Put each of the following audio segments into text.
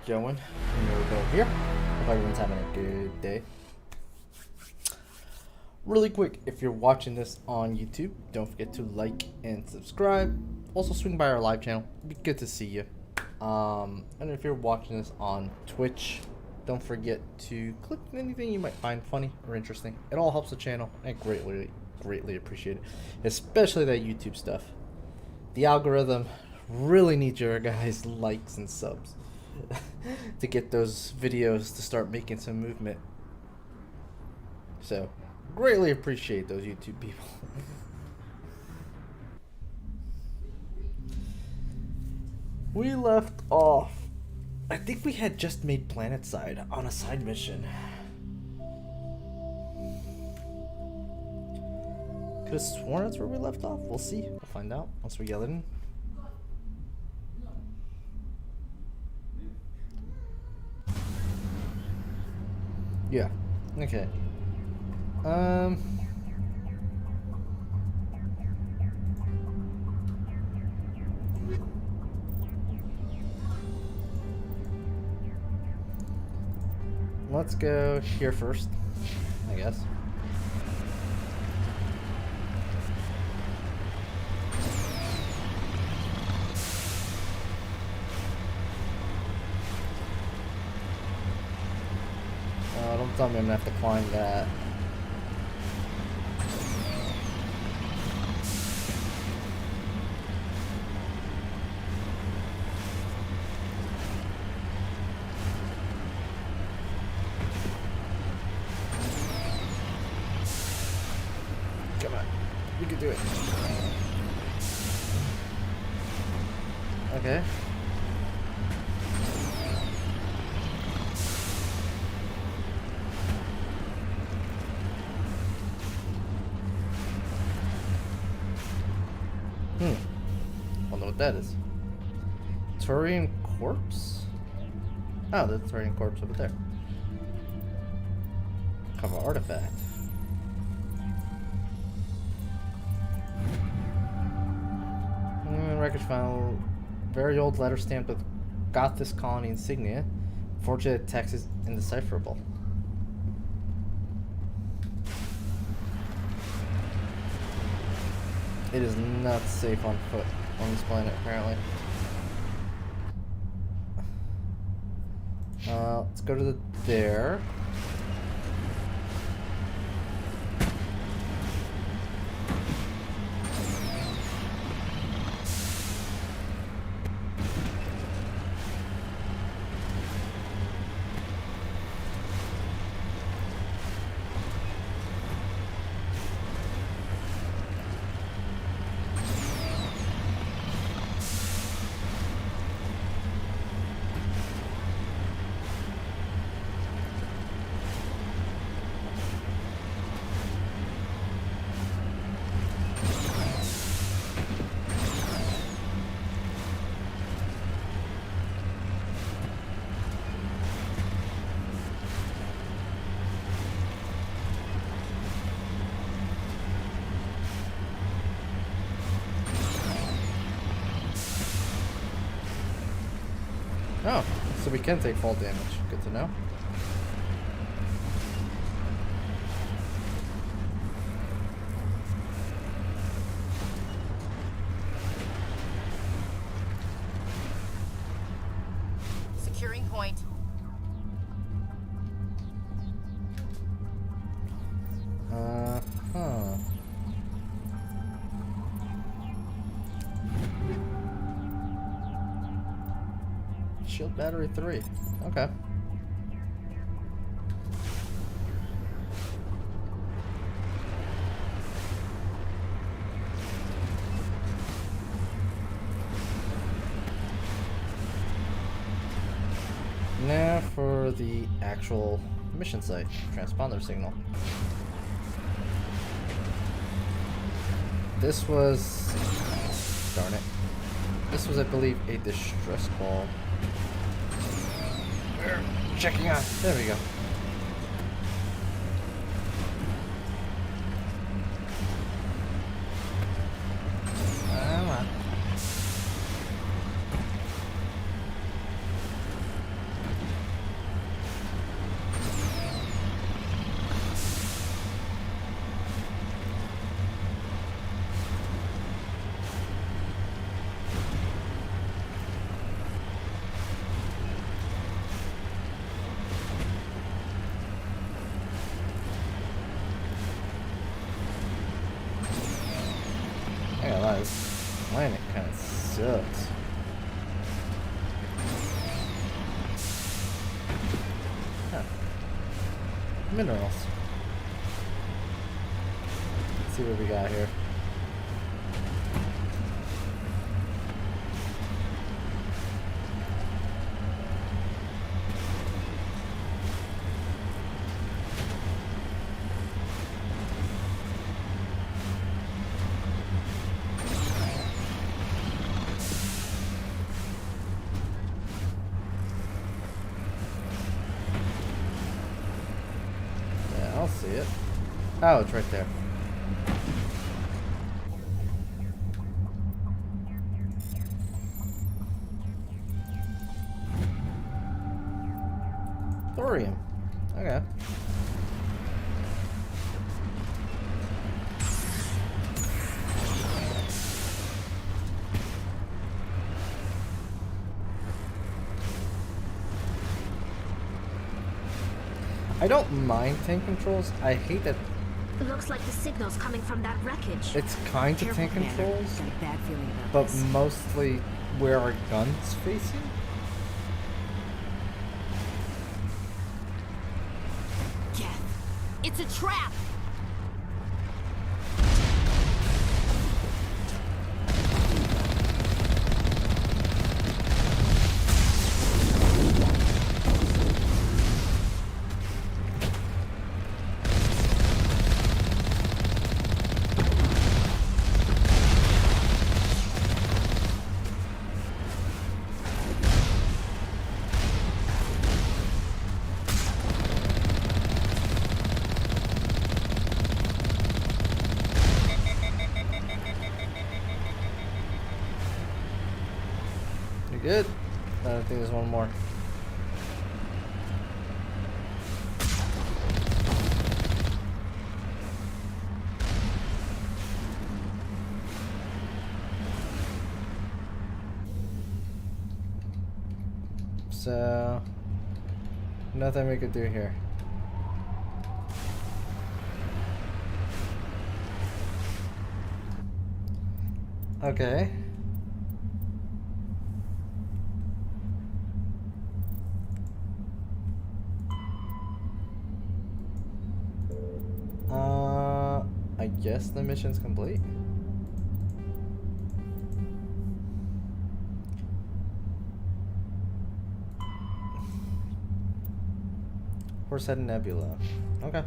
Going? Nurbo here. Hope everyone's having a good day. Really quick, if you're watching this on YouTube, don't forget to like and subscribe. Also swing by our live channel. It'd be good to see you. And if you're watching this on Twitch, don't forget to click anything you might find funny or interesting. It all helps the channel. I greatly appreciate it. Especially that YouTube stuff. The algorithm really needs your guys' likes and subs to get those videos to start making some movement. So, greatly appreciate those YouTube people. We left off. I think we had just made Planetside on a side mission. Could have sworn that's where we left off. We'll see. We'll find out once we get in. Yeah. Okay. Let's go here first, I guess. Don't tell me I'm gonna have to climb that. Come on, we can do it. Okay. I don't know what that is. Turian corpse? Oh, the Turian corpse over there. Have an artifact. Wreckage found very old letter stamped with Gothis colony insignia. Fortunate text is indecipherable. It is not safe on foot on this planet, apparently. Let's go to there. Oh, so we can take fall damage. Good to know. Securing point. Shield battery 3. Okay. Now for the actual mission site, transponder signal. This was, darn it. This was, I believe, a distress call. We're checking out. There we go. Come on. minerals. Let's see what we got here. I'll see it. Oh, it's right there. Thorium. Okay. I don't mind tank controls. I hate that. It looks like the signal's coming from that wreckage. It's kind of tank controls, Got a bad feeling about but this. mostly where our guns facing. Geth, it's a trap! You good? I think there's one more. So, nothing we could do here. Okay. I guess the mission's complete. Horsehead Nebula. Okay.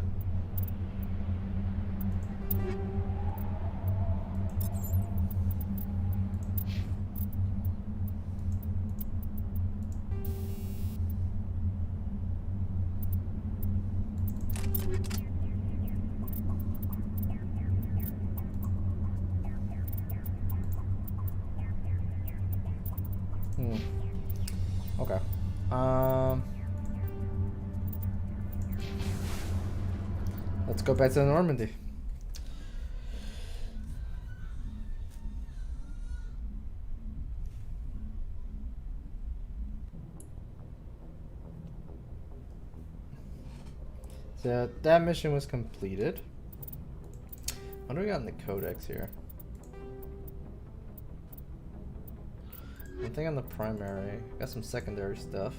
Okay. Let's go back to Normandy. So that mission was completed. What do we got in the codex here? One thing on the primary. Got some secondary stuff.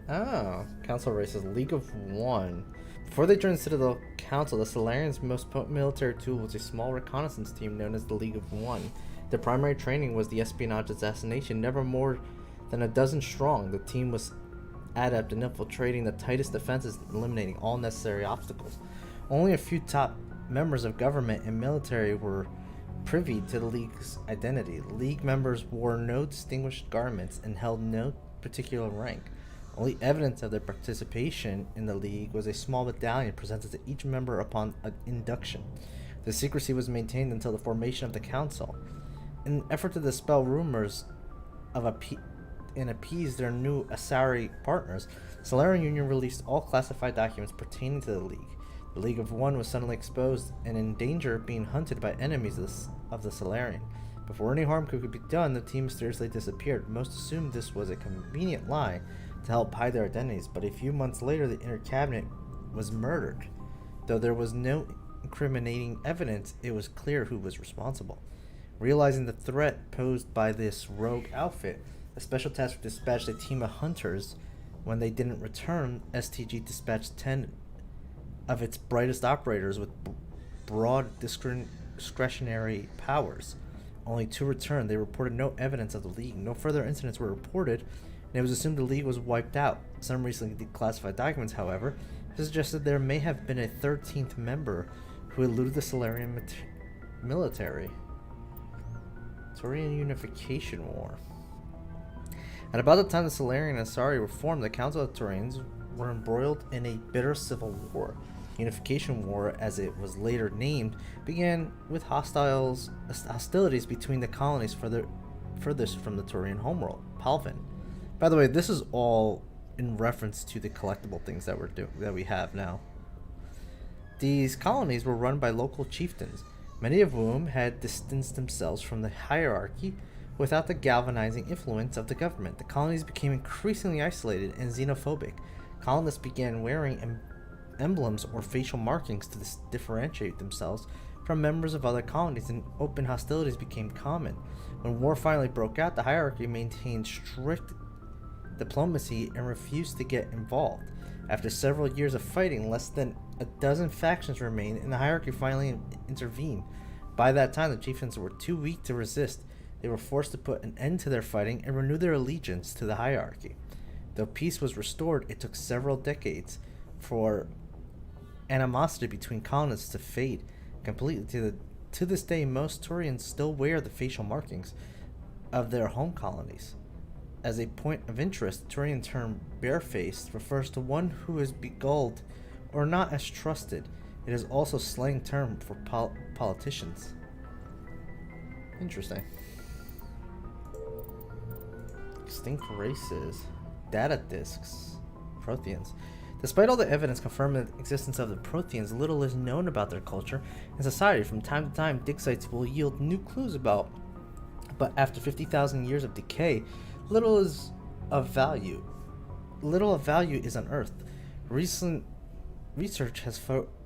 Oh, council races. League of One. Before they joined the Citadel Council, the Solarians' most potent military tool was a small reconnaissance team known as the League of One. Their primary training was the espionage assassination. Never more than a dozen strong, the team was adept in infiltrating the tightest defenses and eliminating all necessary obstacles. Only a few top members of government and military were privy to the League's identity. League members wore no distinguished garments and held no particular rank. Only evidence of their participation in the League was a small medallion presented to each member upon induction. The secrecy was maintained until the formation of the Council. In an effort to dispel rumors of and appease their new Asari partners, the Solarian Union released all classified documents pertaining to the League. The League of One was suddenly exposed and in danger of being hunted by enemies of the Solarian. Before any harm could be done, the team mysteriously disappeared. Most assumed this was a convenient lie to help hide their identities, but a few months later the inner cabinet was murdered. Though there was no incriminating evidence, it was clear who was responsible. Realizing the threat posed by this rogue outfit, a special task force dispatched a team of hunters When they didn't return, STG dispatched 10 of its brightest operators with broad discretionary powers. Only 2 returned. They reported no evidence of the League. No further incidents were reported, and it was assumed the League was wiped out. Some recently declassified documents, however, suggested there may have been a 13th member who eluded the Solarian military. Turian Unification War. At about the time the Solarian and Asari were formed, the Council of Turians were embroiled in a bitter civil war. Unification War, as it was later named, began with hostilities between the colonies furthest from the Turian homeworld, Palvin. By the way, this is all in reference to the collectible things that we have now. These colonies were run by local chieftains, many of whom had distanced themselves from the hierarchy without the galvanizing influence of the government. The colonies became increasingly isolated and xenophobic. Colonists began wearing emblems or facial markings to differentiate themselves from members of other colonies, and open hostilities became common. When war finally broke out, the hierarchy maintained strict diplomacy and refused to get involved. After several years of fighting, less than a dozen factions remained, and the hierarchy finally intervened. By that time, the chieftains were too weak to resist. They were forced to put an end to their fighting and renew their allegiance to the hierarchy. Though peace was restored, it took several decades for animosity between colonists to fade completely. To this day, most Turians still wear the facial markings of their home colonies. As a point of interest, the Turian term barefaced refers to one who is beguiled or not as trusted. It is also a slang term for politicians. Interesting. Extinct races. Data discs. Protheans. Despite all the evidence confirming the existence of the Protheans, little is known about their culture and society. From time to time, dig sites will yield new clues about, but after 50,000 years of decay, little of value is unearthed. Recent research has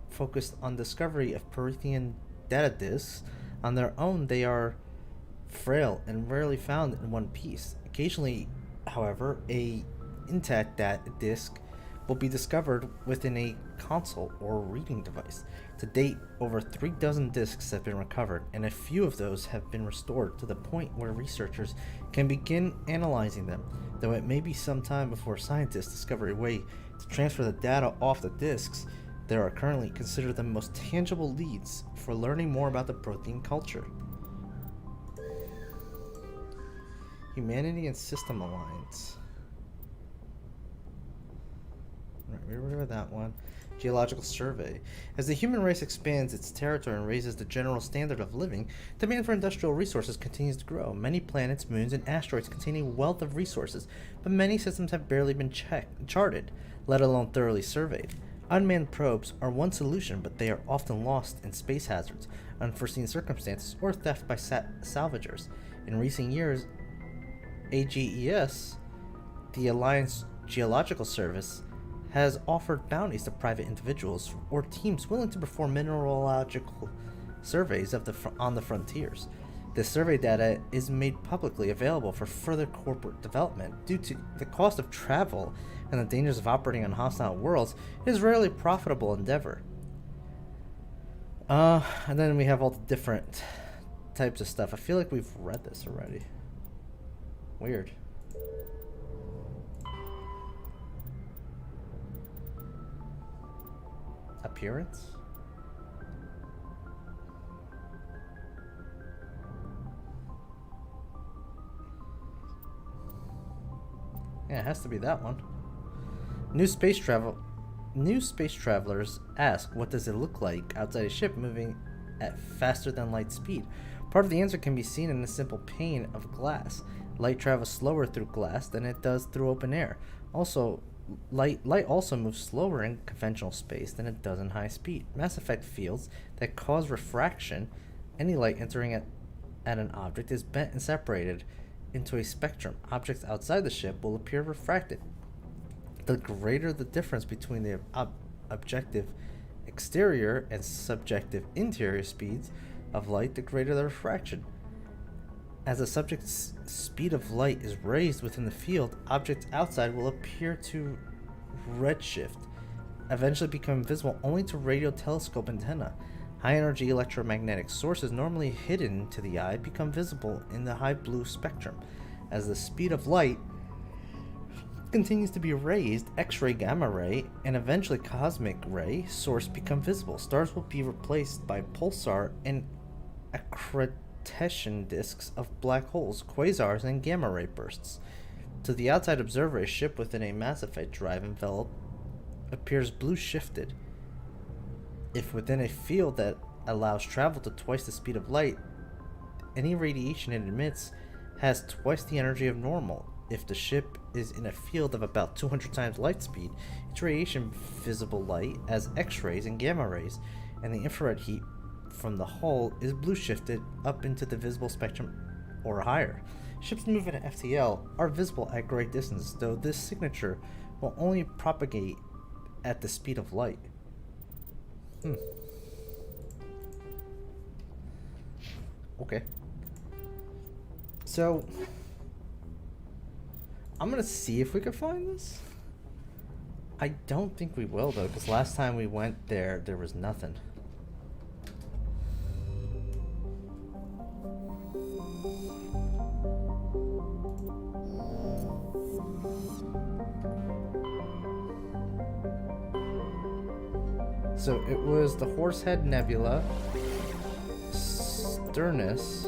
focused on discovery of Prothean data discs. On their own, they are frail and rarely found in one piece. Occasionally, however, a intact data disc will be discovered within a console or reading device. To date, over 3 dozen discs have been recovered, and a few of those have been restored to the point where researchers can begin analyzing them, though it may be some time before scientists discover a way to transfer the data off the discs. There are currently considered the most tangible leads for learning more about the Prothean culture. Humanity and System Alliance. Right, we read that one. Geological survey. As the human race expands its territory and raises the general standard of living, demand for industrial resources continues to grow. Many planets, moons, and asteroids contain a wealth of resources, but many systems have barely been charted, let alone thoroughly surveyed. Unmanned probes are one solution, but they are often lost in space hazards, unforeseen circumstances, or theft by salvagers. In recent years, AGES, the Alliance Geological Service, has offered bounties to private individuals or teams willing to perform mineralogical surveys on the frontiers. This survey data is made publicly available for further corporate development. Due to the cost of travel and the dangers of operating on hostile worlds, it is rarely a profitable endeavor. And then we have all the different types of stuff. I feel like we've read this already. Weird. Appearance? Yeah, it has to be that one. New space travelers ask, what does it look like outside a ship moving at faster than light speed? Part of the answer can be seen in a simple pane of glass. Light travels slower through glass than it does through open air. Also, light also moves slower in conventional space than it does in high speed. Mass effect fields that cause refraction. Any light entering at an object is bent and separated into a spectrum. Objects outside the ship will appear refracted. The greater the difference between the objective exterior and subjective interior speeds of light, the greater the refraction. As the subject's speed of light is raised within the field, objects outside will appear to redshift, eventually become visible only to radio telescope antenna. High-energy electromagnetic sources normally hidden to the eye become visible in the high blue spectrum. As the speed of light continues to be raised, X-ray, gamma ray, and eventually cosmic ray source become visible. Stars will be replaced by pulsar and accretion disks of black holes, quasars, and gamma ray bursts. To the outside observer, a ship within a Mass Effect drive envelope appears blue shifted. If within a field that allows travel to twice the speed of light, any radiation it emits has twice the energy of normal. If the ship is in a field of about 200 times light speed, its radiation visible light as X-rays and gamma rays, and the infrared heat from the hull is blue shifted up into the visible spectrum or higher. Ships moving at FTL are visible at great distance, though this signature will only propagate at the speed of light. Okay. So, I'm gonna see if we can find this. I don't think we will, though, because last time we went there, there was nothing. So it was the Horsehead Nebula, Sturnus.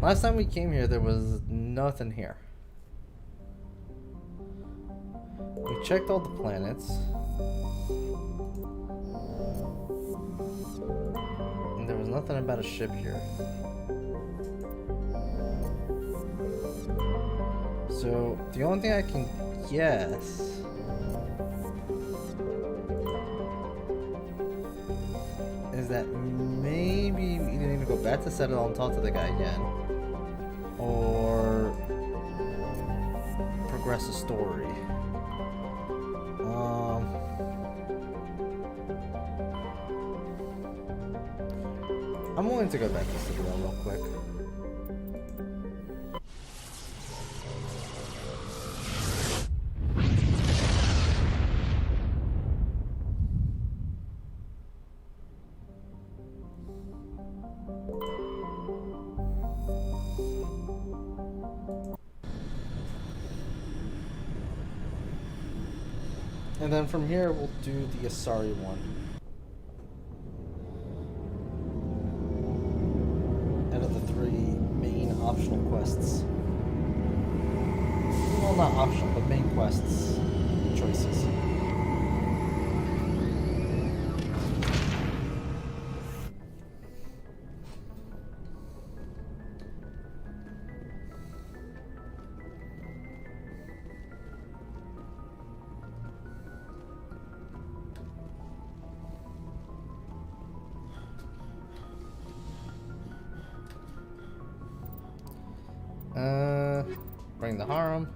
Last time we came here, there was nothing here. We checked all the planets. And there was nothing about a ship here. So, the only thing I can guess is that maybe we either need to go back to Citadel and talk to the guy again, or progress the story. I'm willing to go back to Citadel real quick. And then from here, we'll do the Asari one. Out of the 3 main optional quests. Well, not optional, but main quests choices. Bring the harem.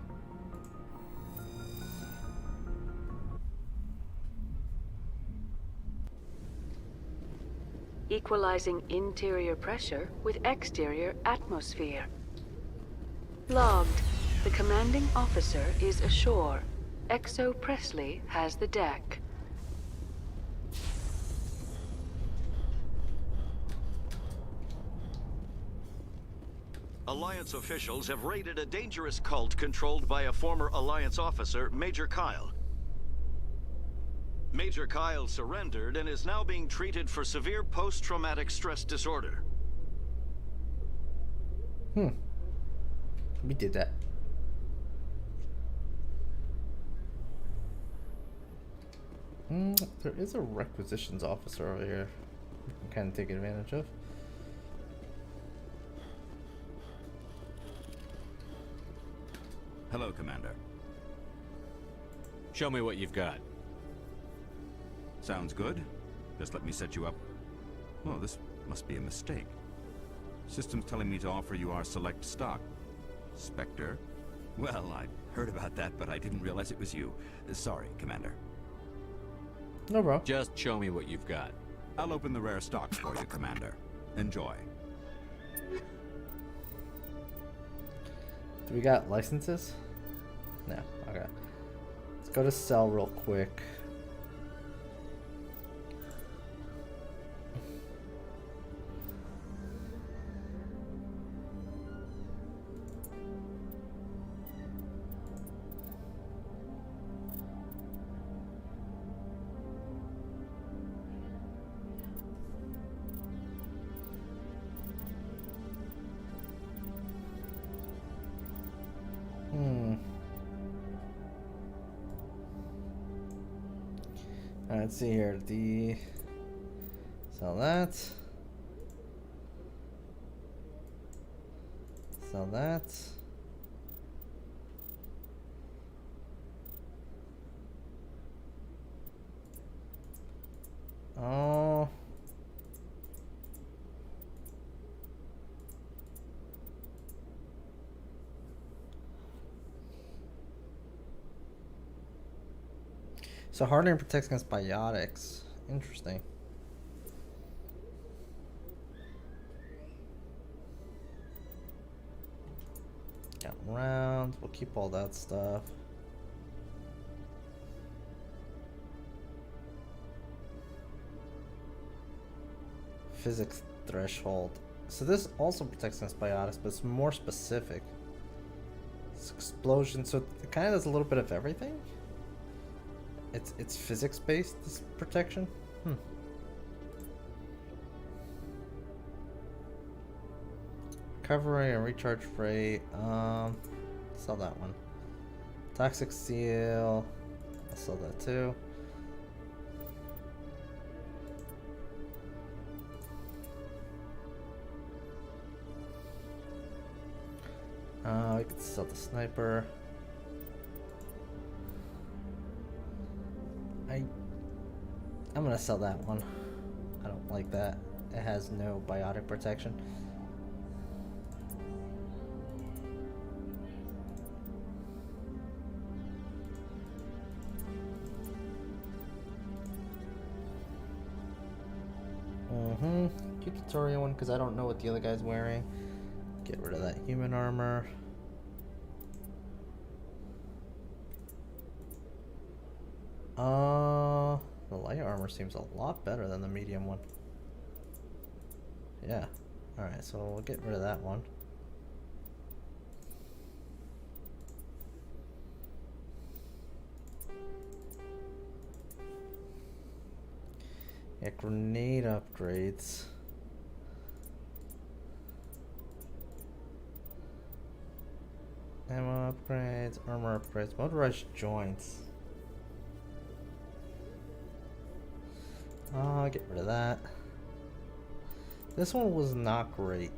Equalizing interior pressure with exterior atmosphere. Logged. The commanding officer is ashore. Exo Presley has the deck. Alliance officials have raided a dangerous cult controlled by a former Alliance officer, Major Kyle. Major Kyle surrendered and is now being treated for severe post-traumatic stress disorder. We did that. There is a requisitions officer over here we can kind of take advantage of. Hello, Commander. Show me what you've got. Sounds good. Just let me set you up. Oh, this must be a mistake. System's telling me to offer you our select stock. Spectre? Well, I heard about that, but I didn't realize it was you. Sorry, Commander. No, bro. Just show me what you've got. I'll open the rare stocks for you, Commander. Enjoy. Do we got licenses? No. Okay. Let's go to sell real quick. Let's see here. Sell that. Sell that. Oh. So hardening protects against biotics. Interesting. Got rounds. We'll keep all that stuff. Physics threshold. So this also protects against biotics, but it's more specific. It's explosion, so it kind of does a little bit of everything. It's physics based, this protection. Recovery and recharge rate. Sell that one. Toxic seal. I'll sell that too. We could sell the sniper. I'm gonna sell that one. I don't like that. It has no biotic protection. Keep the Toria one because I don't know what the other guy's wearing. Get rid of that human armor. The light armor seems a lot better than the medium one. Yeah. Alright, so we'll get rid of that one. Yeah, grenade upgrades. Ammo upgrades, armor upgrades, motorized joints. I'll get rid of that. This one was not great.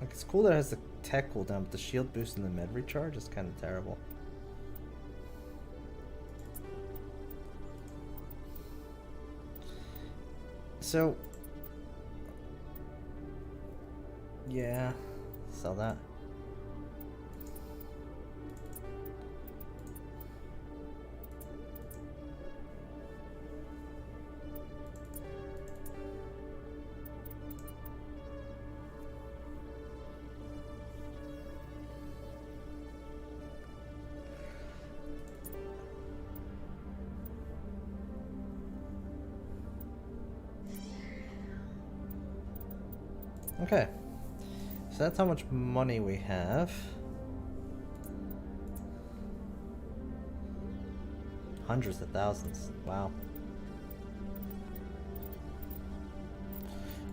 Like, it's cool that it has the tech cooldown, but the shield boost and the med recharge is kind of terrible. So, yeah, sell that. Okay, so that's how much money we have. Hundreds of thousands, wow.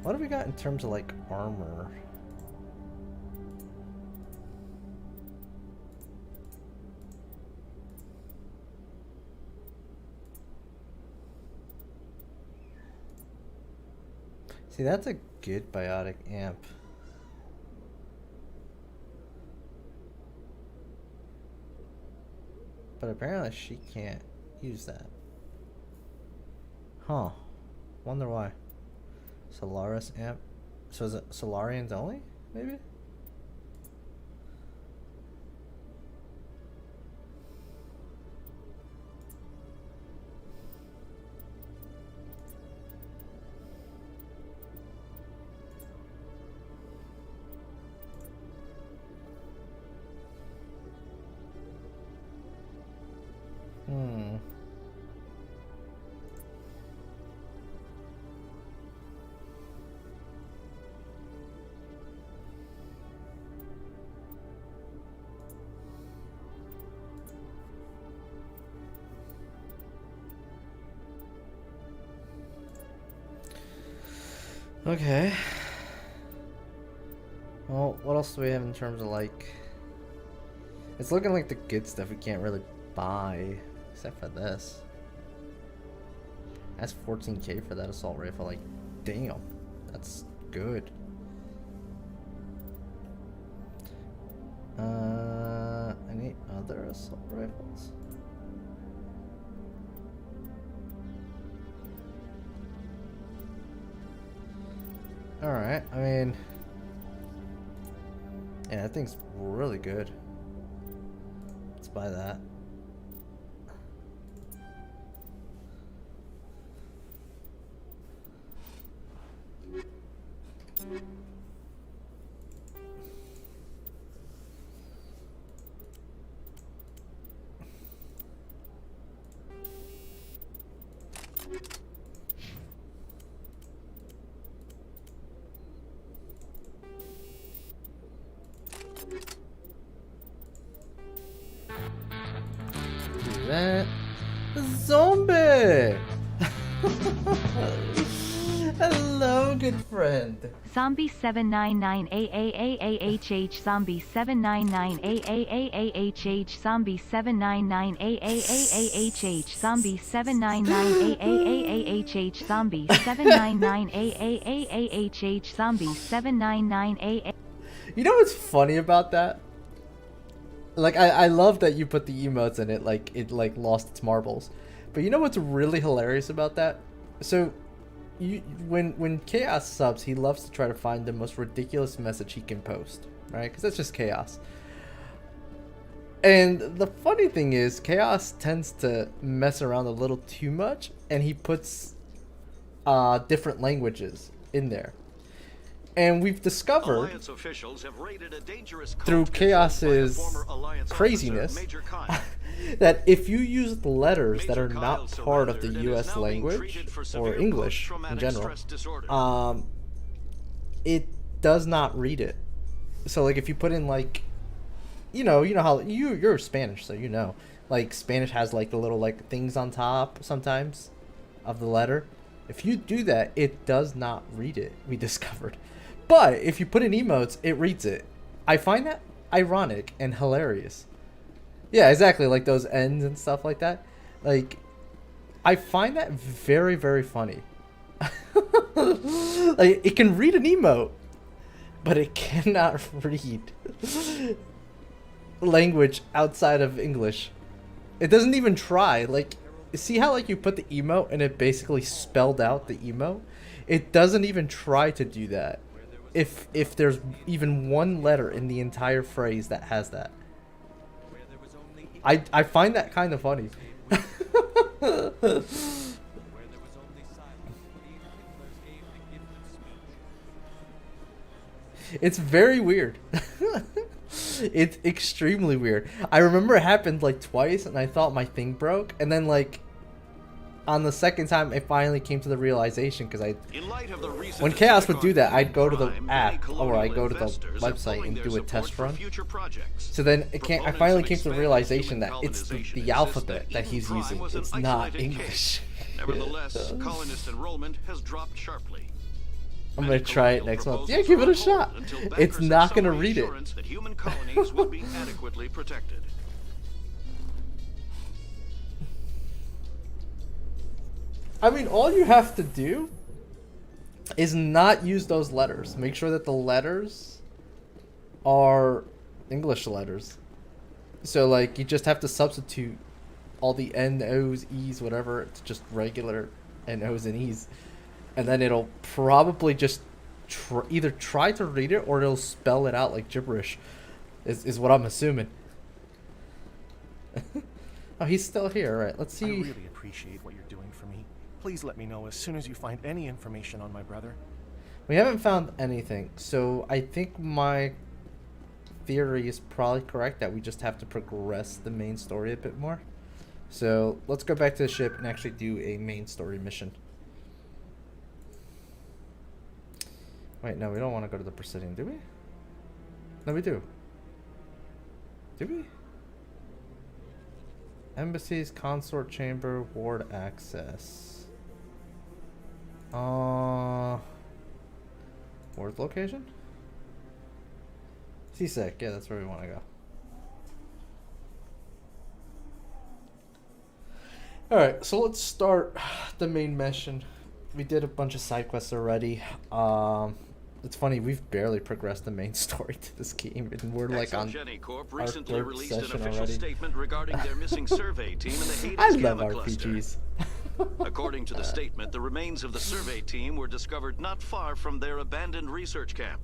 What have we got in terms of like armor? See, that's a good biotic amp. But apparently she can't use that. Huh. Wonder why. Solaris amp. So is it Solarians only? Maybe? Okay. Well, what else do we have in terms of like? It's looking like the good stuff we can't really buy, except for this. That's 14K for that assault rifle. Like, damn, that's good. Any other assault rifles? All right. I mean, yeah, that thing's really good. Let's buy that. Do that. Zombie! Hello, good friend. Zombie 799 AAAAHH Zombie 799 AAAAHH Zombie 799 AAAAHH Zombie 799 AAAAHH Zombie 799 AAAAHH Zombie 799 AA. You know what's funny about that? Like, I love that you put the emotes in it, like it like lost its marbles. But you know what's really hilarious about that? So when Chaos subs, he loves to try to find the most ridiculous message he can post, right? Because that's just Chaos. And the funny thing is, Chaos tends to mess around a little too much, and he puts different languages in there. And we've discovered through Chaos's craziness that if you use letters that are not part of the US language or English in general, it does not read it. So like if you put in like, you know how you're Spanish, so you know, like Spanish has like the little like things on top sometimes of the letter. If you do that, it does not read it, we discovered. But if you put in emotes, it reads it. I find that ironic and hilarious. Yeah, exactly, like those ends and stuff like that. Like, I find that very, very funny. Like, it can read an emote, but it cannot read language outside of English. It doesn't even try. Like, see how like you put the emote and it basically spelled out the emote? It doesn't even try to do that. If there's even one letter in the entire phrase that has that. I find that kind of funny. It's very weird. It's extremely weird. I remember it happened like twice and I thought my thing broke, and then like on the second time it finally came to the realization, because when Chaos would do that, I'd go to the app or I'd go to the website and do a test run. So then I finally came to the realization that it's the alphabet that he's using. It's not English. Nevertheless, colonist enrollment has dropped sharply. I'm gonna try it next month. Yeah, give it a shot. It's not gonna read it. That human colonies will be adequately protected. I mean, all you have to do is not use those letters. Make sure that the letters are English letters. So, like, you just have to substitute all the N, O's, E's, whatever. It's just regular N, O's, and E's. And then it'll probably just either try to read it or it'll spell it out like gibberish, is what I'm assuming. Oh, he's still here. All right, let's see. I really appreciate what you're doing for me. Please let me know as soon as you find any information on my brother. We haven't found anything, so I think my theory is probably correct that we just have to progress the main story a bit more. So let's go back to the ship and actually do a main story mission. Wait, no, we don't want to go to the Presidium, do we? No, we do. Do we? Embassies, consort chamber, ward access. Earth location? Seasick, yeah, that's where we want to go. Alright, so let's start the main mission. We did a bunch of side quests already. It's funny, we've barely progressed the main story to this game, and we're like on Exogeny Corp our recently third released an session official already. statement regarding their missing survey team in the Hades I love Gamma Cluster. RPGs. According to the statement, the remains of the survey team were discovered not far from their abandoned research camp.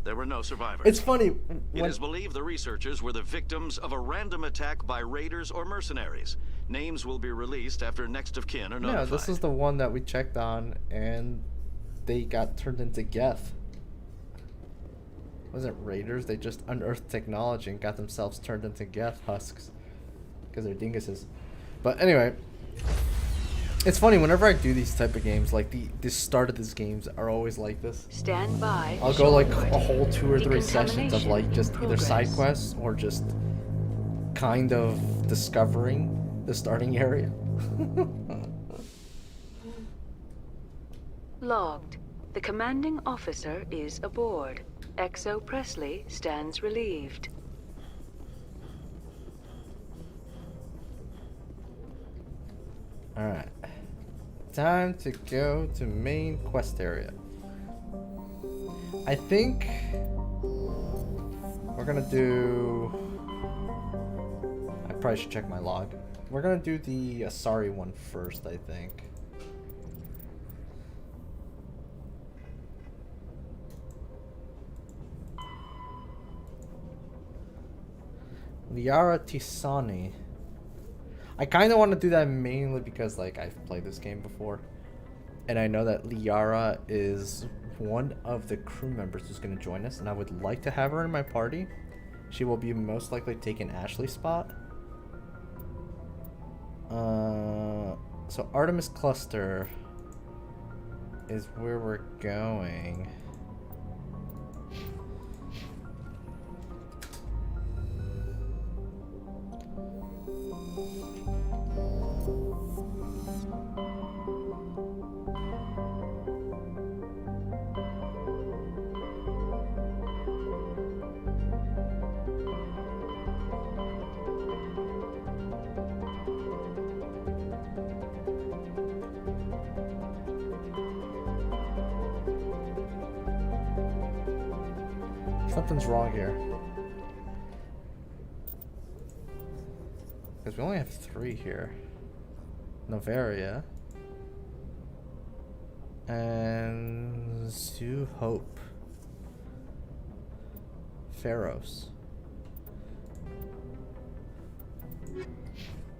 There were no survivors. It's funny. It is believed the researchers were the victims of a random attack by raiders or mercenaries. Names will be released after next of kin are notified. No, this is the one that we checked on, and they got turned into Geth. Wasn't raiders? They just unearthed technology and got themselves turned into Geth husks because they're dinguses. But anyway, it's funny whenever I do these type of games. Like the start of these games are always like this. Stand by. I'll go like a whole 2 or 3 sessions of like just either side quests or just kind of discovering the starting area. Logged. The commanding officer is aboard. XO Presley stands relieved. Alright. Time to go to main quest area. I think we're gonna do... I probably should check my log. We're gonna do the Asari one first, I think. Liara Tisani. I kind of want to do that mainly because like I've played this game before, and I know that Liara is one of the crew members who's going to join us, and I would like to have her in my party. She will be most likely taking Ashley's spot. So Artemis Cluster is where we're going. Something's wrong here. Because we only have 3 here. Novaria. And Zoo Hope. Pharos.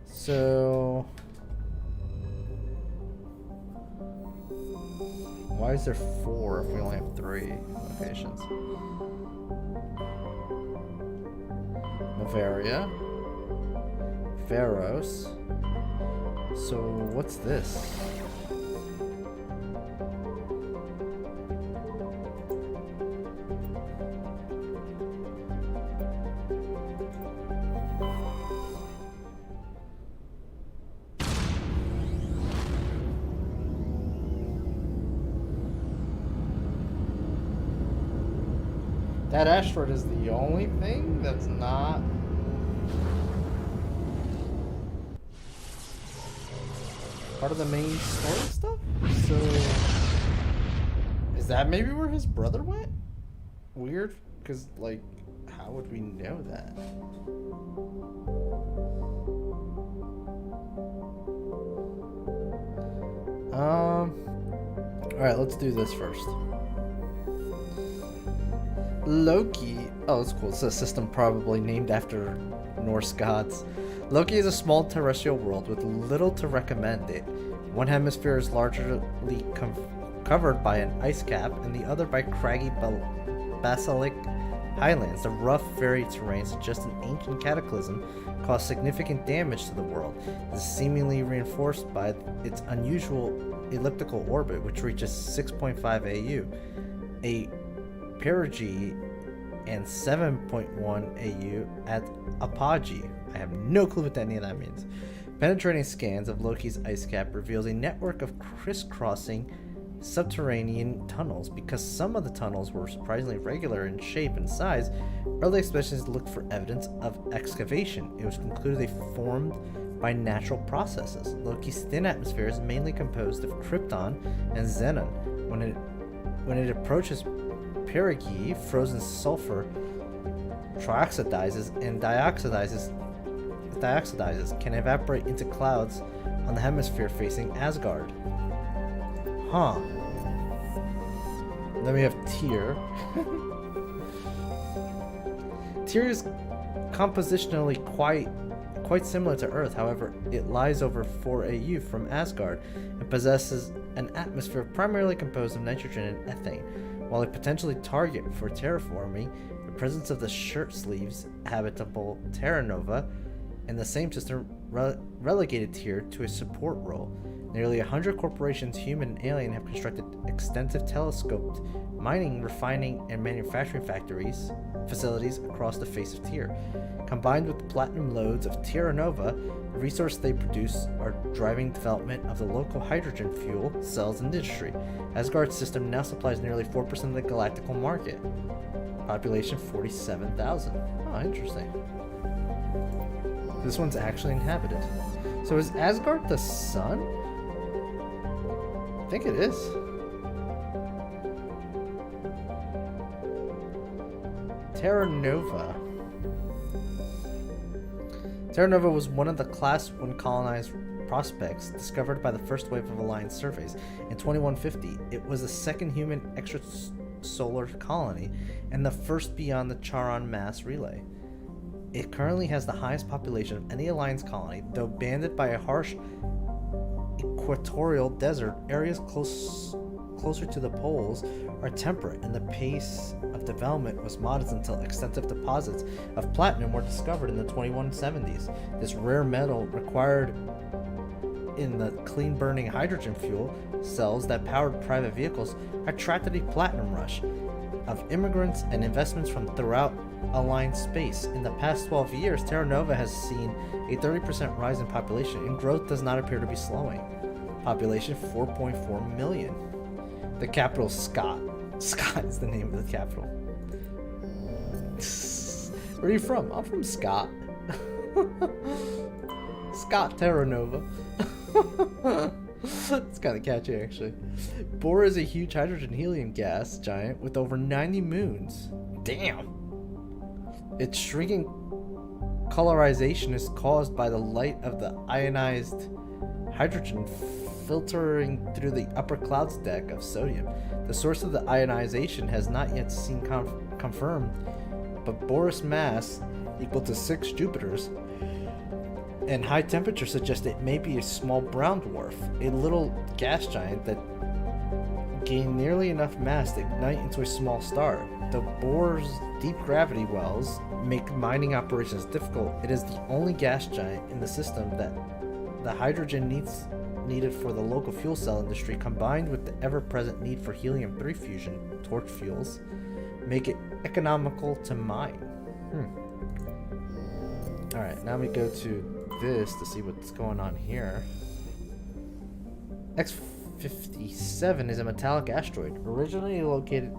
So... why is there 4 if we only have 3 locations? Novaria. Pharos. So what's this? That asteroid is the only thing that's not part of the main story stuff? So is that maybe where his brother went? Weird, because like how would we know that? Alright, let's do this first. Loki. Oh, that's cool. It's a system probably named after Norse gods. Loki is a small terrestrial world with little to recommend it. One hemisphere is largely covered by an ice cap, and the other by craggy basalt highlands. The rough, varied terrain suggests an ancient cataclysm caused significant damage to the world. This is seemingly reinforced by its unusual elliptical orbit, which reaches 6.5 AU. A perigee and 7.1 AU at apogee. I have no clue what any of that means. Penetrating scans of Loki's ice cap reveals a network of crisscrossing subterranean tunnels. Because some of the tunnels were surprisingly regular in shape and size, early expeditions looked for evidence of excavation. It was concluded they formed by natural processes. Loki's thin atmosphere is mainly composed of krypton and xenon. When it approaches perigee, frozen sulfur trioxidizes and dioxidizes can evaporate into clouds on the hemisphere facing Asgard. Huh. Then we have Tyr. Tyr is compositionally quite similar to Earth. However, it lies over 4 AU from Asgard and possesses an atmosphere primarily composed of nitrogen and ethane. While a potentially target for terraforming, the presence of the shirt sleeves habitable Terra Nova in the same system relegated Tyr to a support role. Nearly 100 corporations, human and alien, have constructed extensive telescoped mining, refining, and manufacturing facilities across the face of Tyr. Combined with the platinum lodes of Terra Nova, the resources they produce are driving development of the local hydrogen fuel cells industry. Asgard's system now supplies nearly 4% of the galactical market. Population 47,000. Oh, interesting. This one's actually inhabited. So is Asgard the sun? I think it is. Terra Nova. Terra Nova was one of the Class 1 colonized prospects discovered by the first wave of Alliance surveys. In 2150, it was the second human extrasolar colony and the first beyond the Charon mass relay. It currently has the highest population of any Alliance colony, though banded by a harsh equatorial desert. Areas closer to the poles are temperate, and the pace of development was modest until extensive deposits of platinum were discovered in the 2170s. This rare metal required in the clean-burning hydrogen fuel cells that powered private vehicles attracted a platinum rush of immigrants and investments from throughout Alliance space. In the past 12 years, Terra Nova has seen a 30% rise in population, and growth does not appear to be slowing. Population 4.4 million. The capital, Scott. Scott is the name of the capital. Where are you from? I'm from Scott. Scott, Terra Nova. It's kind of catchy, actually. Bohr is a huge hydrogen helium gas giant with over 90 moons. Damn. Its shrinking colorization is caused by the light of the ionized hydrogen filtering through the upper clouds deck of sodium. The source of the ionization has not yet been confirmed, but Bohr's mass, equal to 6 Jupiters, and high temperature suggest it may be a small brown dwarf, a little gas giant that gained nearly enough mass to ignite into a small star. Though Bohr's deep gravity wells make mining operations difficult, it is the only gas giant in the system that the hydrogen needed for the local fuel cell industry, combined with the ever-present need for helium-3 fusion torch fuels, make it economical to mine. Alright, now we go to this to see what's going on here. X-57 is a metallic asteroid, originally located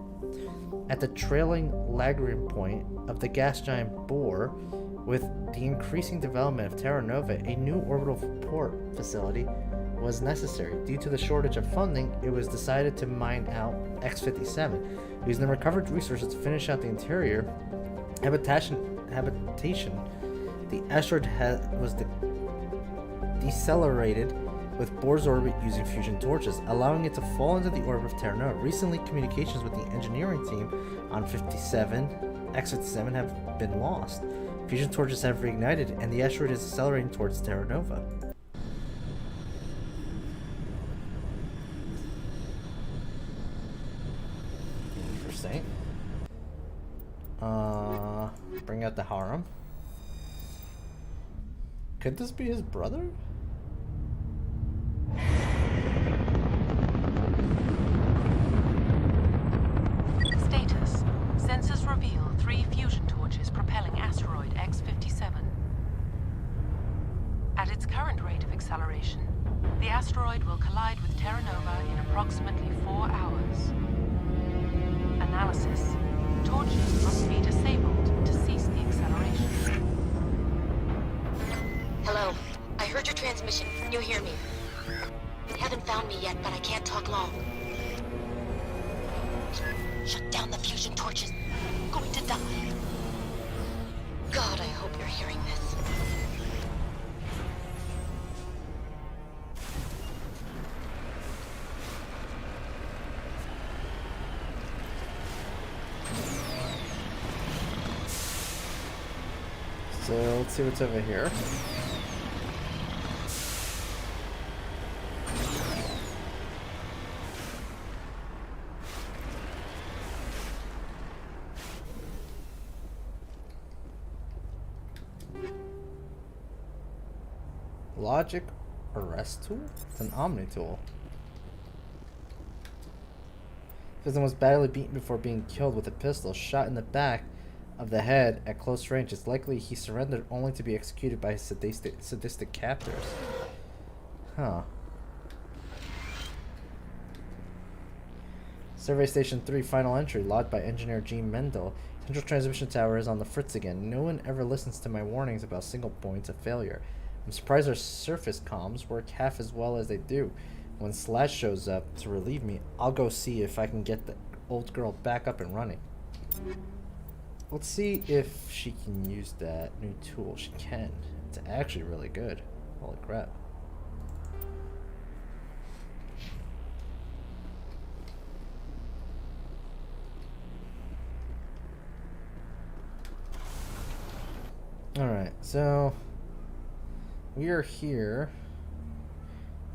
at the trailing Lagrange point of the gas giant Bohr. With the increasing development of Terra Nova, a new orbital port facility was necessary. Due to the shortage of funding, it was decided to mine out X-57, using the recovered resources to finish out the interior habitation. The asteroid was decelerated with Bohr's orbit using fusion torches, allowing it to fall into the orbit of Terra Nova. Recently, communications with the engineering team on X-57 have been lost. Fusion torches have reignited, and the asteroid is accelerating towards Terra Nova. Interesting. Bring out the harem. Could this be his brother? Status. Sensors reveal 3 fusion torches propelling asteroid X-57. At its current rate of acceleration, the asteroid will collide with Terra Nova in approximately 4 analysis. Torches must be disabled to cease the acceleration. Hello. I heard your transmission. Can you hear me? You haven't found me yet, but I can't talk long. Shut down the fusion torches. I'm going to die. God, I hope you're hearing this. So let's see what's over here. Logic arrest tool? It's an Omni tool. Victim was badly beaten before being killed with a pistol, shot in the back of the head at close range. It's likely he surrendered only to be executed by his sadistic captors. Huh. Survey Station 3, final entry, logged by Engineer Gene Mendel. Central transmission tower is on the fritz again. No one ever listens to my warnings about single points of failure. I'm surprised our surface comms work half as well as they do. When Slash shows up to relieve me, I'll go see if I can get the old girl back up and running. Let's see if she can use that new tool. She can. It's actually really good. Holy crap. Alright, so we are here.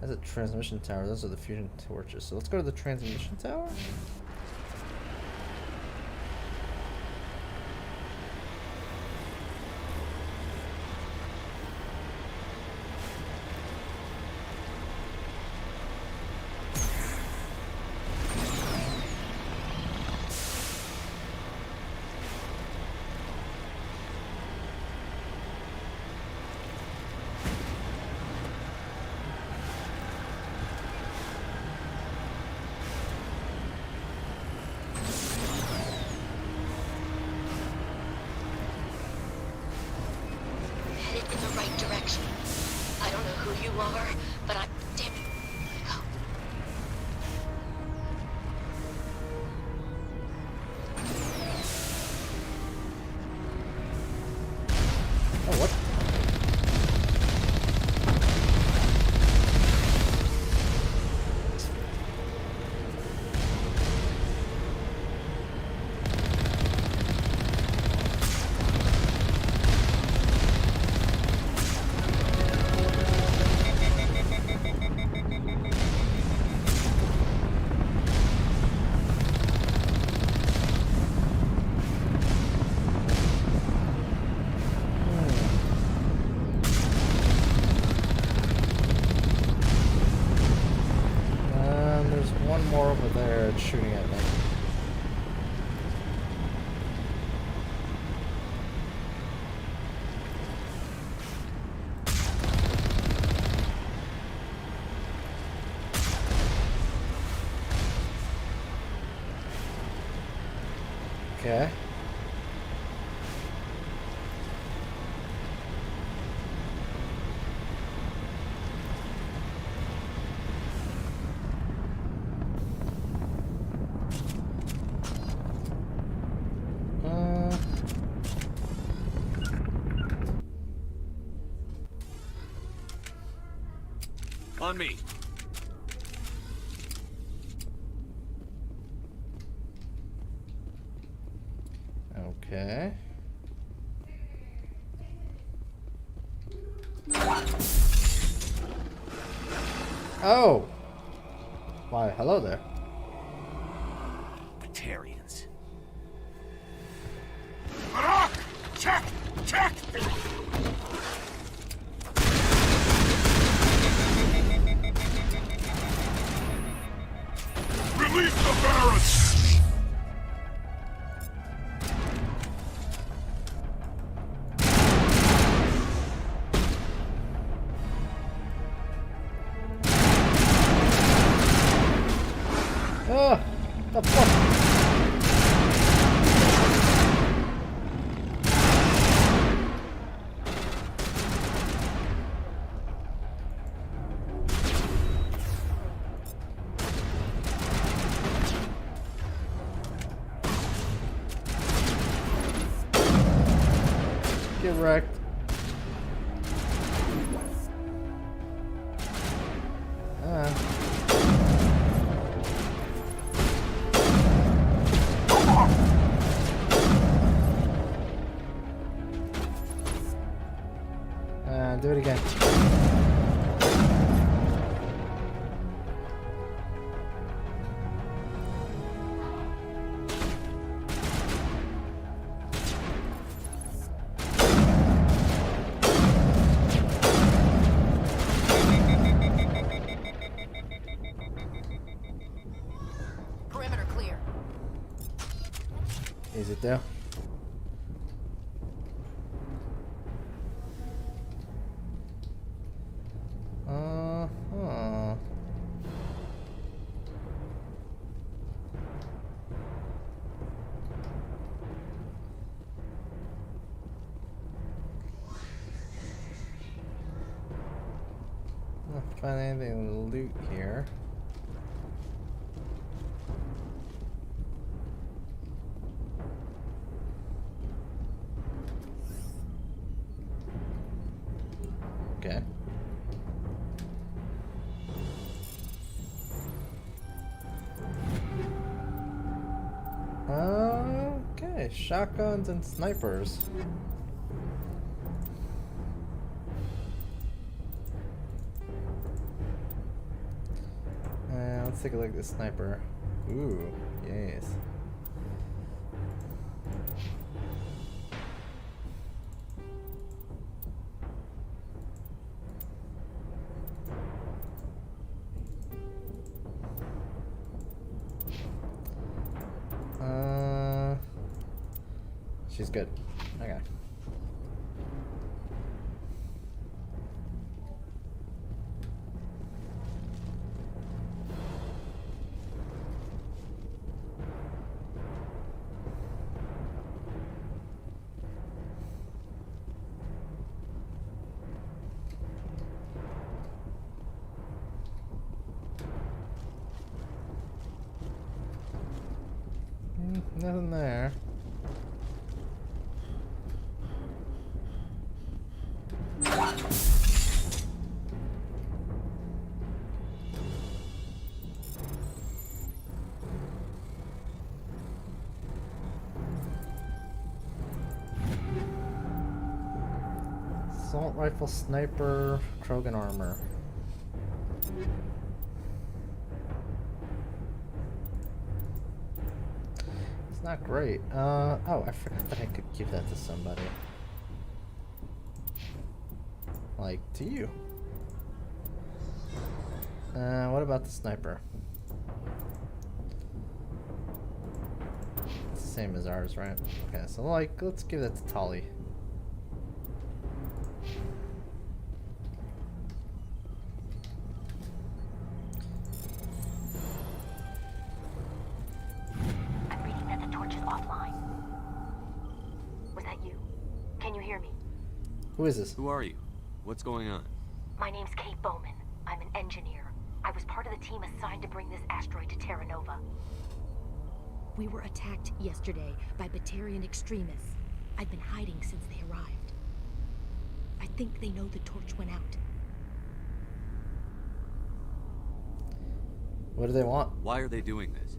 That's a transmission tower. Those are the fusion torches. So let's go to the transmission tower. You are, but I'm damn it. Go. Oh, what? More over there, it's shooting at me. Okay. On me. Okay. Oh! Why, hello there. Batarians. Check! Check! Release the Barons! Oh, the fuck? Get wrecked. Do it again. Perimeter clear. Is it there? Not find anything to loot here. Okay. Okay, shotguns and snipers. Let's take a look at this sniper. Ooh, yes. She's good. Okay. Nothing there. Assault rifle, sniper, Krogan armor. It's not great. Oh, I forgot that I could give that to somebody. Like, to you. What about the sniper? It's the same as ours, right? Okay, so like, let's give that to Tali. I'm reading that the torch is offline. Was that you? Can you hear me? Who is this? Who are you? What's going on? My name's Kate Bowman. I'm an engineer. I was part of the team assigned to bring this asteroid to Terra Nova. We were attacked yesterday by Batarian extremists. I've been hiding since they arrived. I think they know the torch went out. What do they want? Why are they doing this?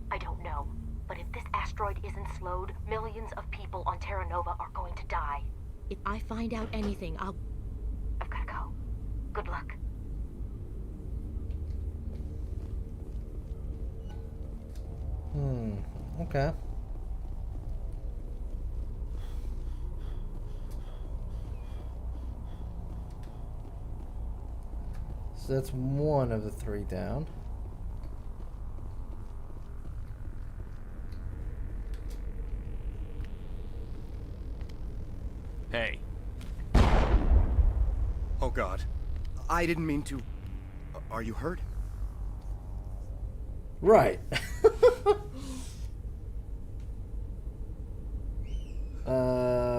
I don't know, but if this asteroid isn't slowed, millions of people on Terra Nova are going to die. If I find out anything, I've gotta go. Good luck. Okay. So that's one of the three down. Hey. Oh God. I didn't mean to... Are you hurt? Right.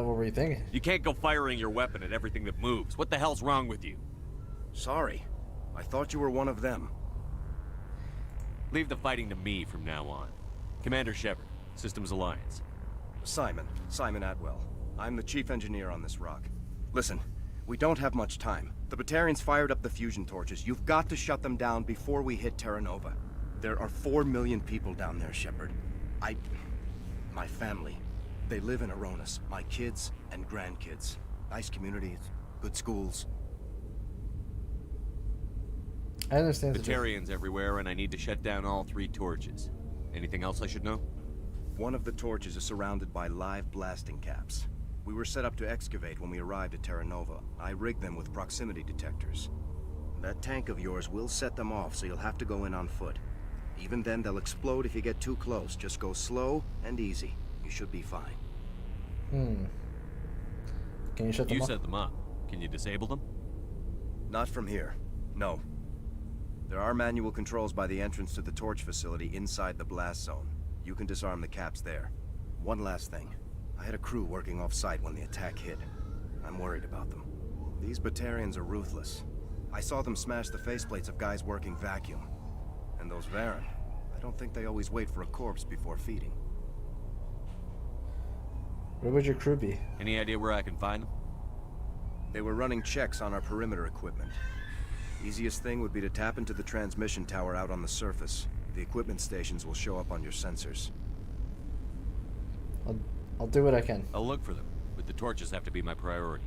What were you thinking? You can't go firing your weapon at everything that moves. What the hell's wrong with you? Sorry. I thought you were one of them. Leave the fighting to me from now on. Commander Shepard, Systems Alliance. Simon Atwell. I'm the chief engineer on this rock. Listen, we don't have much time. The Batarians fired up the fusion torches. You've got to shut them down before we hit Terra Nova. There are 4 million people down there, Shepard. My family, they live in Aronis. My kids and grandkids. Nice communities, good schools. I understand. Batarians everywhere, and I need to shut down all 3 torches. Anything else I should know? One of the torches is surrounded by live blasting caps. We were set up to excavate when we arrived at Terra Nova. I rigged them with proximity detectors. That tank of yours will set them off, so you'll have to go in on foot. Even then, they'll explode if you get too close. Just go slow and easy. You should be fine. Can you shut them off? You set them up. Can you disable them? Not from here. No. There are manual controls by the entrance to the torch facility inside the blast zone. You can disarm the caps there. One last thing. I had a crew working off-site when the attack hit. I'm worried about them. These Batarians are ruthless. I saw them smash the faceplates of guys working vacuum. And those Varen, I don't think they always wait for a corpse before feeding. Where would your crew be? Any idea where I can find them? They were running checks on our perimeter equipment. Easiest thing would be to tap into the transmission tower out on the surface. The equipment stations will show up on your sensors. I'll do what I can. I'll look for them, but the torches have to be my priority.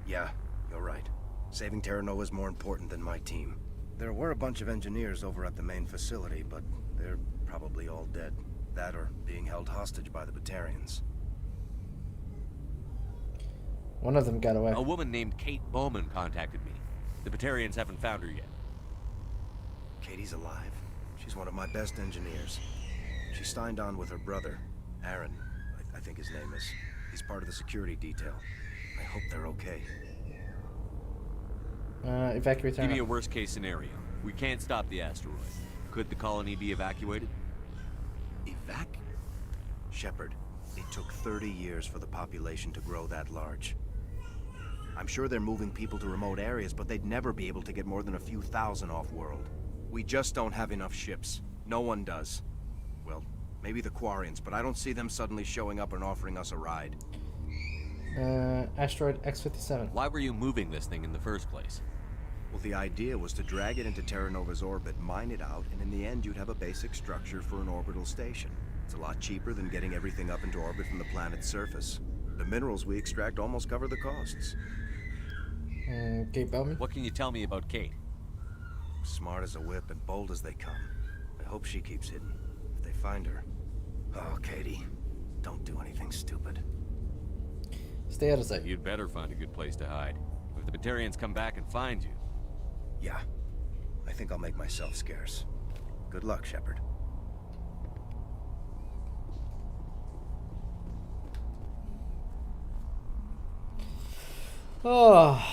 Yeah, you're right. Saving Terra Nova is more important than my team. There were a bunch of engineers over at the main facility, but they're probably all dead. That or being held hostage by the Batarians. One of them got away. A woman named Kate Bowman contacted me. The Batarians haven't found her yet. Katie's alive. She's one of my best engineers. She signed on with her brother, Aaron, I think his name is. He's part of the security detail. I hope they're okay. Evacuate. Give me a worst-case scenario. We can't stop the asteroid. Could the colony be evacuated? Shepard, it took 30 years for the population to grow that large. I'm sure they're moving people to remote areas, but they'd never be able to get more than a few thousand off-world. We just don't have enough ships. No one does. Well, maybe the Quarians, but I don't see them suddenly showing up and offering us a ride. Asteroid X-57. Why were you moving this thing in the first place? Well, the idea was to drag it into Terra Nova's orbit, mine it out, and in the end you'd have a basic structure for an orbital station. It's a lot cheaper than getting everything up into orbit from the planet's surface. The minerals we extract almost cover the costs. Kate Bowman? What can you tell me about Kate? Smart as a whip and bold as they come. I hope she keeps hidden. If they find her... Oh, Katie. Don't do anything stupid. Stay out of sight. You'd better find a good place to hide. If the Batarians come back and find you... Yeah. I think I'll make myself scarce. Good luck, Shepard. Oh,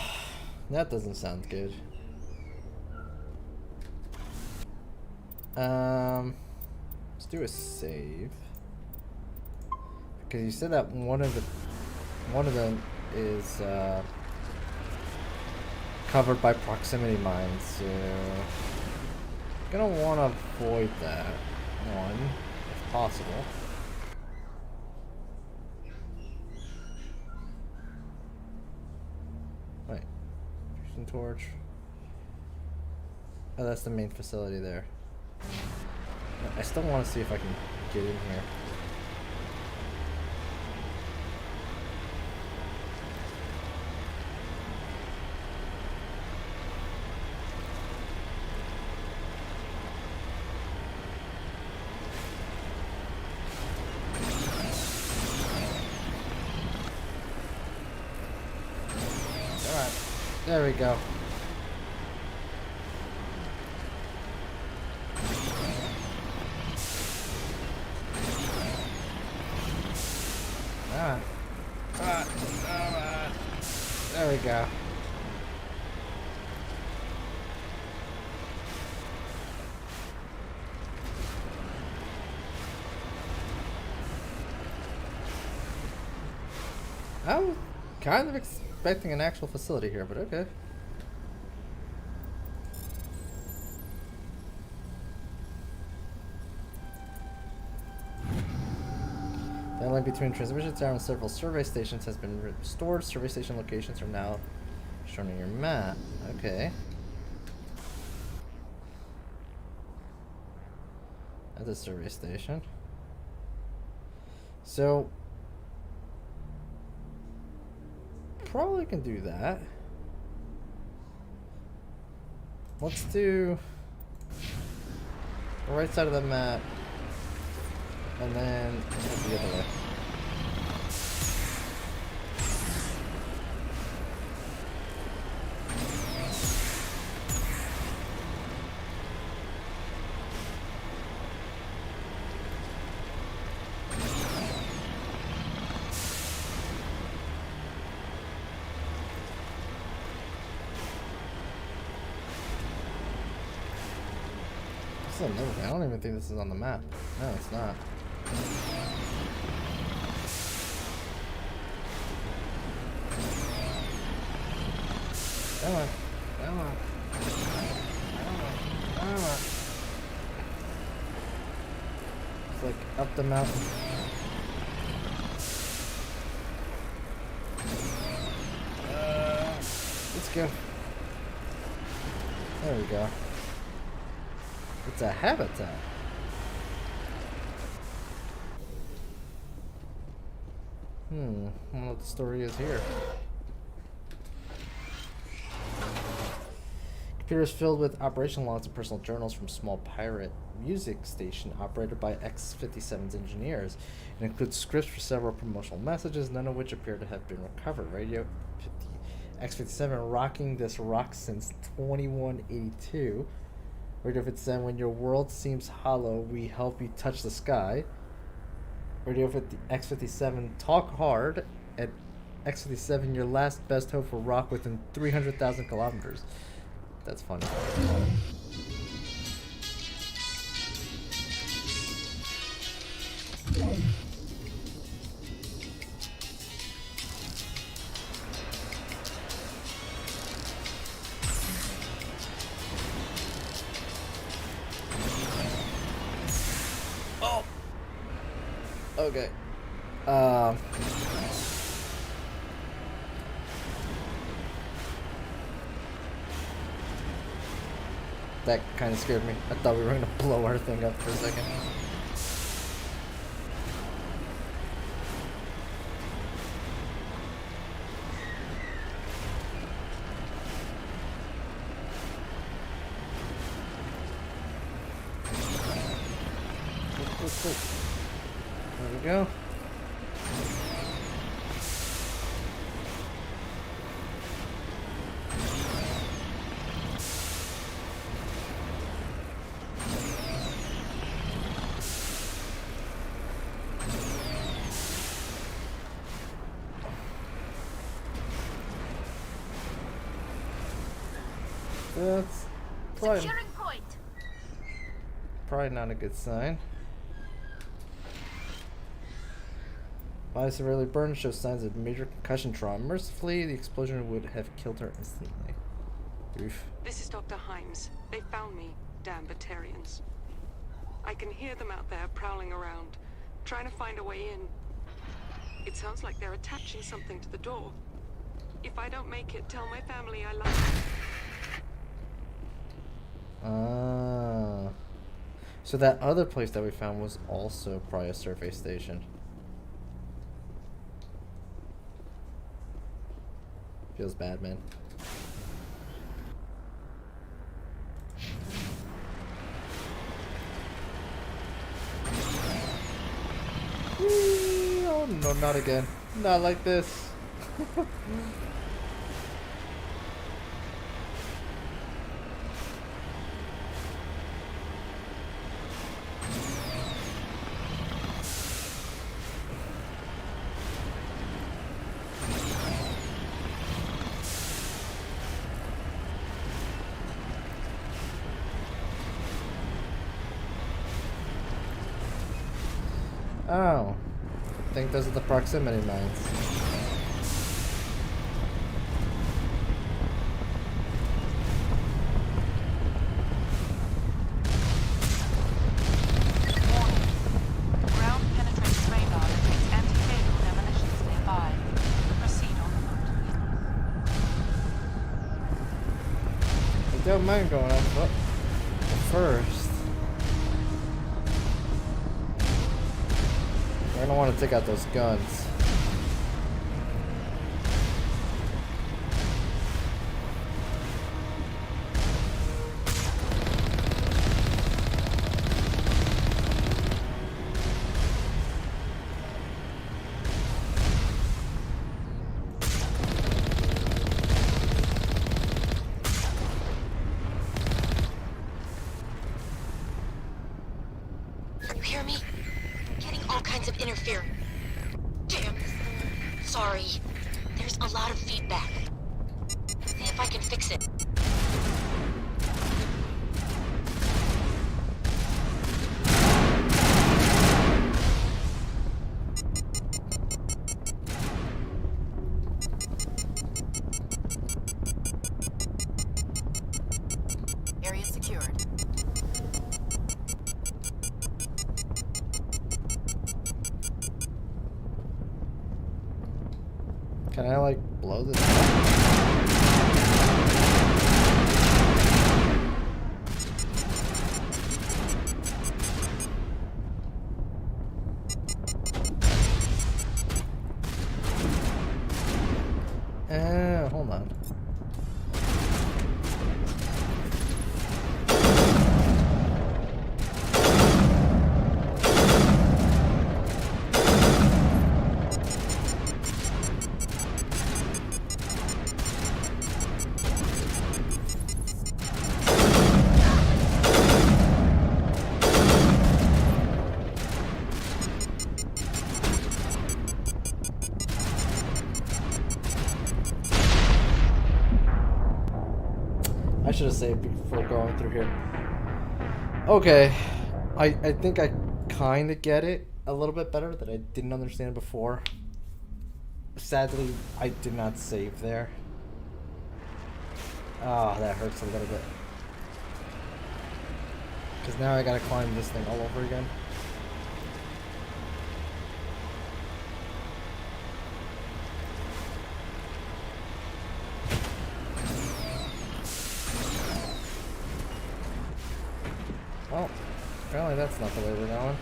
that doesn't sound good. Let's do a save. Because you said that one of them is covered by proximity mines, so gonna want to avoid that one if possible. Wait, fusion torch. Oh, that's the main facility there. I still want to see if I can get in here. Alright, there we go. There we go. I was kind of expecting an actual facility here, but okay. The line between transmission tower and several survey stations has been restored. Survey station locations are now shown on your map. Okay. At the survey station. So probably can do that. Let's do the right side of the map and then the other way. I don't even think this is on the map. No, it's not. Come on. Come on. Come on. Come on. It's like up the mountain. Let's go. There we go. It's a habitat. I don't know what the story is here. Computers filled with operation logs and personal journals from small pirate music station operated by X-57's engineers. It includes scripts for several promotional messages, none of which appear to have been recovered. Radio X-57 rocking this rock since 2182. Radio 57, when your world seems hollow, we help you touch the sky. Radio X-57, talk hard. At X-57, your last best hope for rock within 300,000 kilometers. That's funny. Okay. That kind of scared me. I thought we were going to blow our thing up for a second. There we go. That's probably not a good sign. Body severely burned, shows signs of major concussion trauma. Mercifully, the explosion would have killed her instantly. Oof. This is Dr. Himes. They found me, damn Batarians. I can hear them out there prowling around, trying to find a way in. It sounds like they're attaching something to the door. If I don't make it, tell my family I love them. So that other place that we found was also probably a survey station. Feels bad, man. Oh no, not again. Not like this. Oh, I think those are the proximity mines. Ground penetrates radar indicates mind going up, but first, we're gonna want to take out those guns. You hear me? I'm getting all kinds of interference. Damn this thing. Sorry. There's a lot of feedback. See if I can fix it. Area secured. Can I like blow this? Hold on. I should have saved before going through here. Okay, I think I kind of get it a little bit better that I didn't understand before. Sadly, I did not save there. Oh, that hurts a little bit. Because now I gotta climb this thing all over again. Well, apparently that's not the way we're going.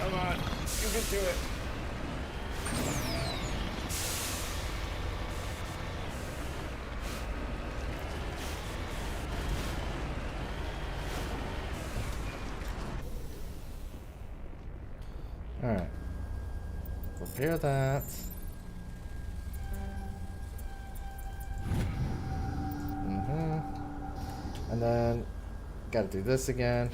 Come on, you can do it. Alright. Repair that. And then gotta do this again.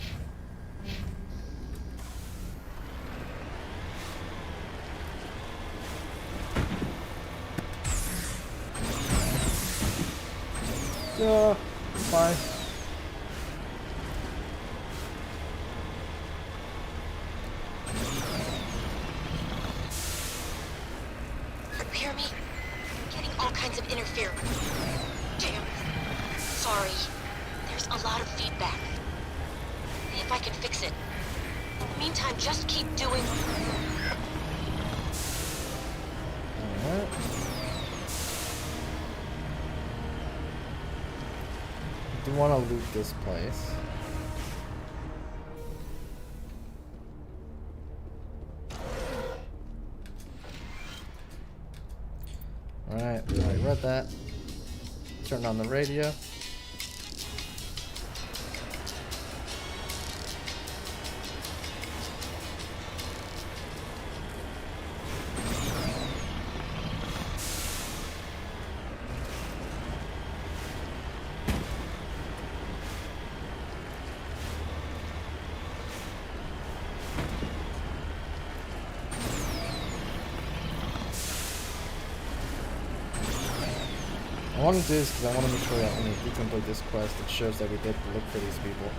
Yeah, fine. You hear me? I'm getting all kinds of interference. Damn. Sorry. There's a lot of feedback. See if I can fix it. In the meantime, just keep doing... Alright. I do want to loot this place. Alright, I read that. Turn on the radio. I want to do this because I want to make sure that when we do complete this quest, it shows that we did look for these people.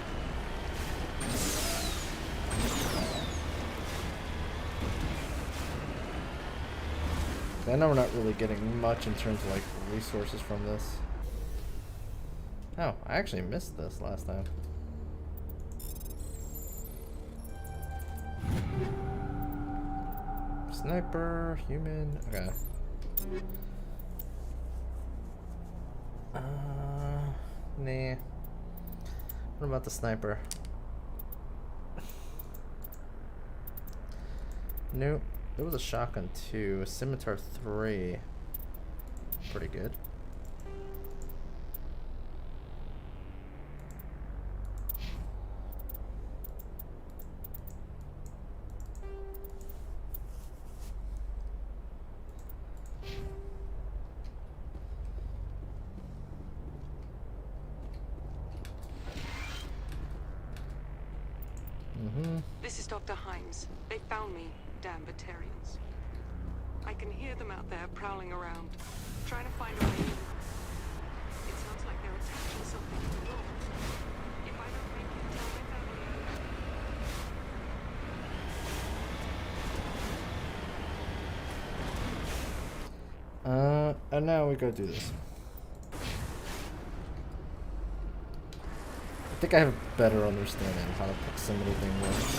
I know we're not really getting much in terms of like resources from this. Oh, I actually missed this last time. Sniper, human, okay. Nah. What about the sniper? Nope. There was a shotgun too. A scimitar 3. Pretty good. This is Dr. Himes. They found me, damn Batarians. I can hear them out there prowling around, trying to find a way in. It sounds like they're attaching something to the door. If I don't make it, tell my family. And now we go do this. I think I have a better understanding of how the proximity thing works.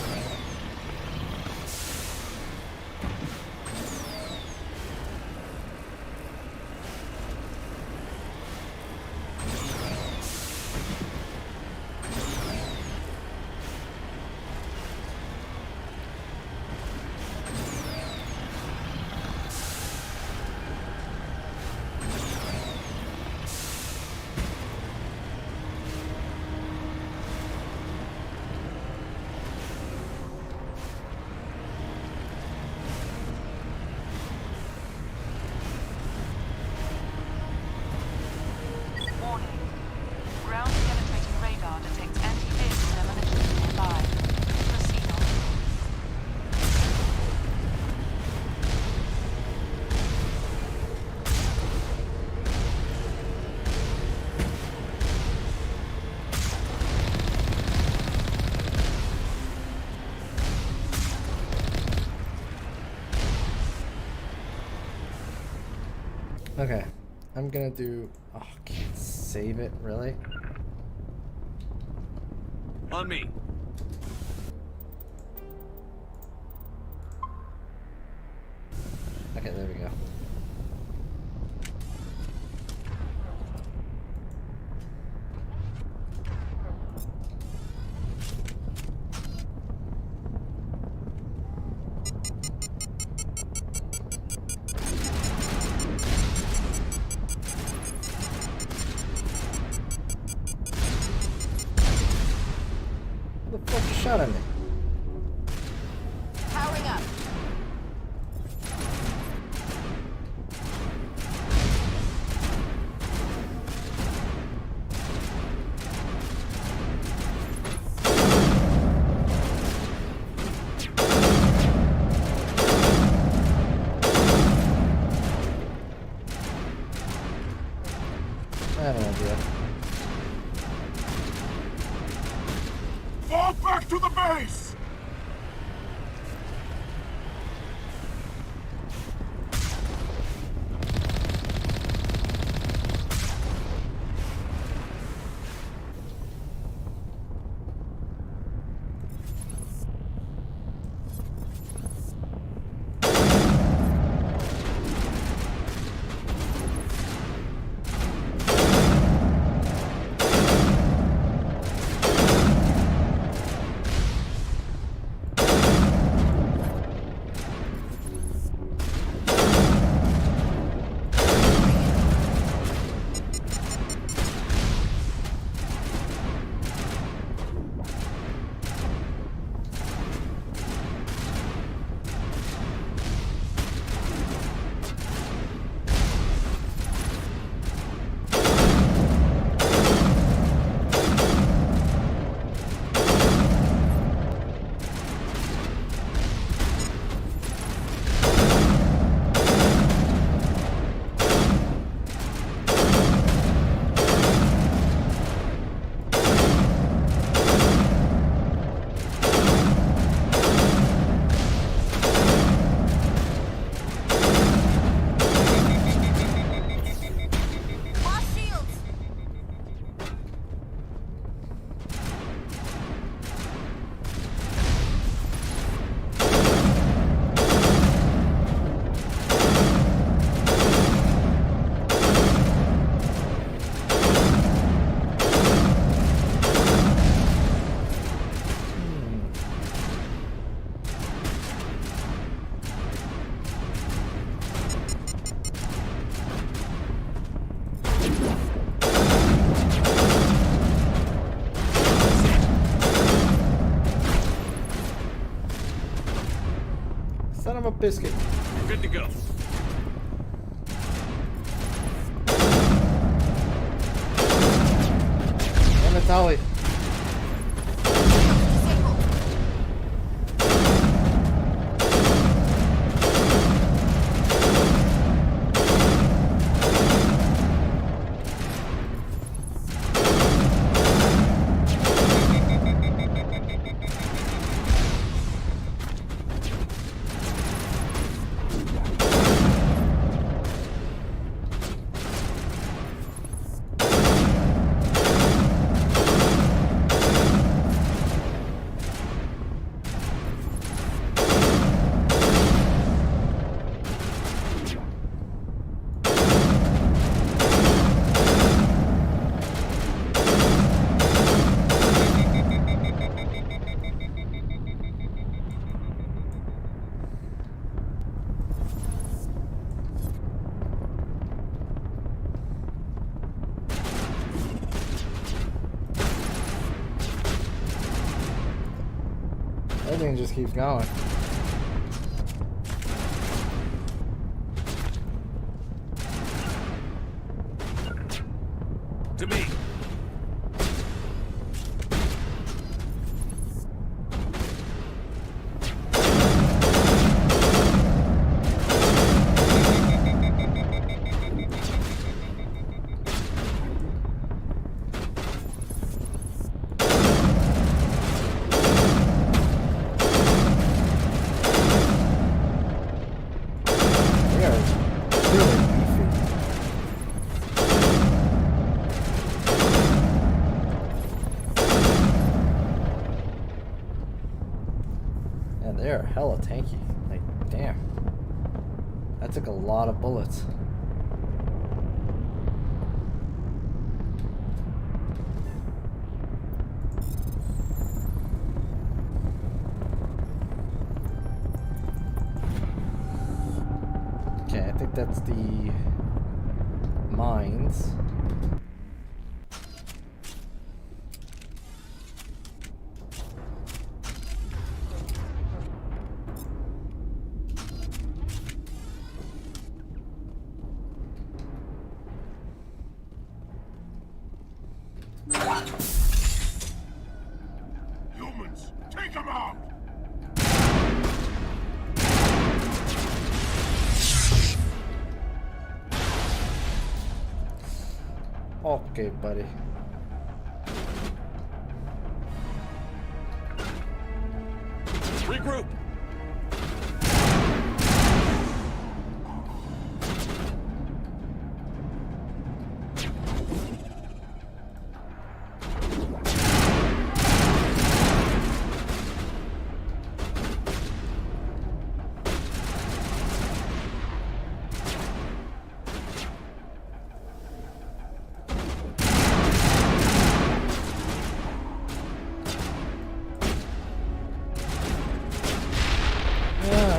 Okay, I'm gonna do. Oh, can't save it, really? On me. Okay, there we go. Who the fuck just shot at me? Powering up. I have no idea. Fall back to the base! biscuit. Good to go. Damn it, Ollie. Everything just keeps going. To me. They are really beefy. And they are hella tanky. Like, damn. That took a lot of bullets. Okay, I think that's the mines. Humans, take them out! Okay, buddy. Regroup!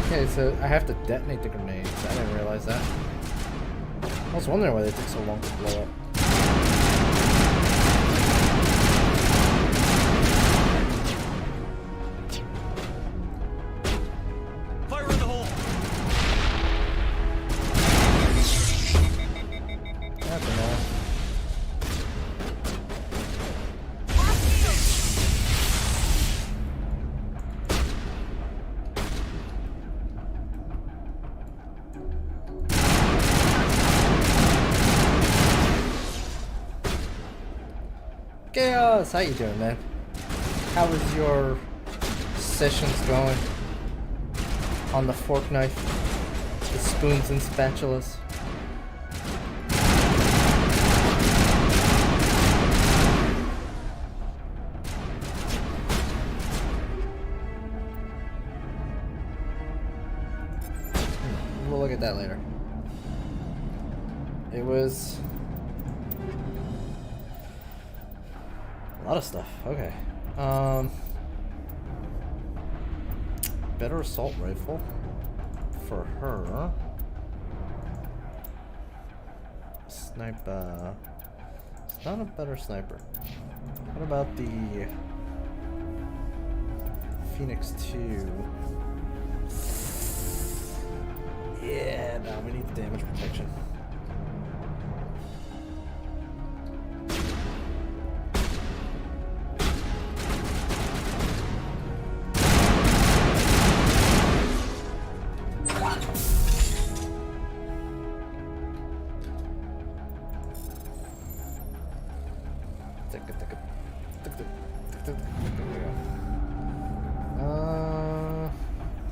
Okay, so I have to detonate the grenades. I didn't realize that. I was wondering why they took so long to blow up. Fire in the hole! That's annoying. Chaos, how you doing, man? How is your sessions going on the fork knife, the spoons and spatulas? We'll look at that later. It was a lot of stuff. Okay. Better assault rifle for her. Sniper. It's not a better sniper. What about the Phoenix 2? Yeah, no, we need the damage protection.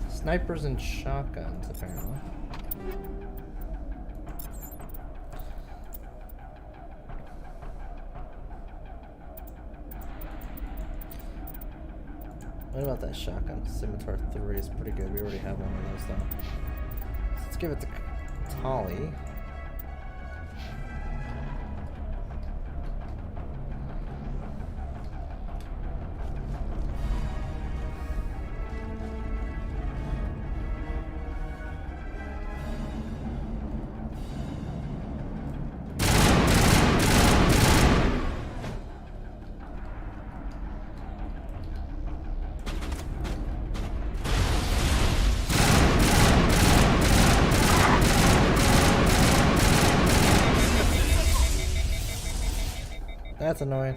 Snipers and shotguns, apparently. What about that shotgun? Scimitar 3 is pretty good. We already have one of those, though. Let's give it to Tolly. That's annoying.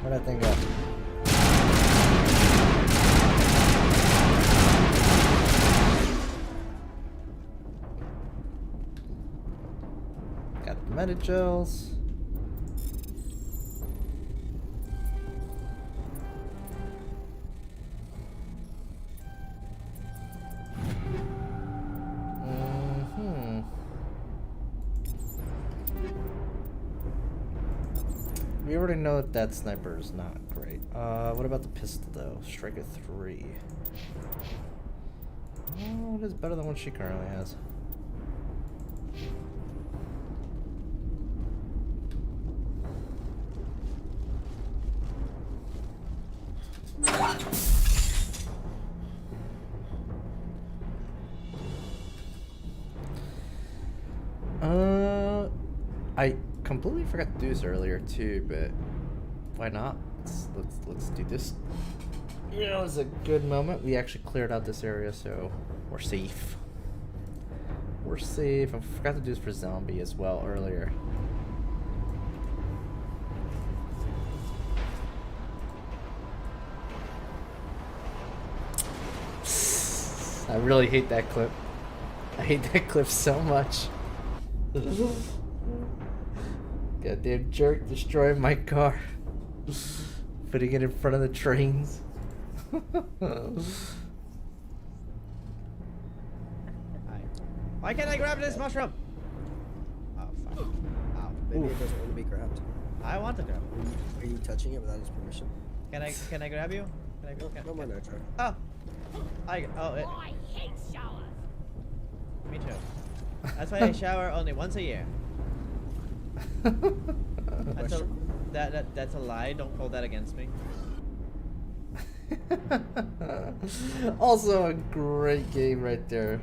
Where'd that thing go? Got the medi-gels. We already know that that sniper is not great. What about the pistol though? Striker 3. Oh, it is better than what she currently has. I completely forgot to do this earlier too, but why not? Let's do this. You know, it's a good moment. We actually cleared out this area, so we're safe. We're safe. I forgot to do this for zombie as well earlier. I really hate that clip. I hate that clip so much. Goddamn jerk destroying my car. Putting it in front of the trains. Why can't I grab this mushroom? Oh, fuck. Ow. Maybe it doesn't want to be grabbed. I want to grab it. Are you touching it without his permission? Can I grab you? Can I No, can, no mind, I try. Oh. I hate showers. Me too. That's why I shower only once a year. That's a lie. Don't hold that against me. Also a great game right there.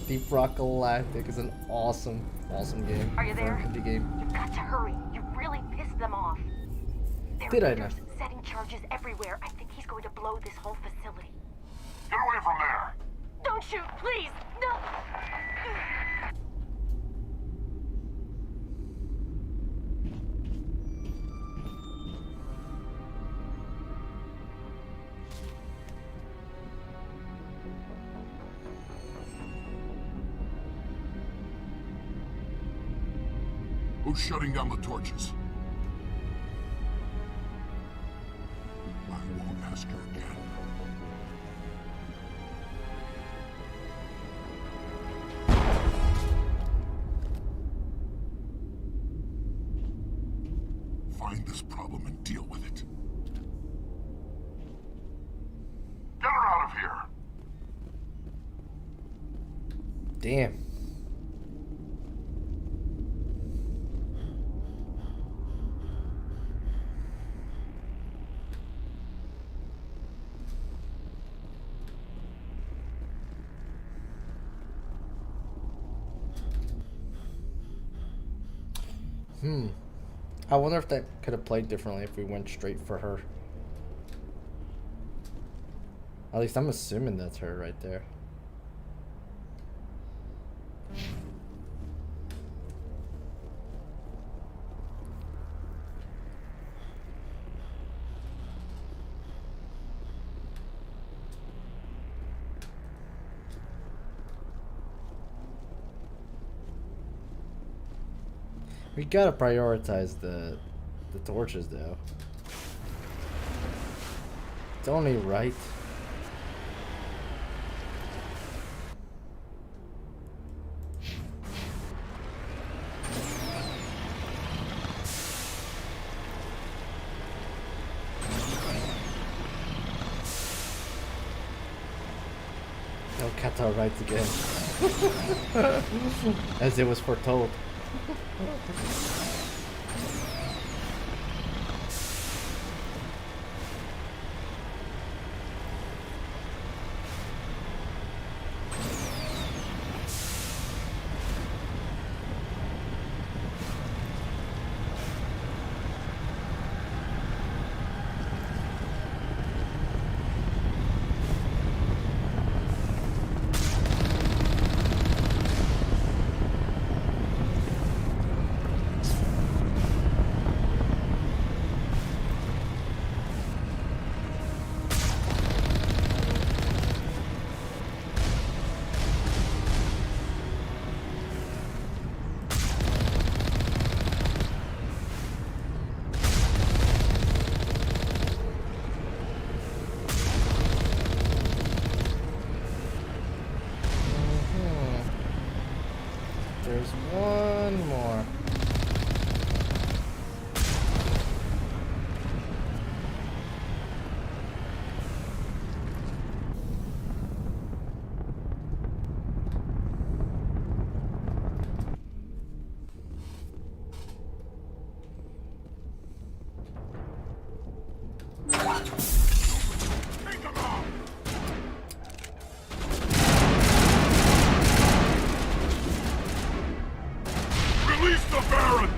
Deep Rock Galactic is an awesome game. Are you there? Indie game. You've got to hurry. You really pissed them off. Did I not? Setting charges everywhere. I think he's going to blow this whole facility. Get away from there! Don't shoot, please! No! Who's shutting down the torches? I won't ask you again. Find this problem and deal with it. Get her out of here! Damn. I wonder if that could have played differently if we went straight for her. At least I'm assuming that's her right there. We gotta prioritize the torches though. It's only right. No Qatar rights again. As it was foretold. There's one more. Release the Baron!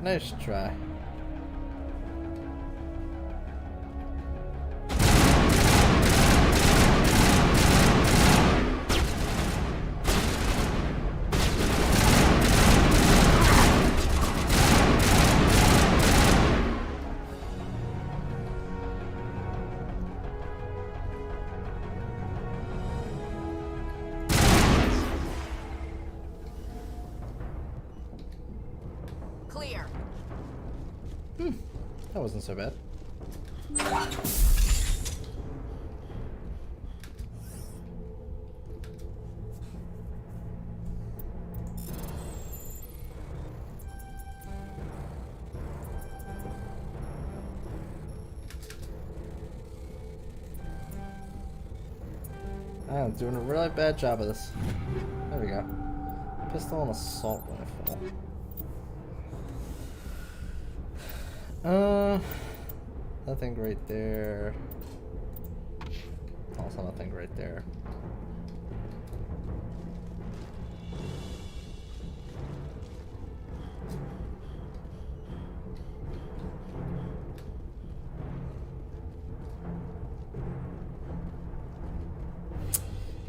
Nice try. Clear. That wasn't so bad. I'm doing a really bad job of this. There we go. Pistol and assault rifle. Nothing right there. Also nothing right there.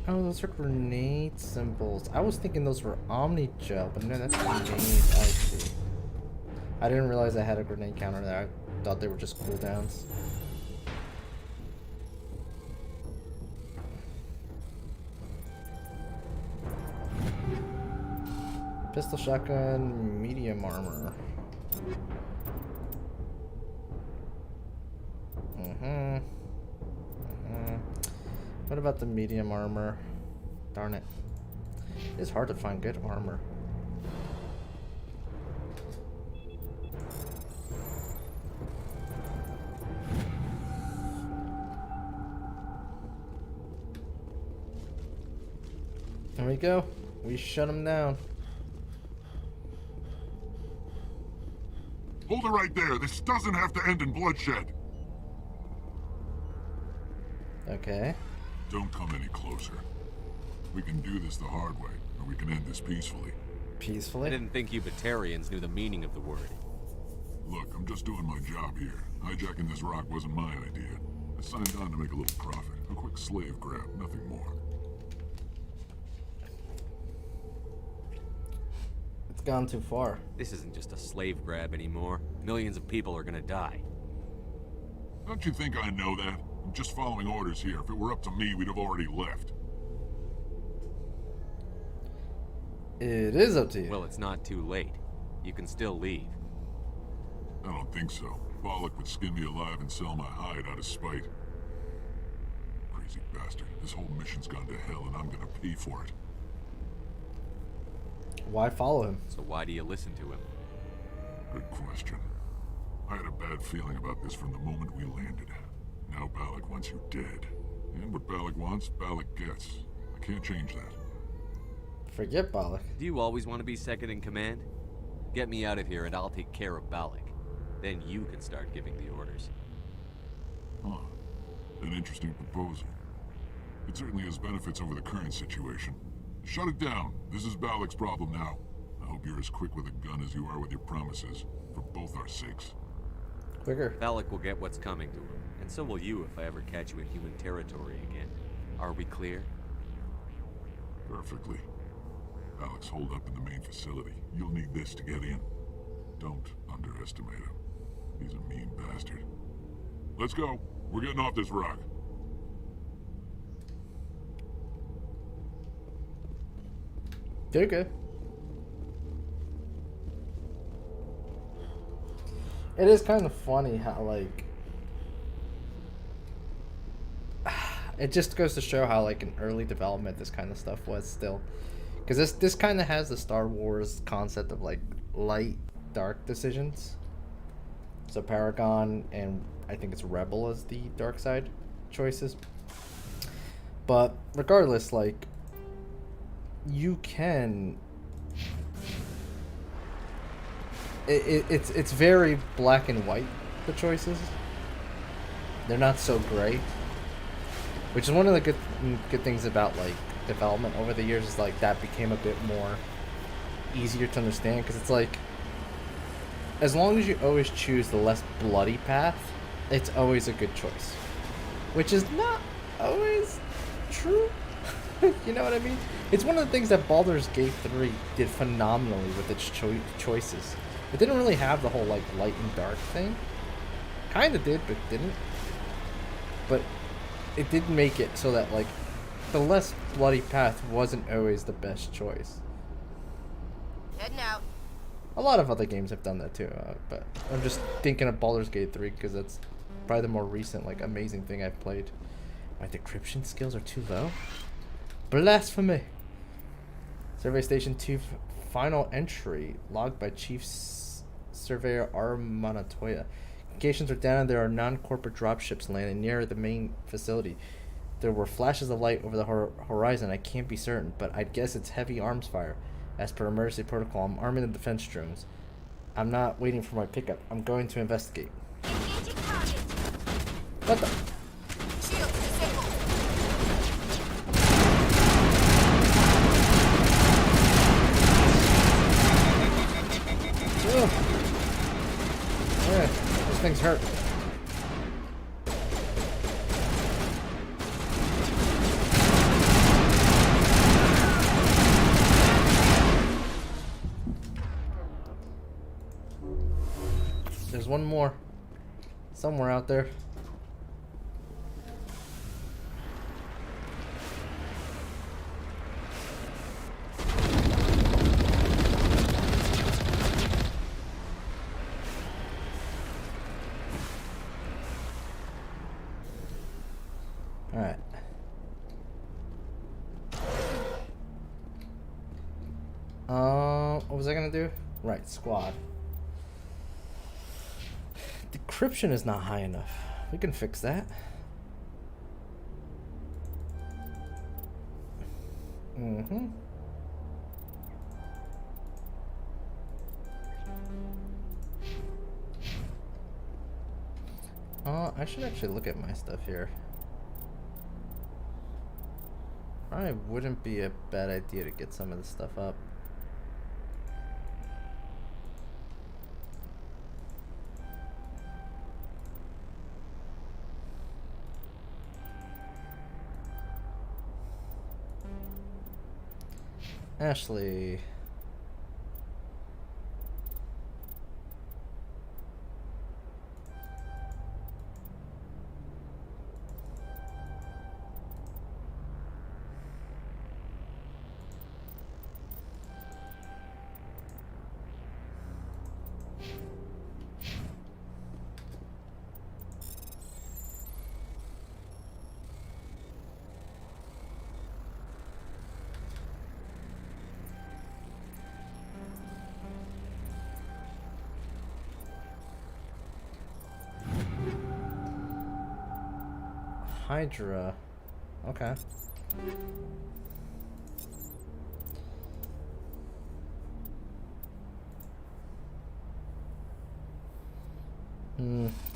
Oh, those are grenade symbols. I was thinking those were Omni Gel, but no, that's grenade. I see. I didn't realize I had a grenade counter there. I thought they were just cooldowns. Pistol, shotgun, medium armor. What about the medium armor? Darn it. It's hard to find good armor. There we go. We shut him down. Hold it right there. This doesn't have to end in bloodshed. Okay. Don't come any closer. We can do this the hard way, or we can end this peacefully. Peacefully? I didn't think you Batarians knew the meaning of the word. Look, I'm just doing my job here. Hijacking this rock wasn't my idea. I signed on to make a little profit. A quick slave grab, nothing more. It's gone too far. This isn't just a slave grab anymore. Millions of people are gonna die. Don't you think I know that? I'm just following orders here. If it were up to me, we'd have already left. It is up to you. Well, it's not too late. You can still leave. I don't think so. Bollock would skin me alive and sell my hide out of spite. Crazy bastard. This whole mission's gone to hell and I'm gonna pay for it. Why follow him? So why do you listen to him? Good question. I had a bad feeling about this from the moment we landed. Now Bollock wants you dead. And what Bollock wants, Bollock gets. I can't change that. Forget Bollock. Do you always want to be second in command? Get me out of here and I'll take care of Bollock. Then you can start giving the orders. Huh. An interesting proposal. It certainly has benefits over the current situation. Shut it down. This is Bollock's problem now. I hope you're as quick with a gun as you are with your promises. For both our sakes. Quicker. Bollock will get what's coming to him. And so will you if I ever catch you in human territory again. Are we clear? Perfectly. Bollock's holed up in the main facility. You'll need this to get in. Don't underestimate him. He's a mean bastard. Let's go. We're getting off this rock. They're good. It is kind of funny how, like, it just goes to show how, like, in early development this kind of stuff was still. Because this kind of has the Star Wars concept of, like, light, dark decisions. So Paragon and I think it's Rebel as the dark side choices. But regardless, like, you can... It's very black and white, the choices. They're not so gray. Which is one of the good things about, like, development over the years, is like that became a bit more easier to understand, because it's like, as long as you always choose the less bloody path, it's always a good choice. Which is not always true. You know what I mean? It's one of the things that Baldur's Gate 3 did phenomenally with its choices. It didn't really have the whole, like, light and dark thing. Kinda did, but didn't. But it did make it so that, like, the less bloody path wasn't always the best choice. Heading out. A lot of other games have done that too, but I'm just thinking of Baldur's Gate 3 because that's probably the more recent, like, amazing thing I've played. My decryption skills are too low? Blasphemy! Survey Station 2 final entry logged by Chief Surveyor R. Montoya. Indications are down and there are non-corporate dropships landing near the main facility. There were flashes of light over the horizon. I can't be certain, but I'd guess it's heavy arms fire. As per emergency protocol, I'm arming the defense drones. I'm not waiting for my pickup. I'm going to investigate. What the? Ugh. Yeah, those things hurt. There's one more somewhere out there. All right. What was I gonna do? Right, squad. Decryption is not high enough. We can fix that. Mm-hmm. I should actually look at my stuff here. Probably wouldn't be a bad idea to get some of this stuff up. Ashley. Hydra. Okay.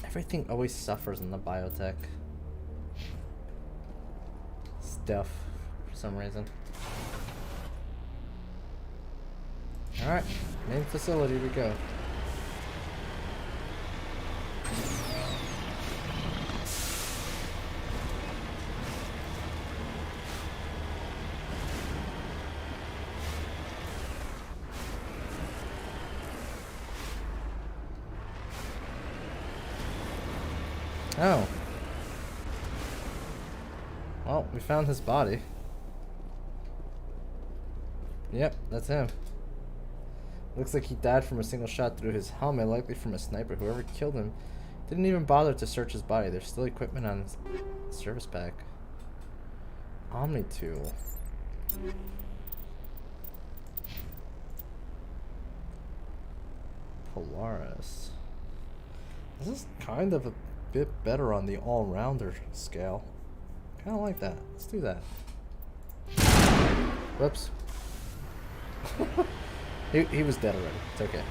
Everything always suffers in the biotech stuff for some reason. Alright, main facility we go. Oh. Well, we found his body. Yep, that's him. Looks like he died from a single shot through his helmet, likely from a sniper. Whoever killed him didn't even bother to search his body. There's still equipment on his service pack. Omni tool. Polaris. This is kind of a bit better on the all-rounder scale. Kind of like that. Let's do that. Whoops. he was dead already. It's okay.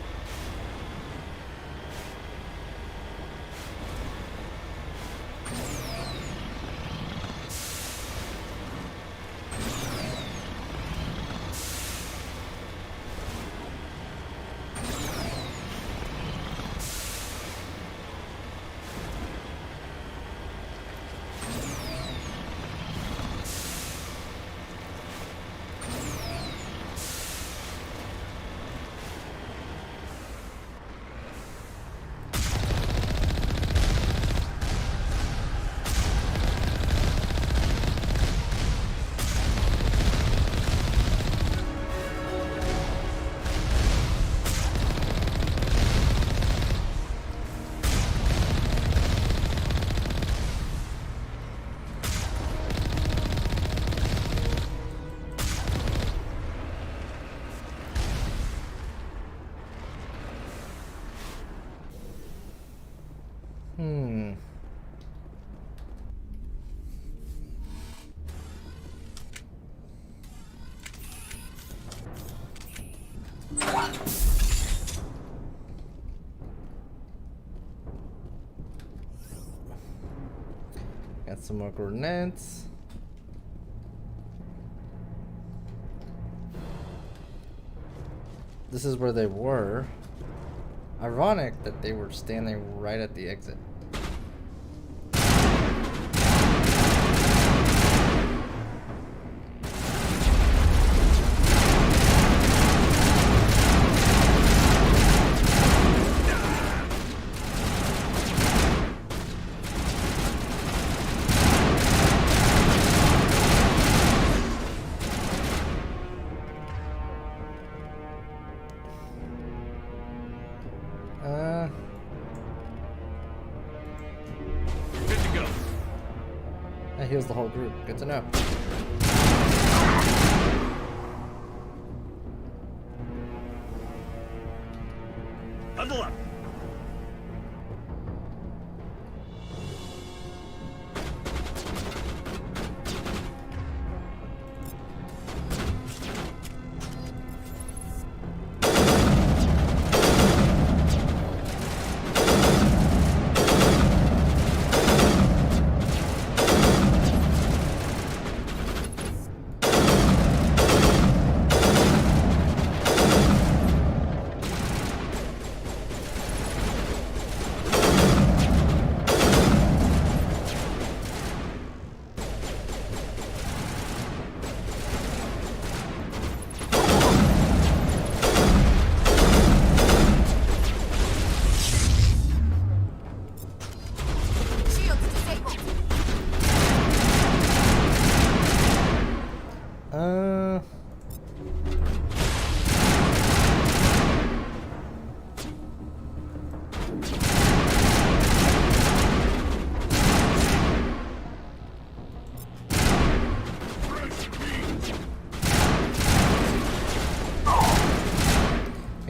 Got some more grenades. This is where they were. Ironic that they were standing right at the exit. That heals the whole group. Good to know. Huddle up.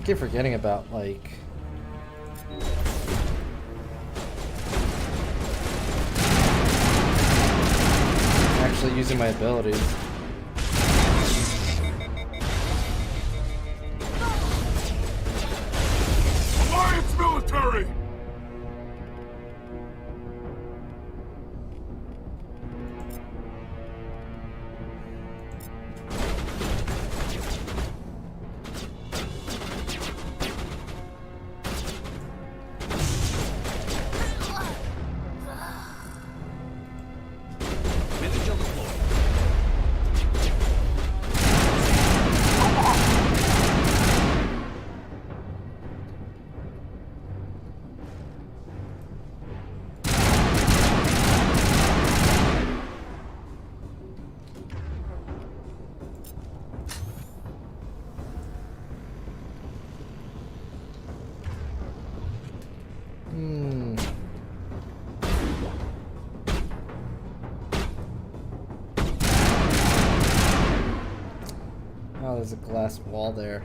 keep forgetting about, like... actually using my abilities. Alliance military! Oh, there's a glass wall there.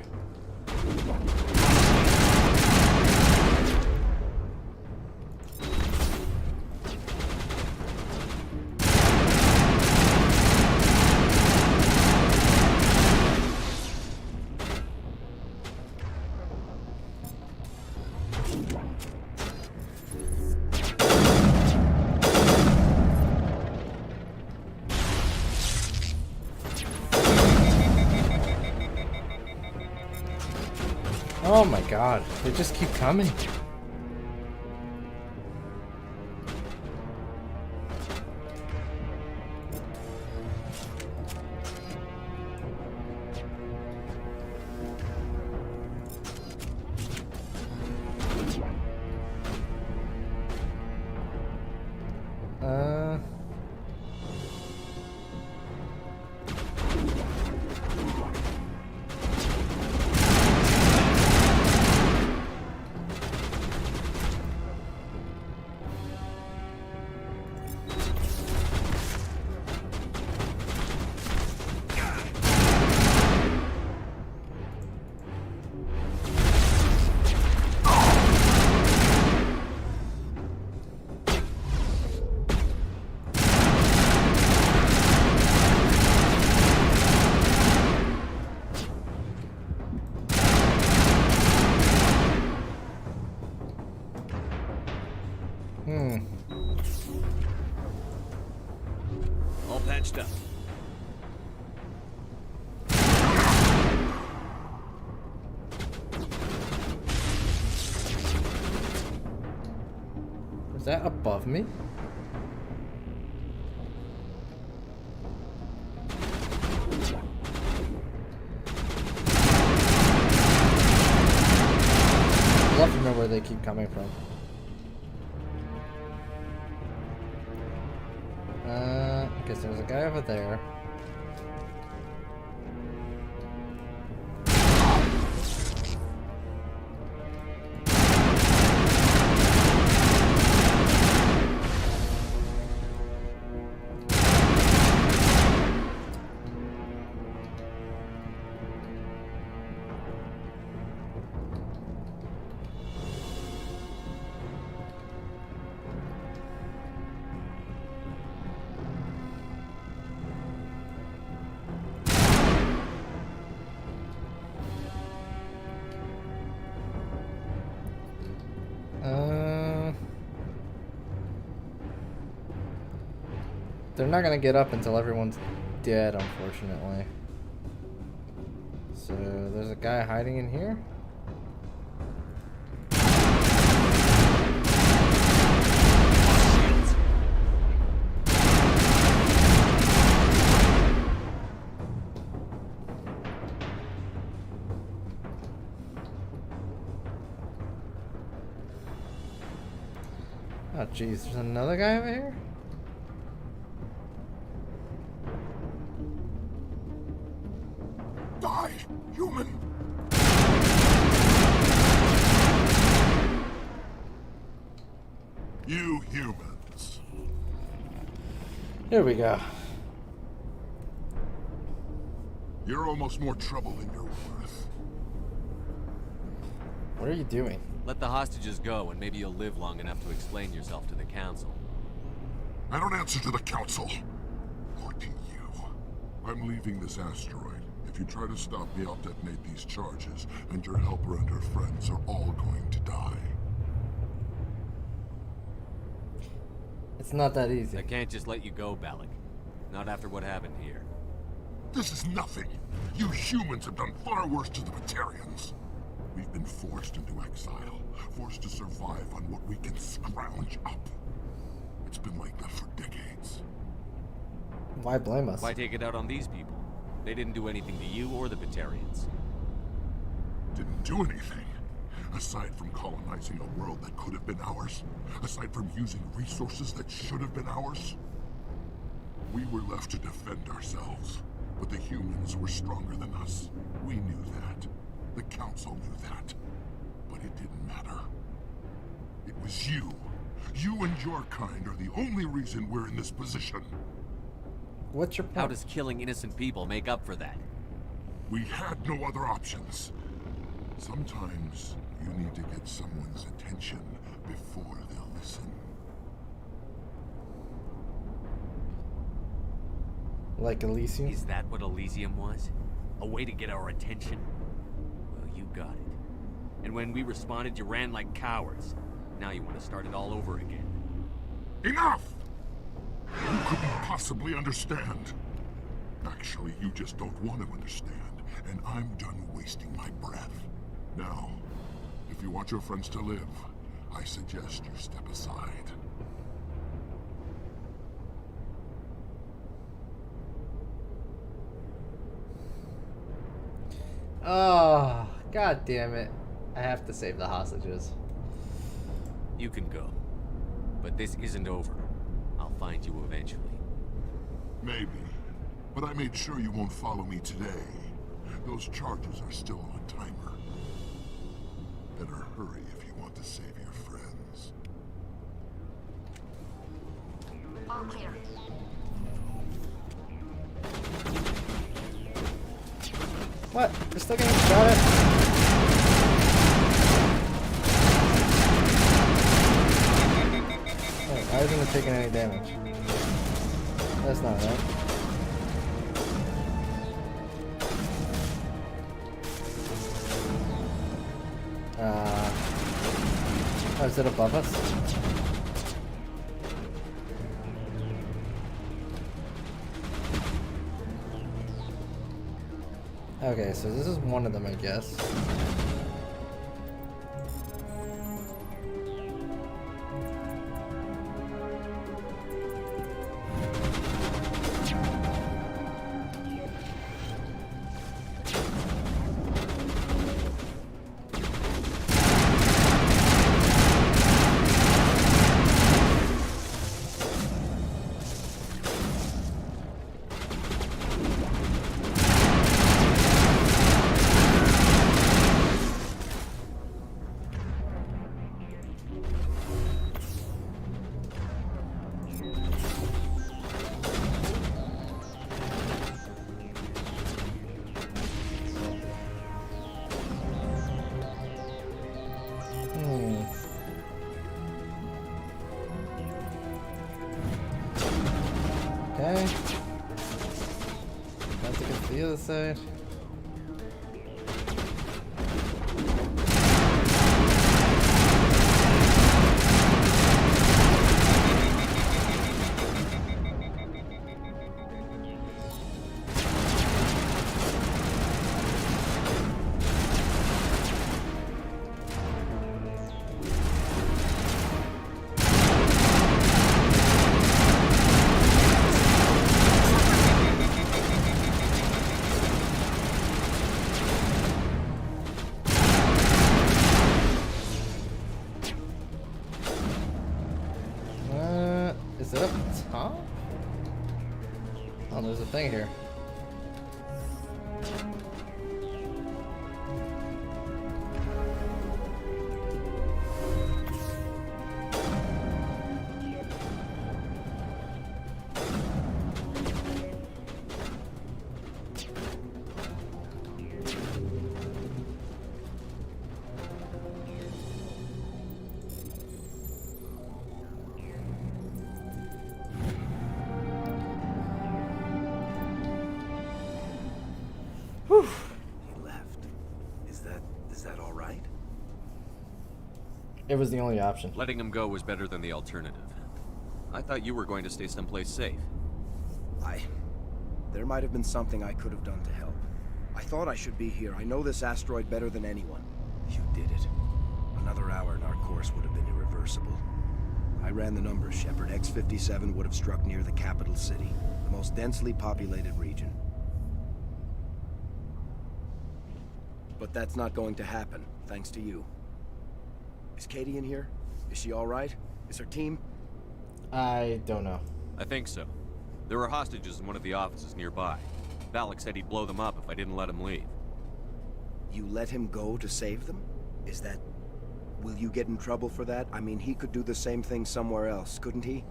Oh my god, they just keep coming. All patched up. Is that above me? I'd love to know where they keep coming from. I guess there's a guy over there. They're not gonna get up until everyone's dead, unfortunately. So there's a guy hiding in here. Oh jeez, there's another guy over here? Die, human! You humans. Here we go. You're almost more trouble than you're worth. What are you doing? Let the hostages go, and maybe you'll live long enough to explain yourself to the council. I don't answer to the council. Or to you. I'm leaving this asteroid. If you try to stop me, I'll detonate these charges, and your helper and her friends are all going to die. It's not that easy. I can't just let you go, Balak. Not after what happened here. This is nothing. You humans have done far worse to the Batarians. We've been forced into exile, forced to survive on what we can scrounge up. It's been like that for decades. Why blame us? Why take it out on these people? They didn't do anything to you or the Batarians. Didn't do anything. Aside from colonizing a world that could have been ours. Aside from using resources that should have been ours. We were left to defend ourselves. But the humans were stronger than us. We knew that. The council knew that. But it didn't matter. It was you. You and your kind are the only reason we're in this position. What's your point? How does killing innocent people make up for that? We had no other options. Sometimes you need to get someone's attention before they'll listen. Like Elysium? Is that what Elysium was? A way to get our attention? Well, you got it. And when we responded, you ran like cowards. Now you want to start it all over again. Enough! You couldn't possibly understand. Actually, you just don't want to understand. And I'm done wasting my breath. Now, if you want your friends to live, I suggest you step aside. Oh, god damn it. I have to save the hostages. You can go. But this isn't over. I'll find you eventually. Maybe. But I made sure you won't follow me today. Those charges are still on a timer. Better hurry if you want to save your friends. All clear. What? We're still getting shot at? Wait, I wasn't taking any damage. That's not right. Oh, is it above us? Okay, so this is one of them, I guess. Okay. Have to get to the other side. Whew. He left. Is that all right? It was the only option. Letting him go was better than the alternative. I thought you were going to stay someplace safe. There might have been something I could have done to help. I thought I should be here. I know this asteroid better than anyone. You did it. Another hour and our course would have been irreversible. I ran the numbers, Shepard. X-57 would have struck near the capital city, the most densely populated region. But that's not going to happen, thanks to you. Is Katie in here? Is she all right? Is her team? I don't know. I think so. There were hostages in one of the offices nearby. Valak said he'd blow them up if I didn't let him leave. You let him go to save them? Is that... Will you get in trouble for that? I mean, he could do the same thing somewhere else, couldn't he?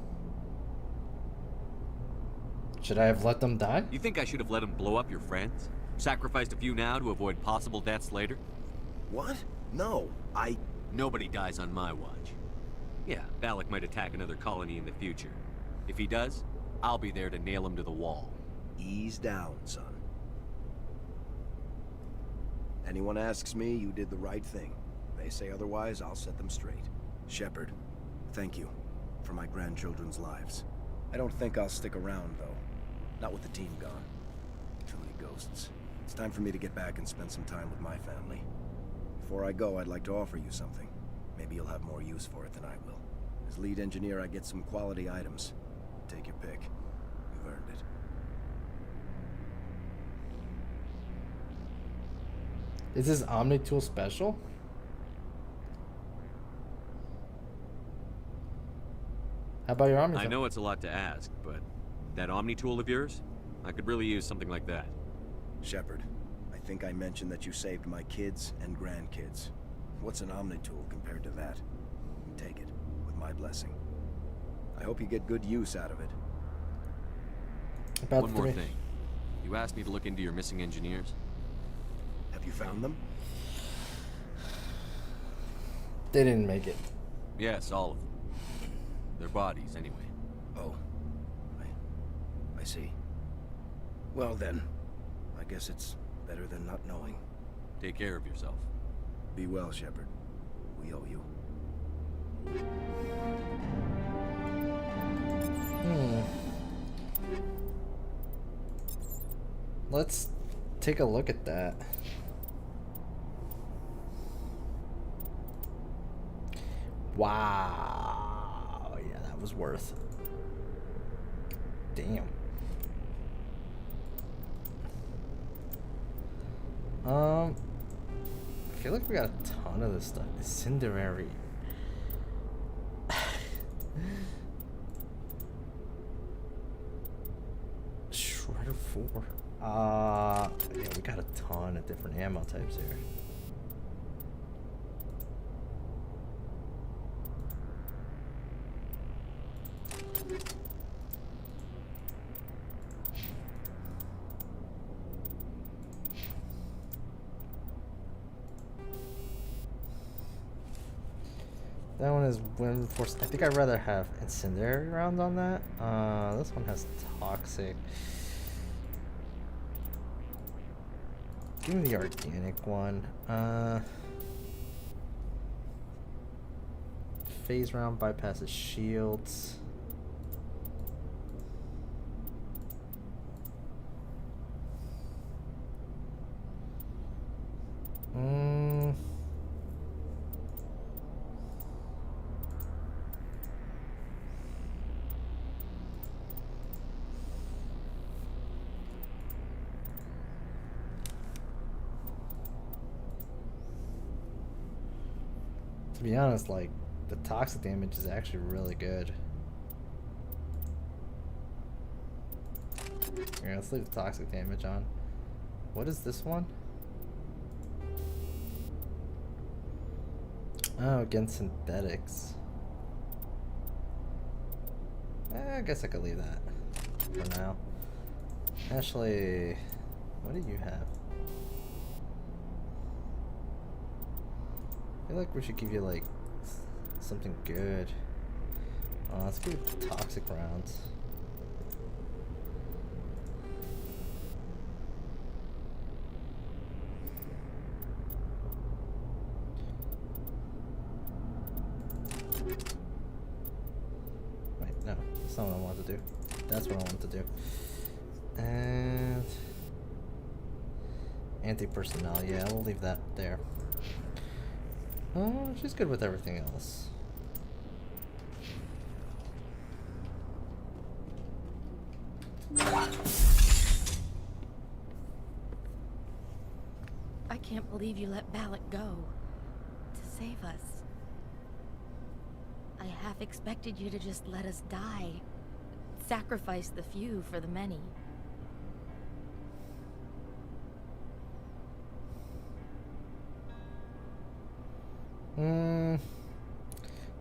Should I have let them die? You think I should have let him blow up your friends? Sacrificed a few now to avoid possible deaths later? What? No, Nobody dies on my watch. Yeah, Valak might attack another colony in the future. If he does, I'll be there to nail him to the wall. Ease down, son. Anyone asks me, you did the right thing. They say otherwise, I'll set them straight. Shepard, thank you for my grandchildren's lives. I don't think I'll stick around, though. Not with the team gone. Too many ghosts. It's time for me to get back and spend some time with my family. Before I go, I'd like to offer you something. Maybe you'll have more use for it than I will. As lead engineer, I get some quality items. Take your pick. You've earned it. Is this Omni tool special? How about your Omni tool? I know it's a lot to ask, but that Omni tool of yours? I could really use something like that. Shepard, I think I mentioned that you saved my kids and grandkids. What's an Omni tool compared to that? Take it, with my blessing. I hope you get good use out of it. About One more thing. You asked me to look into your missing engineers. Have you found them? They didn't make it. Yes, all of them. Their bodies, anyway. Oh. I see. Well then, I guess it's better than not knowing. Take care of yourself. Be well, Shepard. We owe you. Let's take a look at that. Wow. Yeah, that was worth. Damn. I feel like we got a ton of this stuff. Incendiary. Shredder 4. Yeah, we got a ton of different ammo types here. That one is wind force. I think I'd rather have incendiary rounds on that. This one has toxic. Give me the organic one. Phase round bypasses shields. To be honest, like, the toxic damage is actually really good. Here, let's leave the toxic damage on. What is this one? Oh, against synthetics. I guess I could leave that for now. Ashley, what do you have? I feel like we should give you like something good. Let's give you the toxic rounds. to do. That's what I want to do. And anti-personnel, yeah, we'll leave that there. Oh, she's good with everything else. I can't believe you let Balak go to save us. I half expected you to just let us die. Sacrifice the few for the many.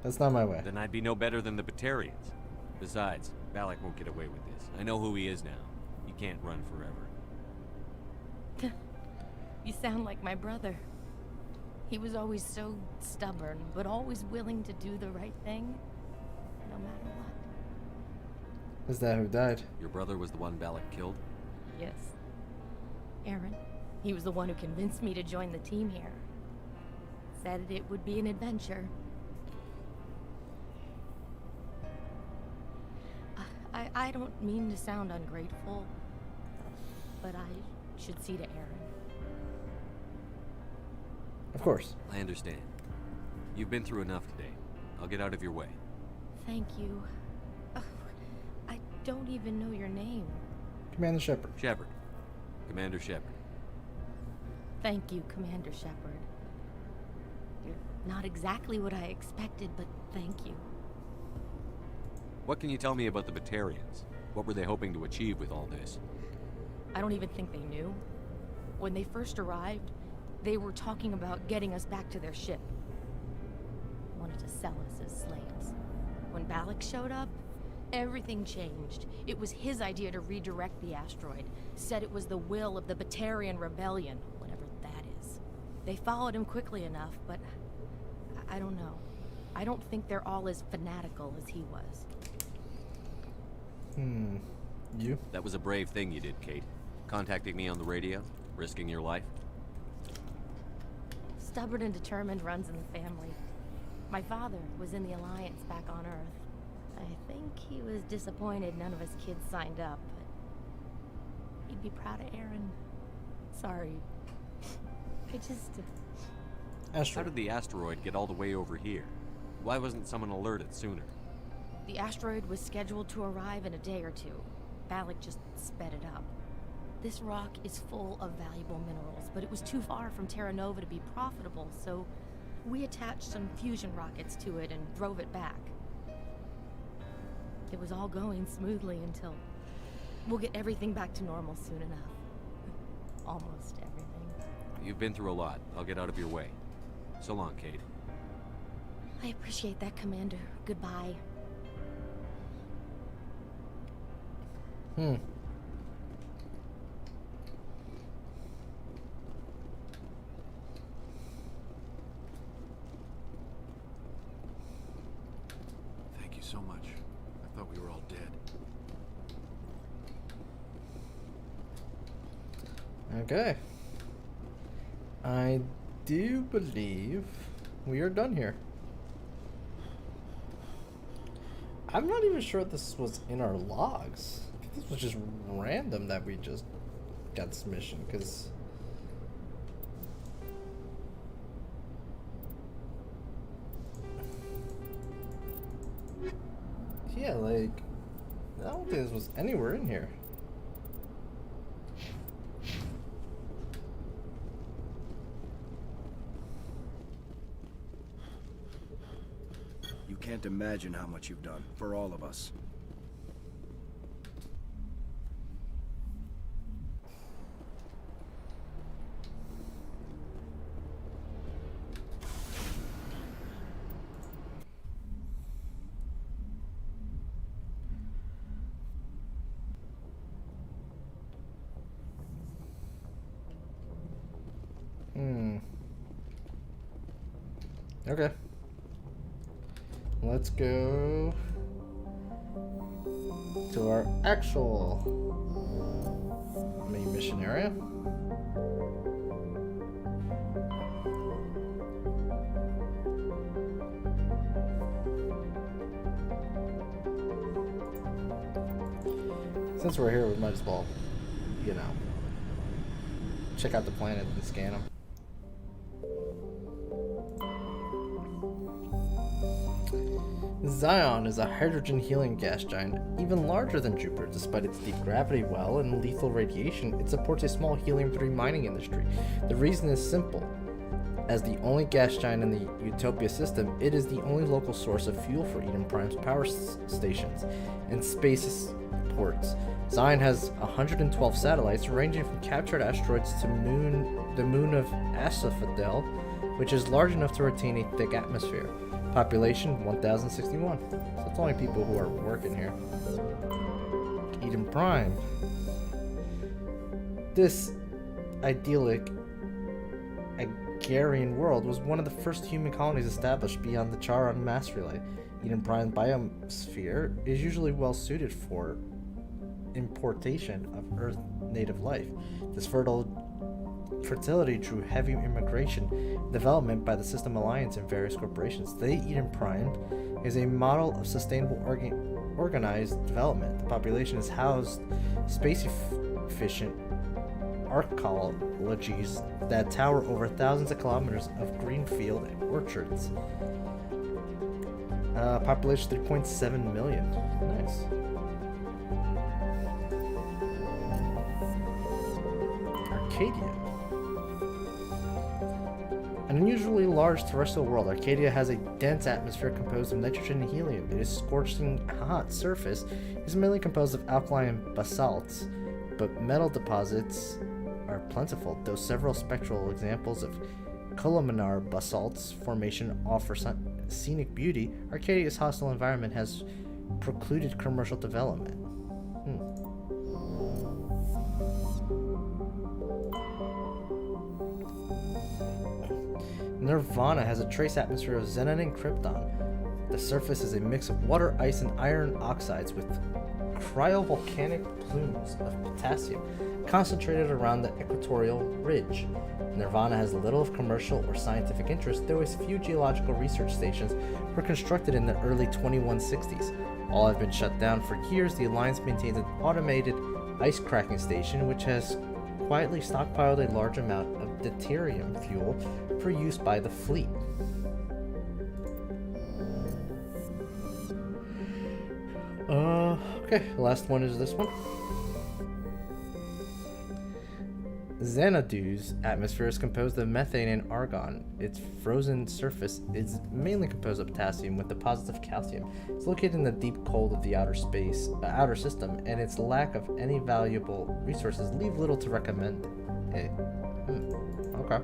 That's not my way. Then I'd be no better than the Batarians. Besides, Balak won't get away with this. I know who he is now. He can't run forever. You sound like my brother. He was always so stubborn, but always willing to do the right thing, no matter what. Is that who died? Your brother was the one Balak killed? Yes. Aaron. He was the one who convinced me to join the team here. Said it would be an adventure. I don't mean to sound ungrateful, but I should see to Aaron. Of course. I understand. You've been through enough today. I'll get out of your way. Thank you. I don't even know your name. Commander Shepard. Shepard. Commander Shepard. Thank you, Commander Shepard. You're not exactly what I expected, but thank you. What can you tell me about the Batarians? What were they hoping to achieve with all this? I don't even think they knew. When they first arrived, they were talking about getting us back to their ship. Wanted to sell us as slaves. When Balak showed up, everything changed. It was his idea to redirect the asteroid. Said it was the will of the Batarian Rebellion, whatever that is. They followed him quickly enough, but I don't know. I don't think they're all as fanatical as he was. You? That was a brave thing you did, Kate. Contacting me on the radio, risking your life. Stubborn and determined runs in the family. My father was in the Alliance back on Earth. I think he was disappointed none of his kids signed up, but he'd be proud of Aaron. Sorry. I just... How did the asteroid get all the way over here? Why wasn't someone alerted sooner? The asteroid was scheduled to arrive in a day or two. Balak just sped it up. This rock is full of valuable minerals, but it was too far from Terra Nova to be profitable, so we attached some fusion rockets to it and drove it back. It was all going smoothly until... We'll get everything back to normal soon enough. Almost everything. You've been through a lot. I'll get out of your way. So long, Kate. I appreciate that, Commander. Goodbye. Thank you so much. I thought we were all dead. Okay. I do believe we are done here. I'm not even sure this was in our logs. I think this was just random that we just got this mission, because... Yeah, like... I don't think this was anywhere in here. You can't imagine how much you've done for all of us. Okay. Let's go to our actual main mission area. Since we're here, we might as well, you know, check out the planet and scan them. Zion is a hydrogen helium gas giant, even larger than Jupiter. Despite its deep gravity well and lethal radiation, it supports a small helium-3 mining industry. The reason is simple. As the only gas giant in the Utopia system, it is the only local source of fuel for Eden Prime's power stations and space ports. Zion has 112 satellites, ranging from captured asteroids to the moon of Asphodel, which is large enough to retain a thick atmosphere. Population 1,061. So it's only people who are working here. Eden Prime. This idyllic agrarian world was one of the first human colonies established beyond the Charon mass relay. Eden Prime biosphere is usually well suited for importation of Earth native life. This fertility drew heavy immigration and development by the System Alliance and various corporations. Today, Eden Prime is a model of sustainable organized development. The population is housed space-efficient arcologies that tower over thousands of kilometers of green field and orchards. Population 3.7 million. Nice. Arcadia. An unusually large terrestrial world, Arcadia has a dense atmosphere composed of nitrogen and helium. Its scorching hot surface is mainly composed of alkaline basalts, but metal deposits are plentiful, though several spectral examples of columnar basalts formation offer scenic beauty. Arcadia's hostile environment has precluded commercial development. Nirvana has a trace atmosphere of xenon and krypton. The surface is a mix of water, ice, and iron oxides with cryovolcanic plumes of potassium concentrated around the equatorial ridge. Nirvana has little of commercial or scientific interest, though its few geological research stations were constructed in the early 2160s. All have been shut down for years. The Alliance maintains an automated ice cracking station, which has quietly stockpiled a large amount of deuterium fuel for use by the fleet. Okay, last one is this one. Xanadu's atmosphere is composed of methane and argon. Its frozen surface is mainly composed of potassium with deposits of calcium. It's located in the deep cold of the outer system, and its lack of any valuable resources leave little to recommend it. Okay.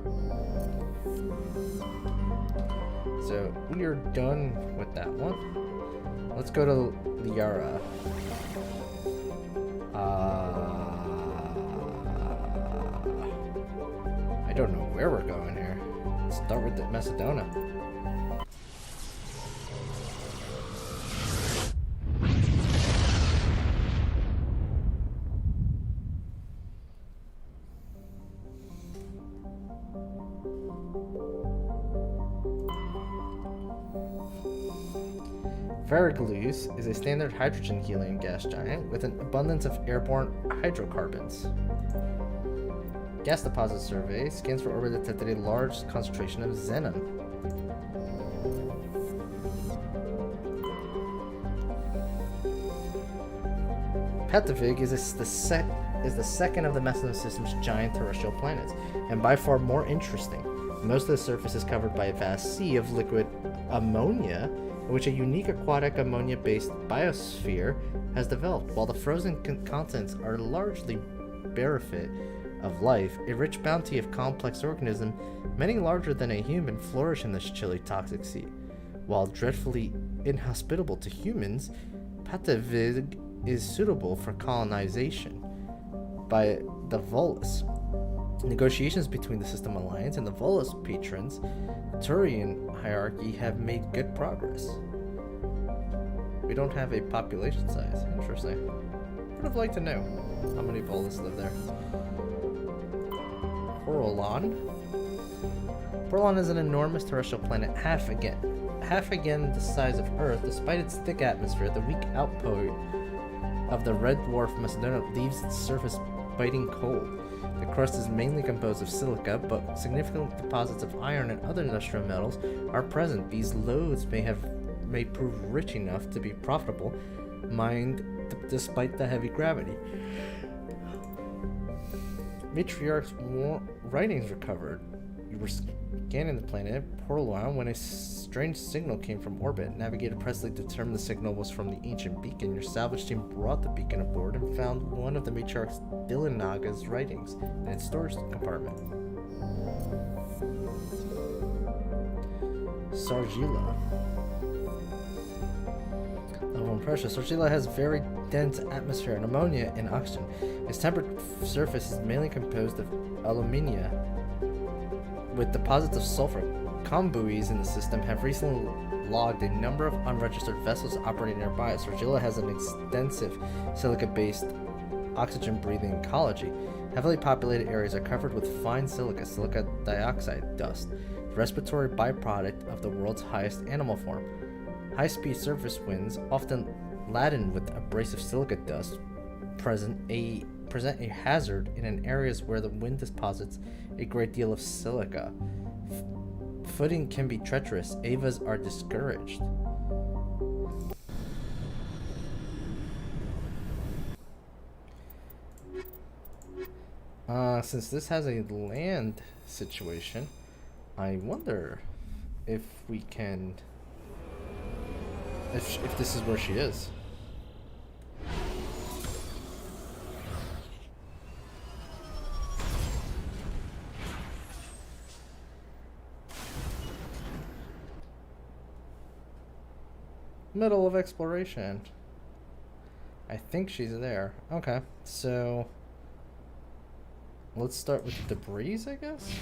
So we are done with that one. Let's go to Liara. I don't know where we're going here. Let's start with Macedonia. Variglus is a standard hydrogen helium gas giant with an abundance of airborne hydrocarbons. Gas deposit survey scans for orbit detected a large concentration of xenon. Petavig is the second of the Macedonian system's giant terrestrial planets, and by far more interesting. Most of the surface is covered by a vast sea of liquid ammonia, in which a unique aquatic ammonia-based biosphere has developed. While the frozen contents are largely bereft of life, a rich bounty of complex organisms, many larger than a human, flourish in this chilly, toxic sea. While dreadfully inhospitable to humans, Petavig is suitable for colonization by the Volus. Negotiations between the System Alliance and the Volus patrons, the Turian hierarchy, have made good progress. We don't have a population size. Interesting. Would have liked to know how many Volus live there. Corellon. Corellon is an enormous terrestrial planet, half again the size of Earth. Despite its thick atmosphere, the weak output of the red dwarf Macedonia leaves its surface biting cold. The crust is mainly composed of silica, but significant deposits of iron and other industrial metals are present. These lodes may prove rich enough to be profitable, mined despite the heavy gravity. Matriarch's writings recovered. You were scanning the planet Portalown when a strange signal came from orbit. Navigator Presley determined the signal was from the ancient beacon. Your salvage team brought the beacon aboard and found one of the Matriarch's Dillinaga's writings in its storage compartment. Sargila. Level 1 pressure. Sargila has very dense atmosphere and ammonia and oxygen. Its temperate surface is mainly composed of alumina with deposits of sulfur. Comm buoys in the system have recently logged a number of unregistered vessels operating nearby. Sargila has an extensive silica-based oxygen-breathing ecology. Heavily populated areas are covered with fine silica dioxide dust, the respiratory byproduct of the world's highest animal form. High-speed surface winds, often laden with abrasive silica dust, present a hazard in areas where the wind deposits a great deal of silica. Footing can be treacherous. Avas are discouraged. Since this has a land situation, I wonder if we can... If this is where she is. Middle of exploration. I think she's there. Okay, so let's start with the debris, I guess.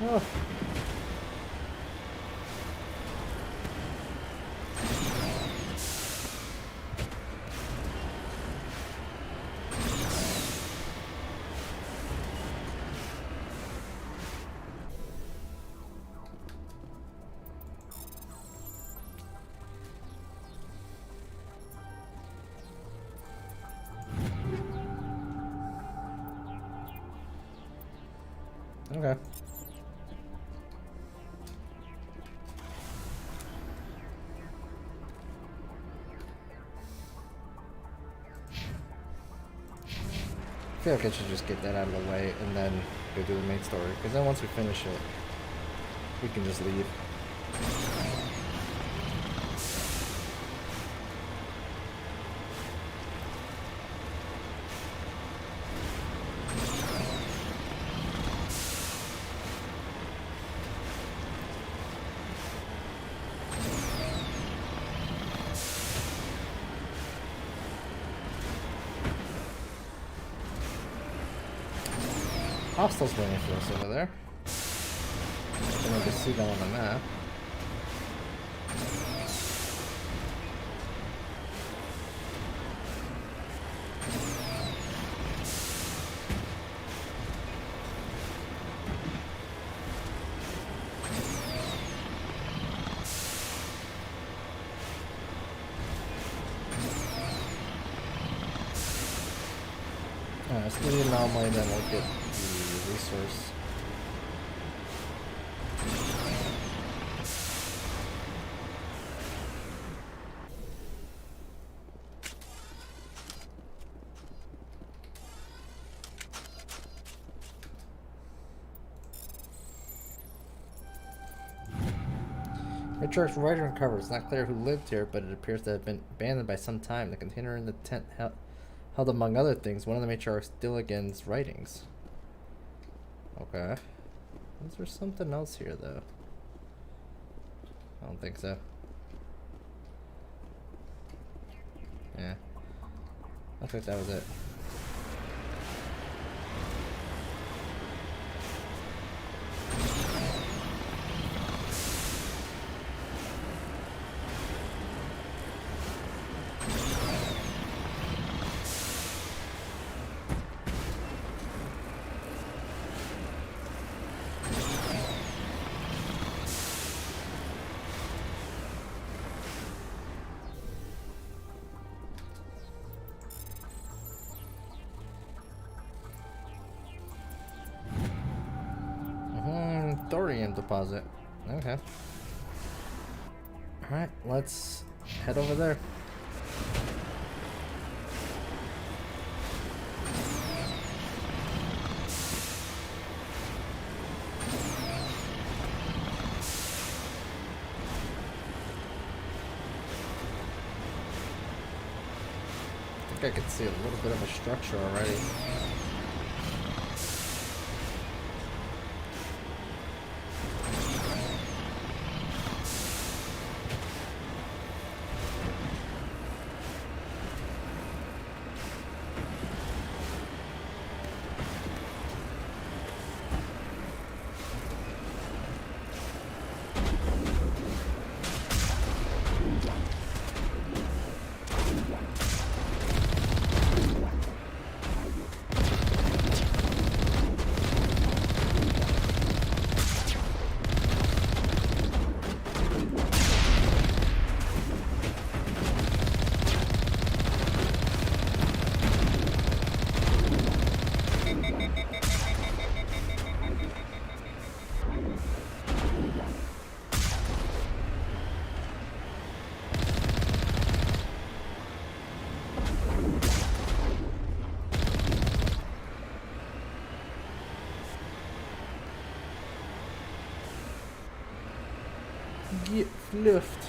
Oh. Okay. I feel like I should just get that out of the way and then go do the main story, because then once we finish it, we can just leave. Hostiles waiting for us over there. I can see them on the map. Alright, let's do the anomaly, then we'll get the resource. Richard's writer uncovered. It's not clear who lived here, but it appears to have been abandoned by some time. The container in the tent held, among other things, one of the matriarch's Dilligan's writings. Okay. Is there something else here, though? I don't think so. Yeah. I think that was it. Thorium deposit. Okay. Alright, let's head over there. I think I can see a little bit of a structure already. Get fluffed.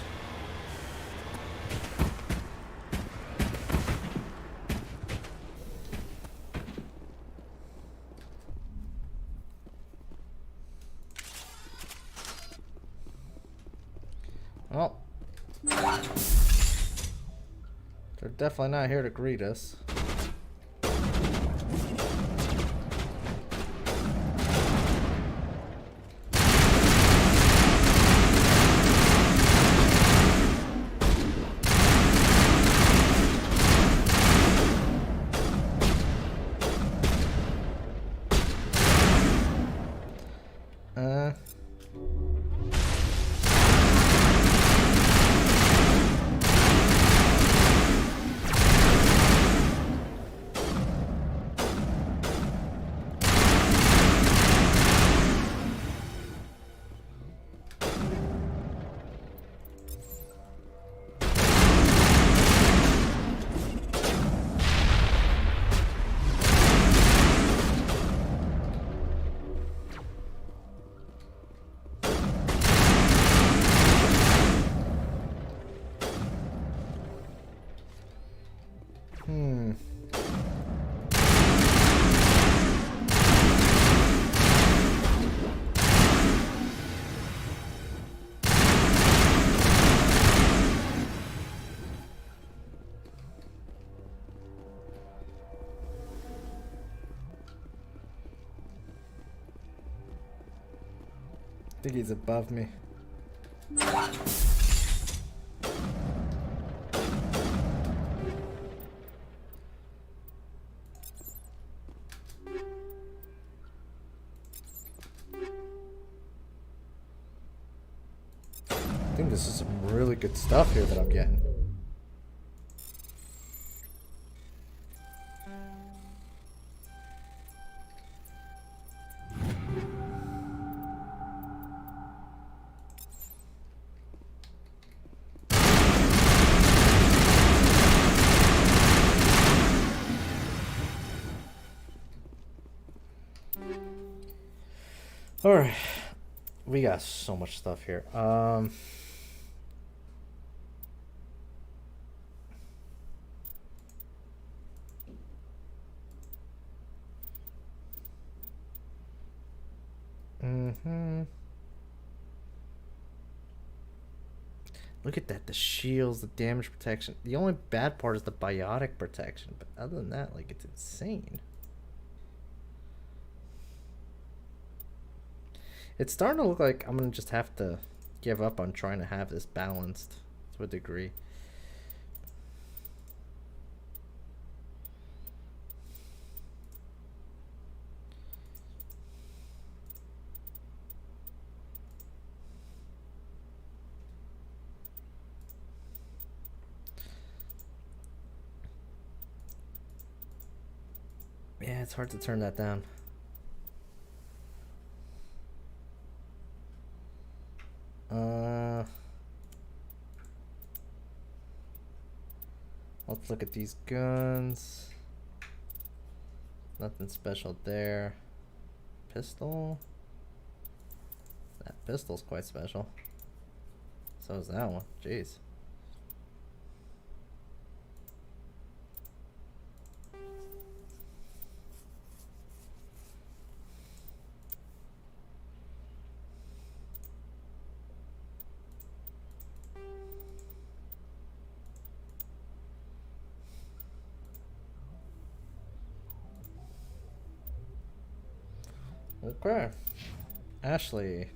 Well, they're definitely not here to greet us. I think he's above me. I think this is some really good stuff here that I'm getting. All right, we got so much stuff here. Look at that. The shields, the damage protection. The only bad part is the biotic protection. But other than that, like, it's insane. It's starting to look like I'm going to just have to give up on trying to have this balanced to a degree. Yeah, it's hard to turn that down. Let's look at these guns. Nothing special there. Pistol. That pistol's quite special. So is that one. Jeez. Okay. Ashley.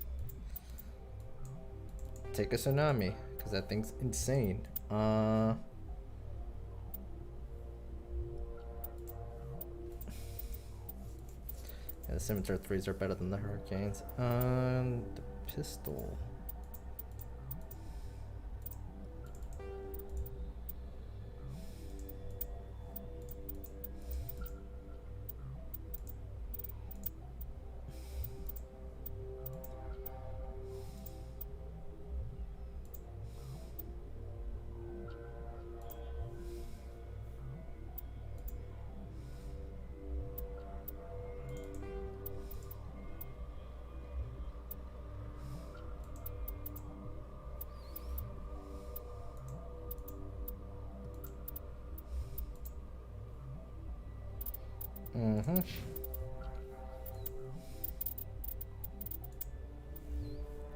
Take a tsunami, because that thing's insane. Yeah, the Scimitar 3s are better than the Hurricanes. The pistol.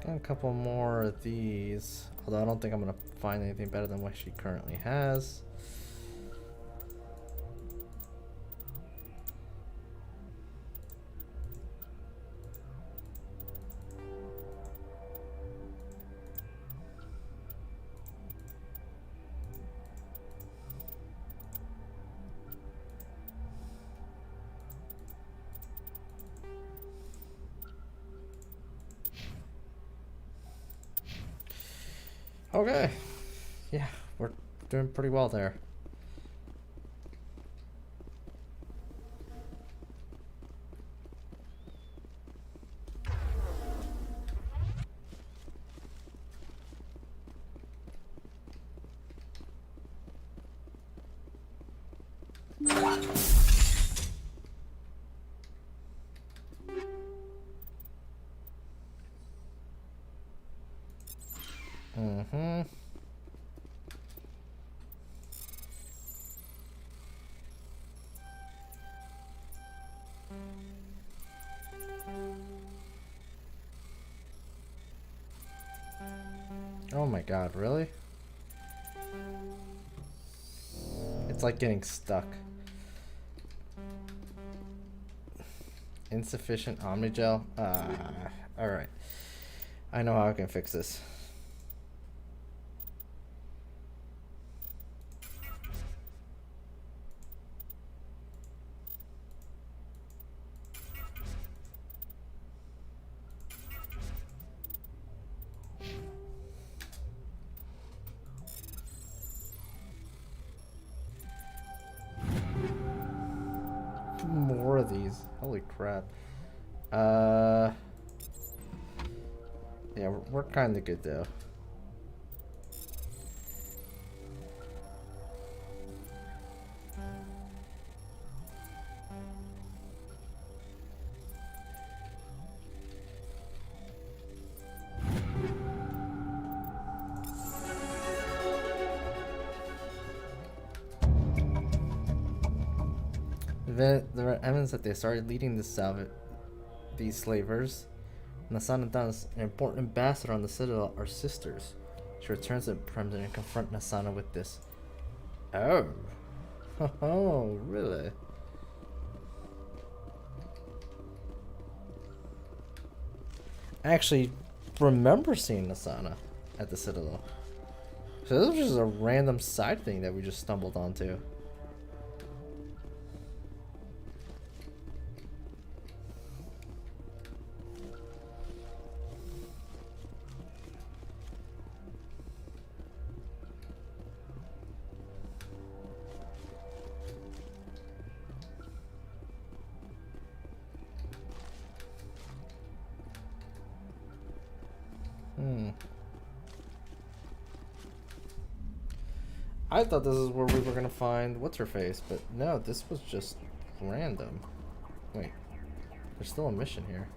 Got a couple more of these, although I don't think I'm gonna find anything better than what she currently has. Okay, yeah, we're doing pretty well there. Oh my god, really? It's like getting stuck. Insufficient Omnigel? Alright. I know how I can fix this. More of these. Holy crap. Yeah, we're kind of good though. There are evidence that they started leading these slavers, and the Son of Dawn's an important ambassador on the Citadel are sisters. She returns to the perimeter and confront Nasana with this. Oh. Oh, really? I actually remember seeing Nasana at the Citadel. So this was just a random side thing that we just stumbled onto. I thought this is where we were gonna find what's her face, but no, this was just random. Wait, there's still a mission here.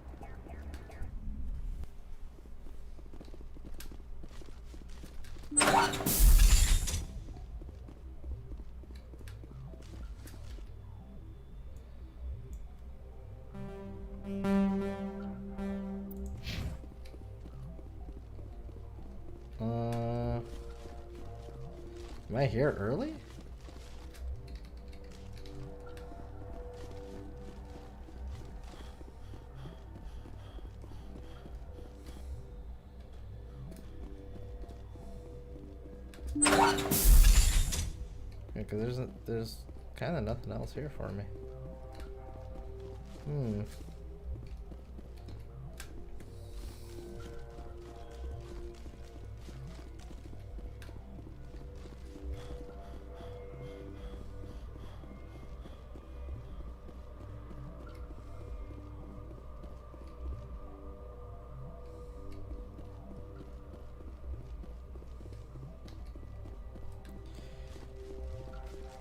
Am I here early? Yeah, because there's kind of nothing else here for me.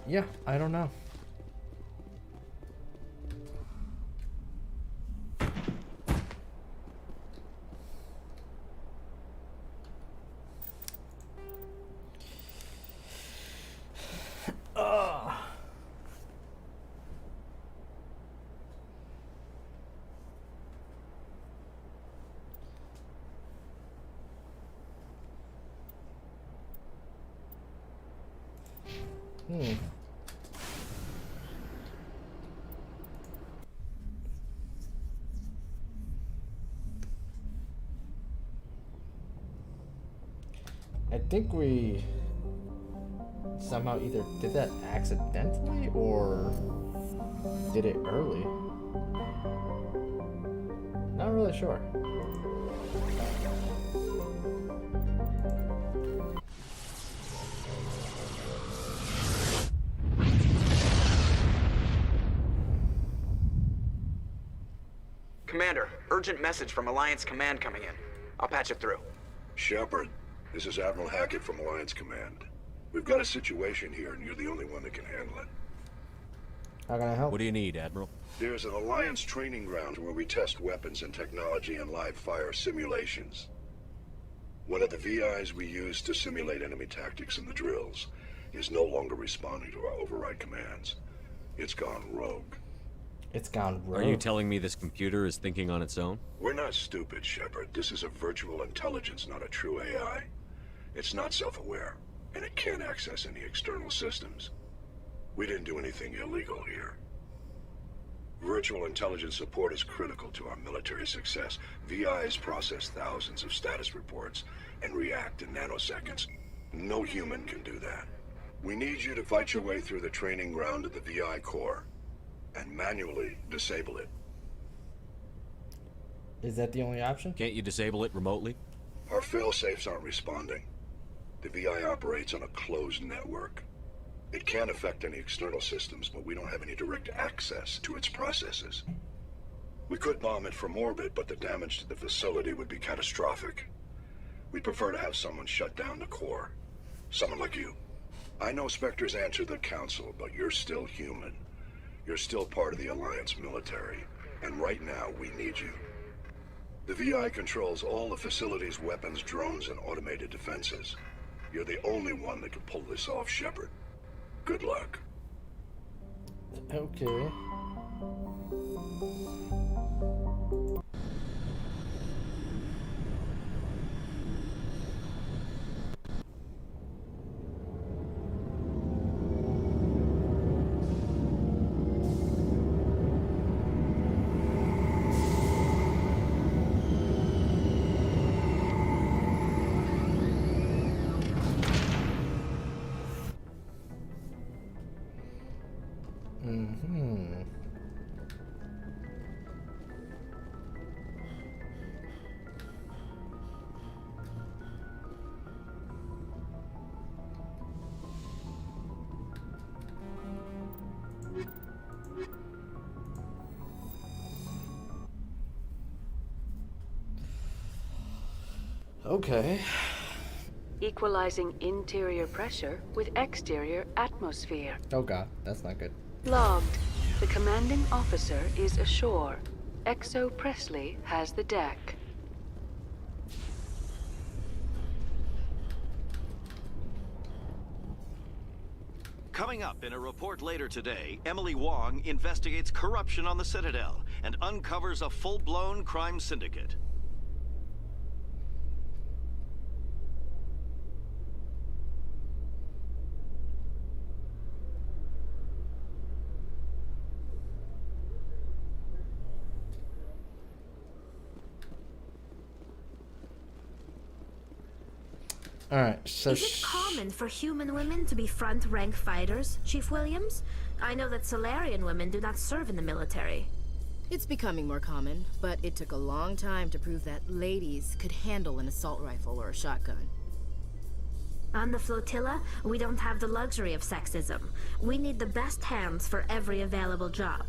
Yeah, I don't know. I think we somehow either did that accidentally or did it early. Not really sure. Commander, urgent message from Alliance Command coming in. I'll patch it through. Shepard, this is Admiral Hackett from Alliance Command. We've got a situation here, and you're the only one that can handle it. How can I help? What do you need, Admiral? There's an Alliance training ground where we test weapons and technology in live fire simulations. One of the VIs we use to simulate enemy tactics in the drills is no longer responding to our override commands. It's gone rogue. It's gone rogue. Are you telling me this computer is thinking on its own? We're not stupid, Shepard. This is a virtual intelligence, not a true AI. It's not self-aware, and it can't access any external systems. We didn't do anything illegal here. Virtual intelligence support is critical to our military success. VIs process thousands of status reports and react in nanoseconds. No human can do that. We need you to fight your way through the training ground of the VI core and manually disable it. Is that the only option? Can't you disable it remotely? Our fail-safes aren't responding. The VI operates on a closed network. It can't affect any external systems, but we don't have any direct access to its processes. We could bomb it from orbit, but the damage to the facility would be catastrophic. We'd prefer to have someone shut down the core. Someone like you. I know Spectres answer the Council, but you're still human. You're still part of the Alliance military, and right now we need you. The VI controls all the facility's weapons, drones, and automated defenses. You're the only one that can pull this off, Shepard. Good luck. Okay. Mm-hmm. Okay. Equalizing interior pressure with exterior atmosphere. Oh god, that's not good. Logged. The commanding officer is ashore. XO Presley has the deck. Coming up in a report later today, Emily Wong investigates corruption on the Citadel and uncovers a full-blown crime syndicate. Alright, so Is it common for human women to be front-rank fighters, Chief Williams? I know that Solarian women do not serve in the military. It's becoming more common, but it took a long time to prove that ladies could handle an assault rifle or a shotgun. On the flotilla, we don't have the luxury of sexism. We need the best hands for every available job.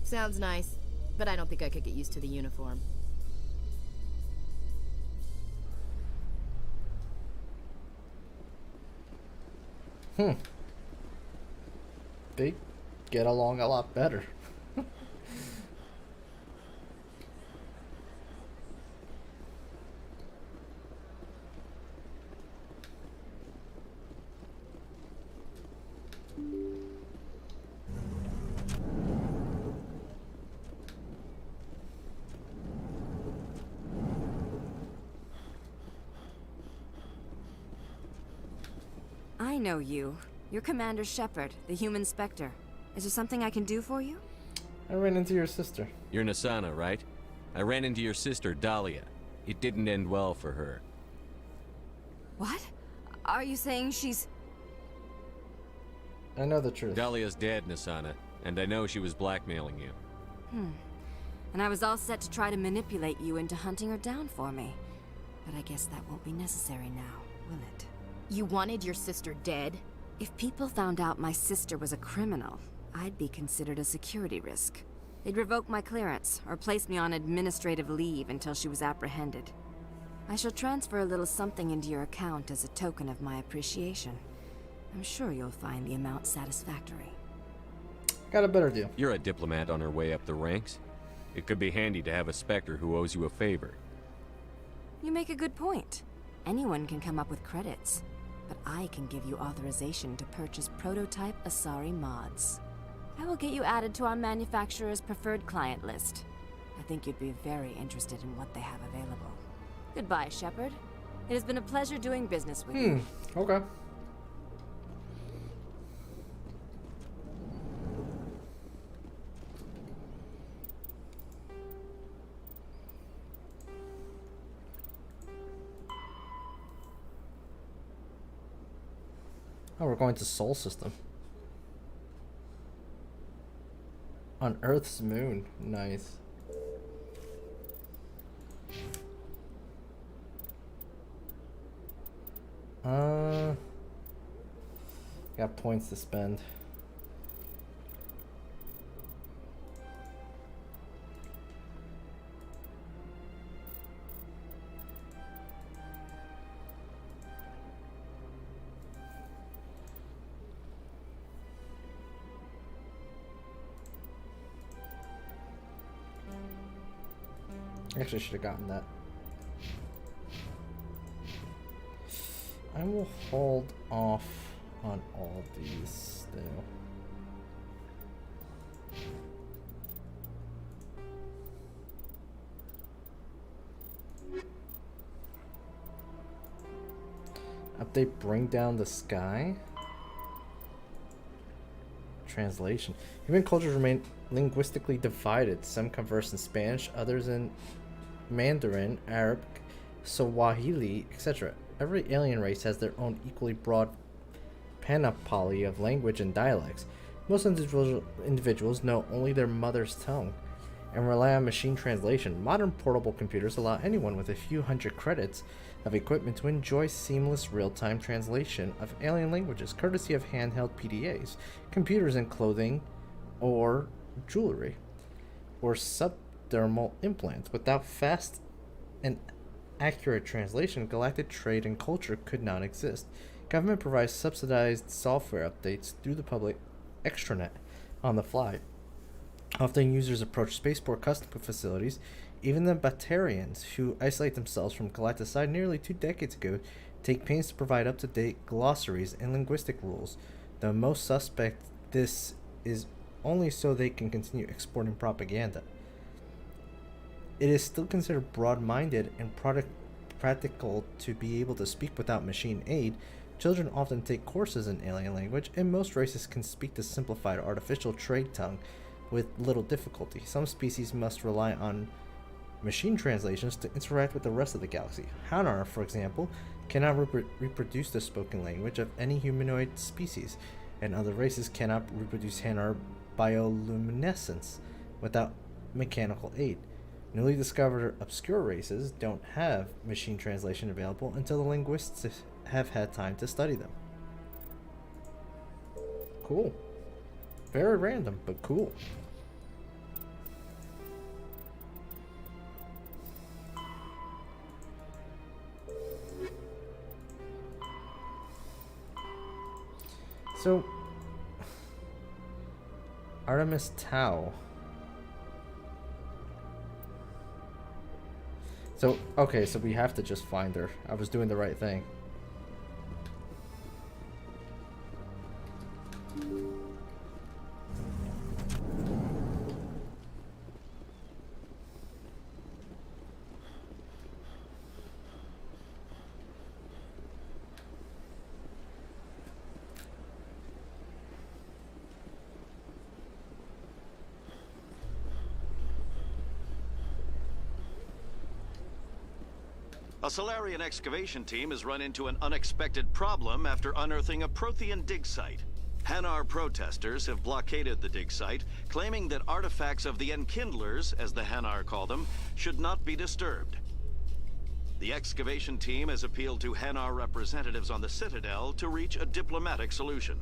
Sounds nice, but I don't think I could get used to the uniform. They get along a lot better. I know you. You're Commander Shepard, the human Spectre. Is there something I can do for you? I ran into your sister. You're Nasana, right? I ran into your sister, Dahlia. It didn't end well for her. What? Are you saying she's... I know the truth. Dahlia's dead, Nasana, and I know she was blackmailing you. And I was all set to try to manipulate you into hunting her down for me. But I guess that won't be necessary now, will it? You wanted your sister dead? If people found out my sister was a criminal, I'd be considered a security risk. They'd revoke my clearance, or place me on administrative leave until she was apprehended. I shall transfer a little something into your account as a token of my appreciation. I'm sure you'll find the amount satisfactory. Got a better deal. You're a diplomat on her way up the ranks. It could be handy to have a Spectre who owes you a favor. You make a good point. Anyone can come up with credits, but I can give you authorization to purchase prototype Asari mods. I will get you added to our manufacturer's preferred client list. I think you'd be very interested in what they have available. Goodbye, Shepard. It has been a pleasure doing business with you. Okay. Oh, we're going to Sol System. On Earth's moon. Nice. Got points to spend. Actually, should have gotten that. I will hold off on all these still. Update Bring Down the Sky. Translation. Human cultures remain linguistically divided. Some converse in Spanish, others in Mandarin, Arabic, Swahili, etc. Every alien race has their own equally broad panoply of language and dialects. Most individuals know only their mother's tongue and rely on machine translation. Modern portable computers allow anyone with a few hundred credits of equipment to enjoy seamless real-time translation of alien languages, courtesy of handheld PDAs, computers in clothing or jewelry, or subdermal implants. Without fast and accurate translation, galactic trade and culture could not exist. Government provides subsidized software updates through the public extranet on the fly. Often users approach spaceport custom facilities. Even the Batarians, who isolate themselves from galacticide nearly 2 decades ago, take pains to provide up-to-date glossaries and linguistic rules, though most suspect this is only so they can continue exporting propaganda. It is still considered broad-minded and practical to be able to speak without machine aid. Children often take courses in alien language, and most races can speak the simplified artificial trade tongue with little difficulty. Some species must rely on machine translations to interact with the rest of the galaxy. Hanar, for example, cannot reproduce the spoken language of any humanoid species, and other races cannot reproduce Hanar bioluminescence without mechanical aid. Newly discovered obscure races don't have machine translation available until the linguists have had time to study them. Cool. Very random, but cool. So, Artemis Tau. So, okay, so we have to just find her. I was doing the right thing. A Solarian excavation team has run into an unexpected problem after unearthing a Prothean dig site. Hanar protesters have blockaded the dig site, claiming that artifacts of the Enkindlers, as the Hanar call them, should not be disturbed. The excavation team has appealed to Hanar representatives on the Citadel to reach a diplomatic solution.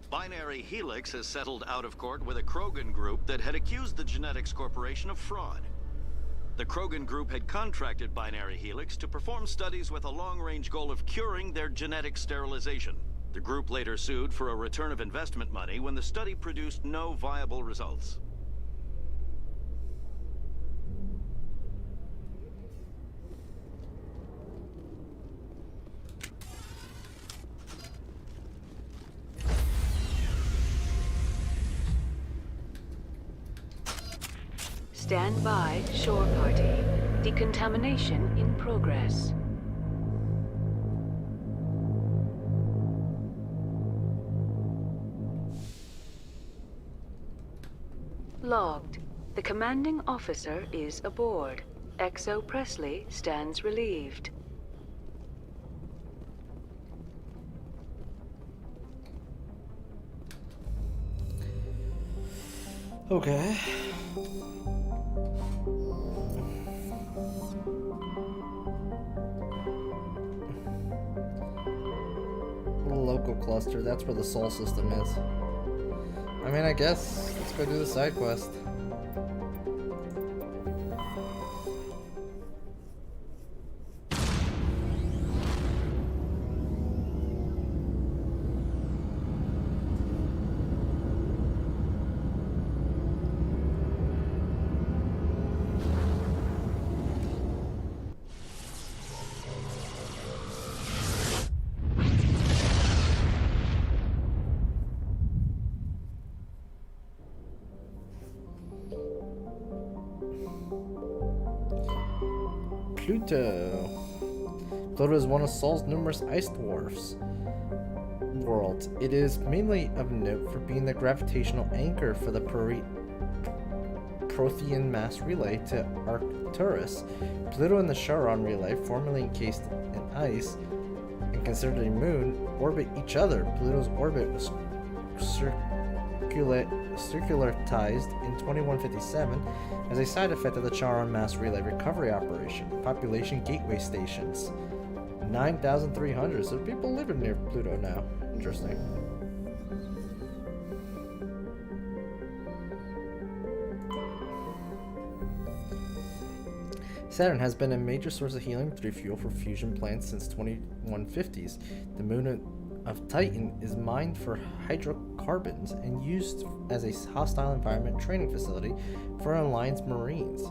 Binary Helix has settled out of court with a Krogan group that had accused the Genetics Corporation of fraud. The Krogan group had contracted Binary Helix to perform studies with a long-range goal of curing their genetic sterilization. The group later sued for a return of investment money when the study produced no viable results. Stand by, shore party. Decontamination in progress. Logged. The commanding officer is aboard. XO Presley stands relieved. Okay. Local cluster, that's where the Sol system is. I mean, I guess let's go do the side quest. Pluto. Pluto is one of Sol's numerous ice dwarfs worlds. It is mainly of note for being the gravitational anchor for the Prothean mass relay to Arcturus. Pluto and the Charon relay, formerly encased in ice and considered a moon, orbit each other. Pluto's orbit was circularized in 2157 as a side effect of the Charon mass relay recovery operation. Population gateway stations. 9,300. So people living near Pluto now. Interesting. Saturn has been a major source of helium-3 fuel for fusion plants since 2150s. The moon of Titan is mined for hydrocarbons and used as a hostile environment training facility for Alliance Marines.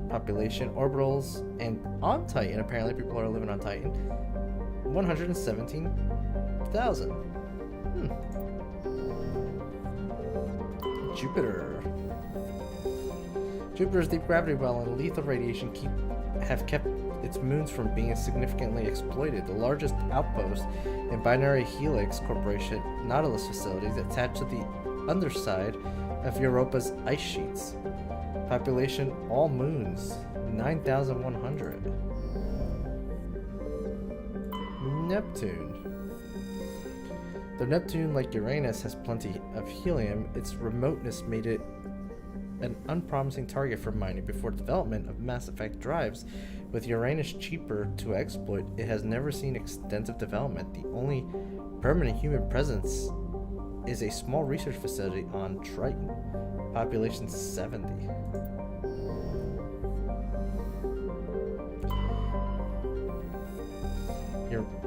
Population, orbitals, and on Titan, apparently people are living on Titan, 117,000. Jupiter. Jupiter's deep gravity well and lethal radiation have kept its moons from being significantly exploited. The largest outpost in Binary Helix Corporation Nautilus facilities attached to the underside of Europa's ice sheets. Population, all moons, 9,100. Neptune. Though Neptune, like Uranus, has plenty of helium, its remoteness made it an unpromising target for mining. Before development of Mass Effect drives, with Uranus cheaper to exploit, it has never seen extensive development. The only permanent human presence is a small research facility on Triton. Population 70.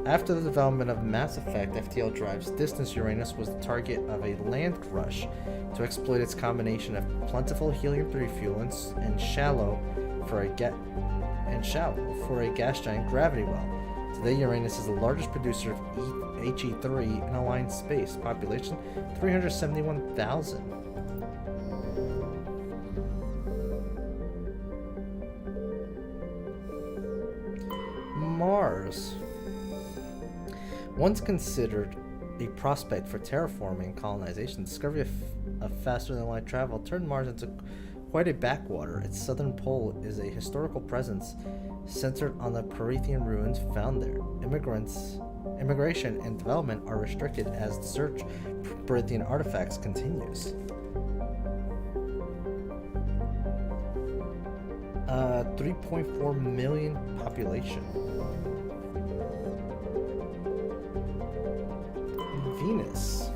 After the development of Mass Effect FTL drives, Distance Uranus was the target of a land rush to exploit its combination of plentiful helium-3 fuel and shallow for a gas giant gravity well. Today, Uranus is the largest producer of HE3 in Alliance space. Population 371,000. Mars. Once considered a prospect for terraforming and colonization, the discovery of faster-than-light travel turned Mars into quite a backwater. Its southern pole is a historical presence centered on the Prothean ruins found there. Immigration and development are restricted as the search for Prothean artifacts continues. 3.4 million population. Venus.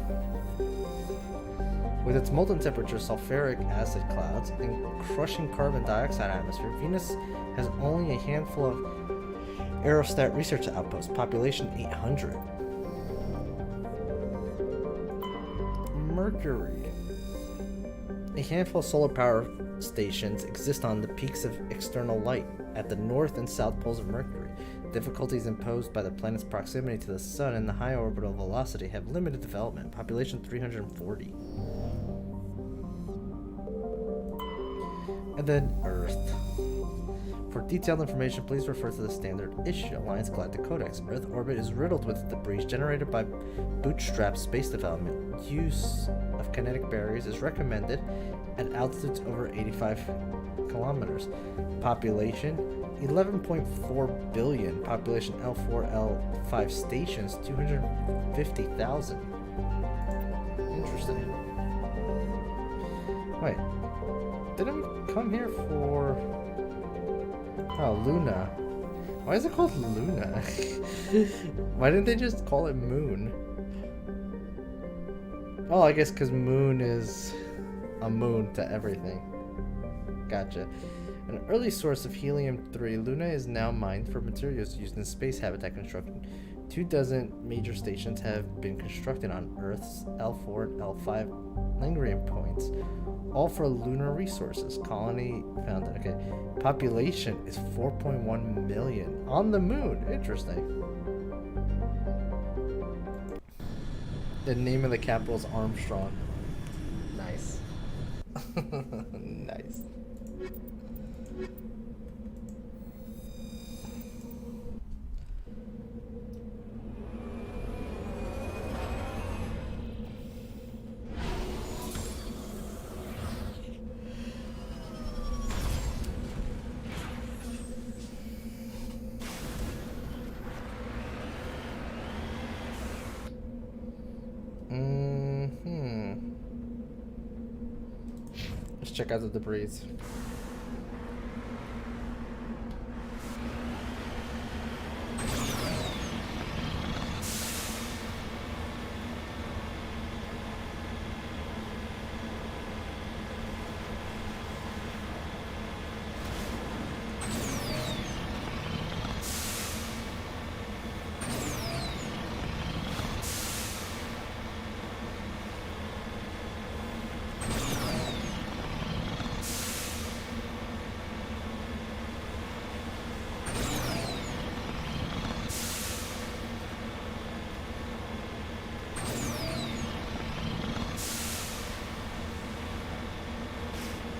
With its molten temperature, sulfuric acid clouds, and crushing carbon dioxide atmosphere, Venus has only a handful of aerostat research outposts. Population 800. Mercury. A handful of solar power stations exist on the peaks of external light at the north and south poles of Mercury. Difficulties imposed by the planet's proximity to the Sun and the high orbital velocity have limited development. Population 340. And then Earth. For detailed information, please refer to the standard issue Alliance Galactic Codex. Earth orbit is riddled with debris generated by bootstrap space development. Use of kinetic barriers is recommended at altitudes over 85 kilometers. Population 11.4 billion. Population L4, L5 stations 250,000. Interesting. Wait, didn't we come here for... Oh, Luna. Why is it called Luna? Why didn't they just call it Moon? Oh, I guess because Moon is a moon to everything. Gotcha. An early source of helium-3, Luna is now mined for materials used in space habitat construction. 24 major stations have been constructed on Earth's L4 and L5 lingering points, all for lunar resources. Colony founded. Okay. Population is 4.1 million on the moon. Interesting. The name of the capital is Armstrong. Nice. Nice. check out the debris.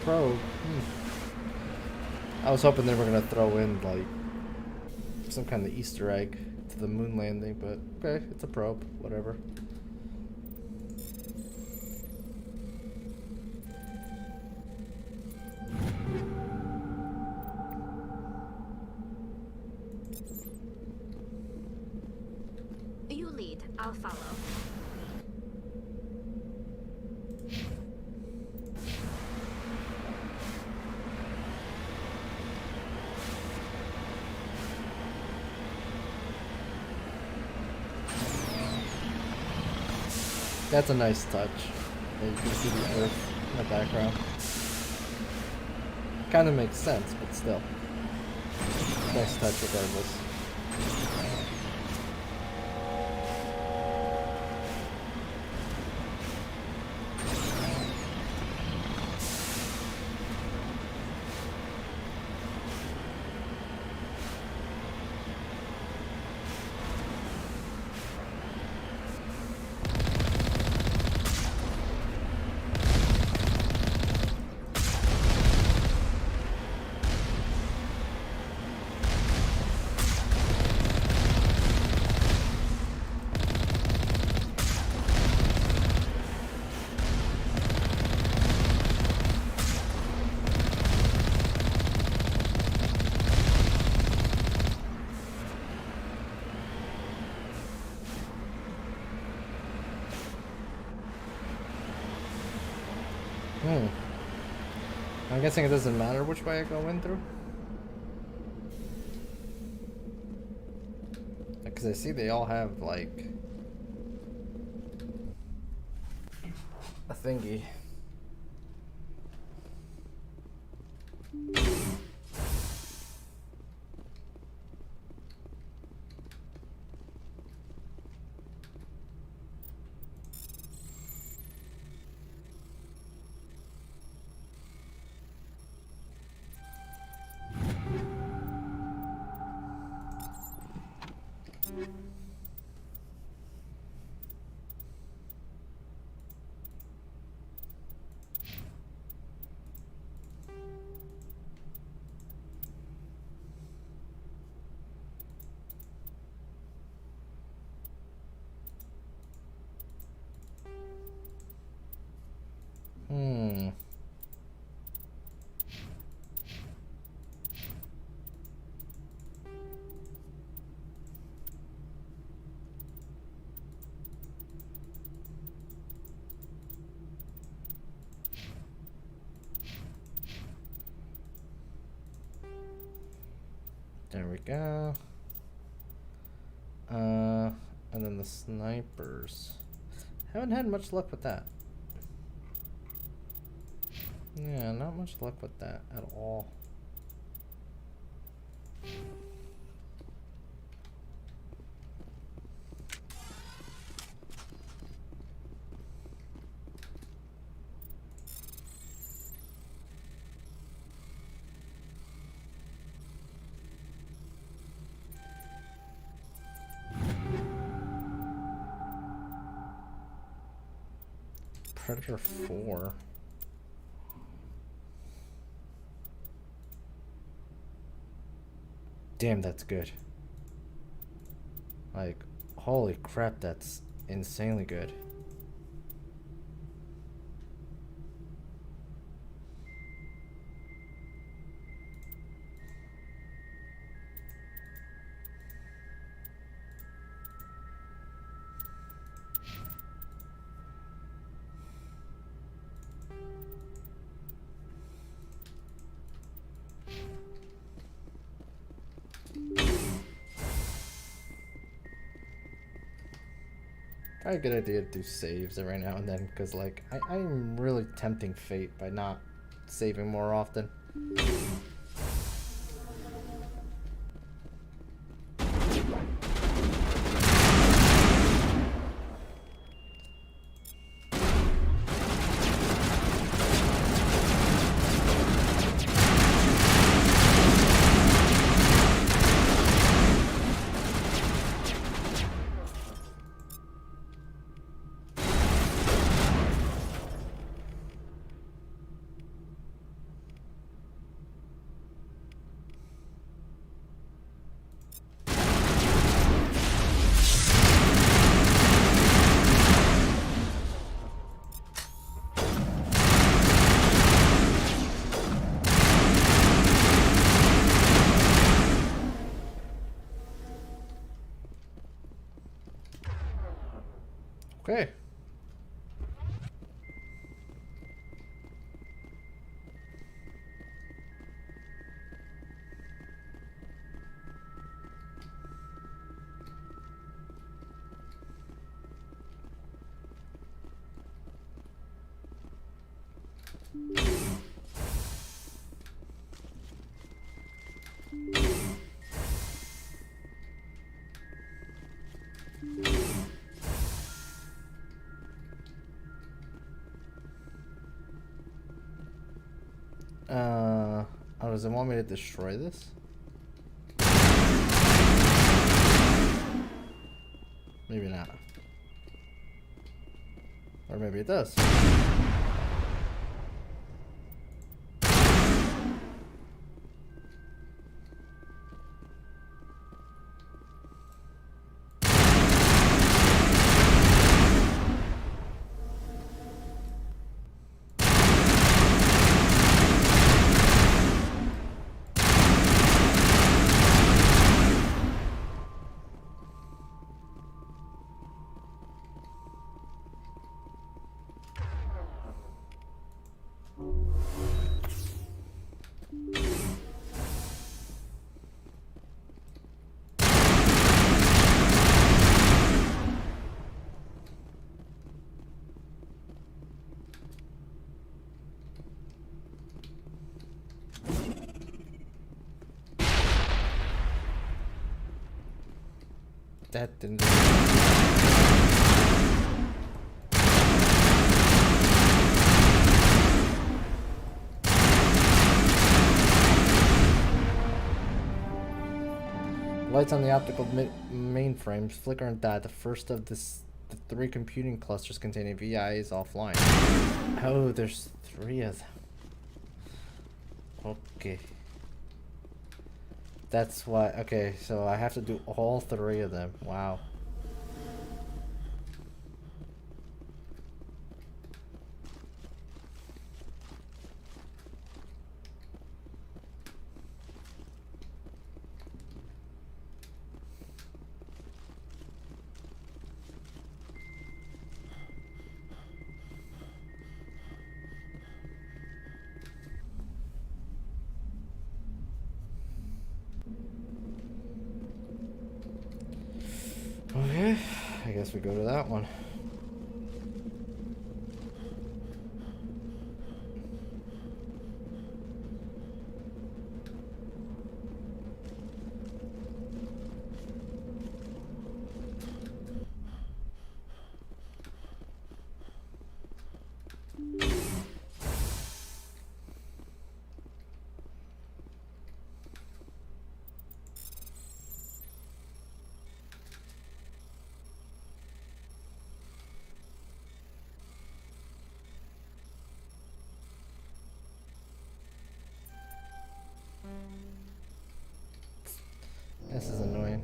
Probe. I was hoping they were gonna throw in like some kind of Easter egg to the moon landing, but okay, it's a probe, whatever. You lead, I'll follow. That's a nice touch. And you can see the earth in the background. Kind of makes sense, but still. Nice touch regardless. I'm guessing it doesn't matter which way I go in through. Because I see they all have like a thingy. There we go. And then the snipers. Haven't had much luck with that. Yeah, not much luck with that at all. Predator 4. Damn, that's good. Like, holy crap, that's insanely good. Probably a good idea to do saves every now and then, because like I'm really tempting fate by not saving more often. Okay. Oh, does it want me to destroy this? Maybe not. Or maybe it does. That didn't. Lights on the optical mainframes flicker and die. The first of the 3 computing clusters containing VI is offline. Oh, there's 3 of them. Okay. That's why. Okay, so I have to do all 3 of them. Wow. Okay, I guess we go to that one. This is annoying.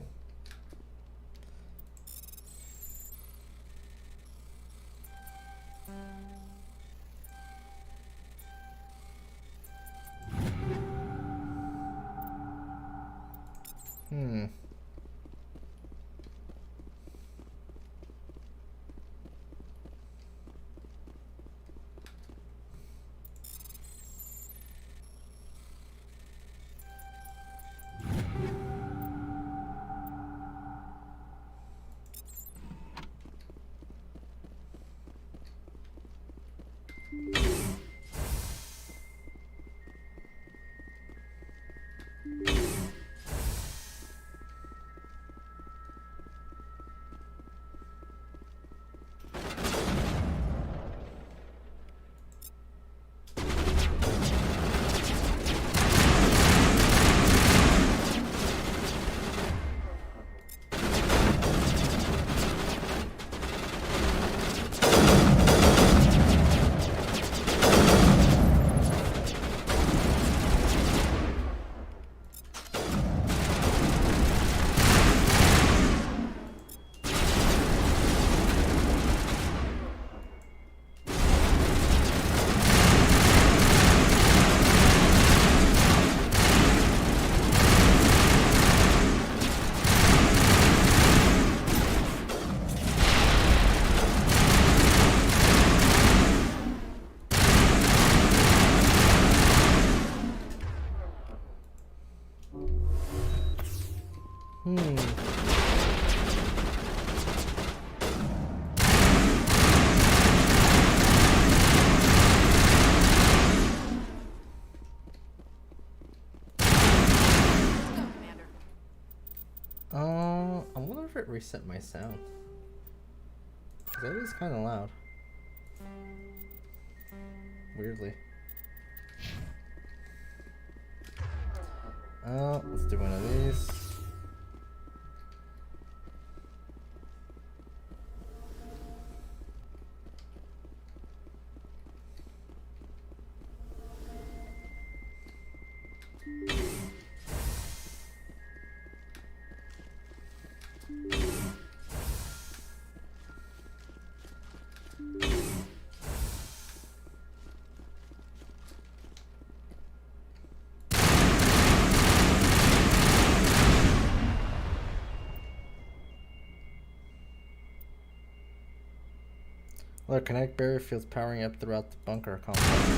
I wonder if it reset my sound. 'Cause that is kind of loud. Weirdly. Let's do one of these. Well, the kinetic barrier field's powering up throughout the bunker complex.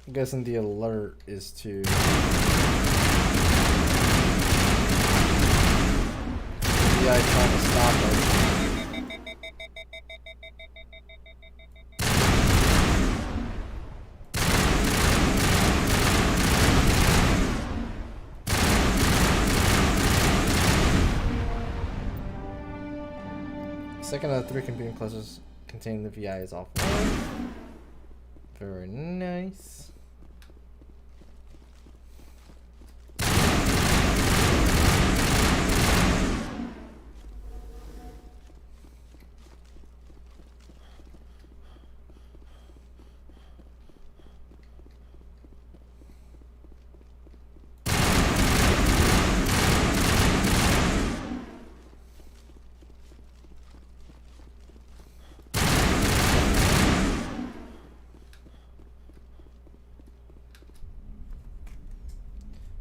I'm guessing the alert is to the AI trying to stop us. Second of the 3 computing clusters containing the VI is offline. Very nice.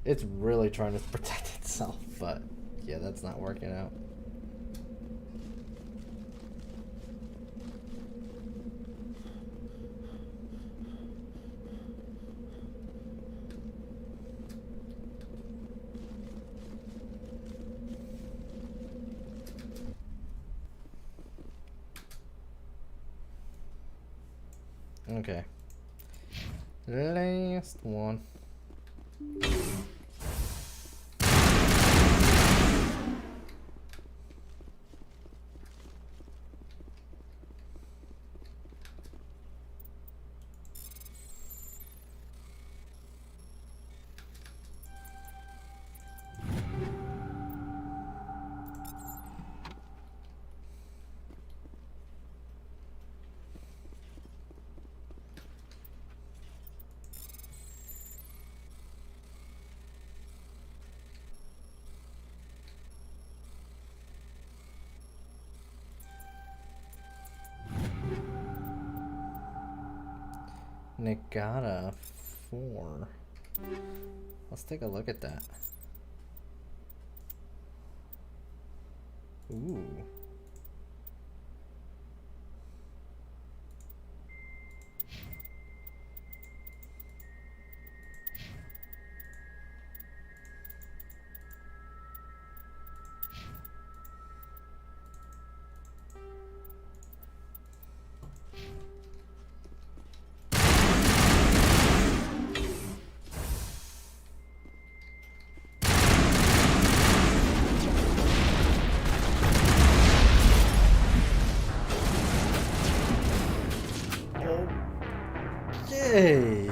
It's really trying to protect itself, but yeah, that's not working out. Okay. Last one. Negata 4. Let's take a look at that. Ooh. Okay.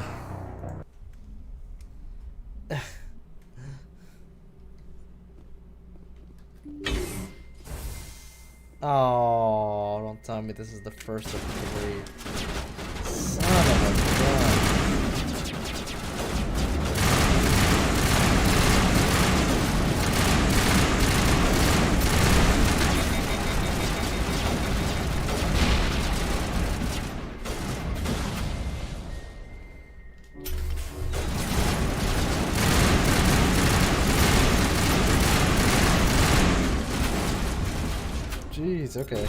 Oh, don't tell me this is the first of 3. Son of a gun. Jeez, okay.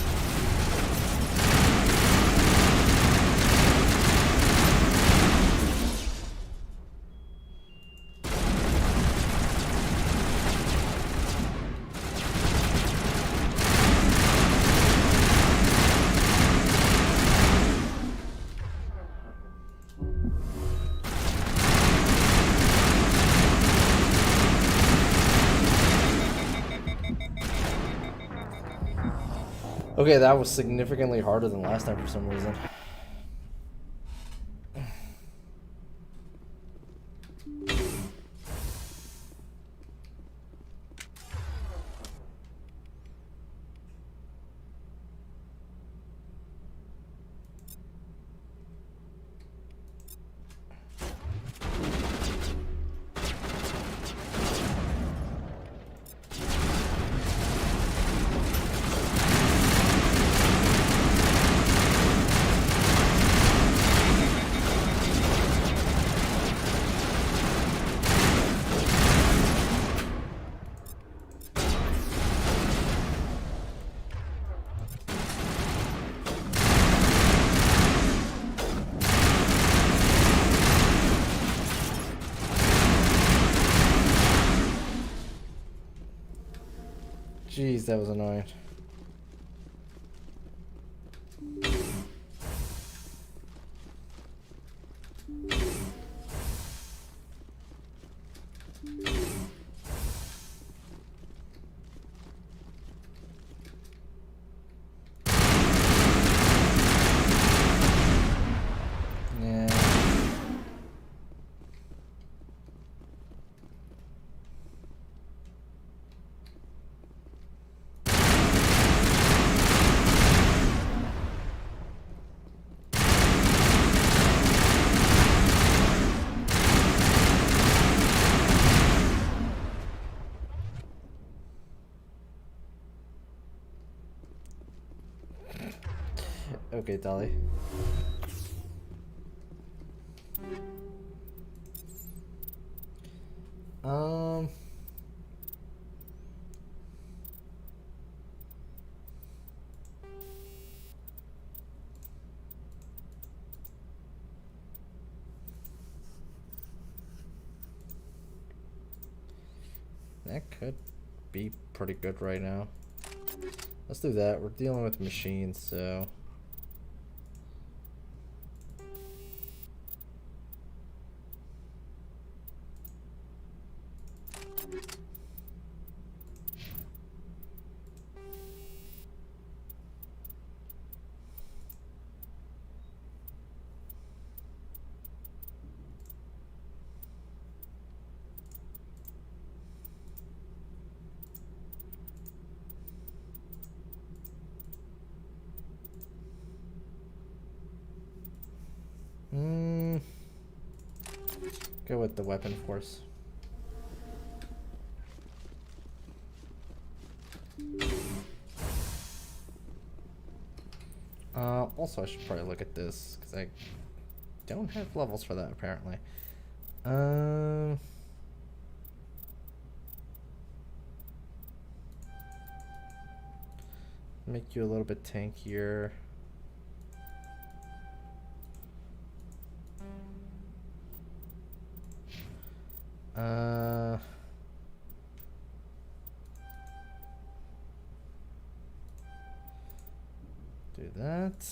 Okay, that was significantly harder than last time for some reason. Jeez, that was annoying. Yeah. Okay, Dolly. That could be pretty good right now. Let's do that. We're dealing with machines, so... Go with the weapon force. Also, I should probably look at this because I don't have levels for that apparently. Make you a little bit tankier. Do that.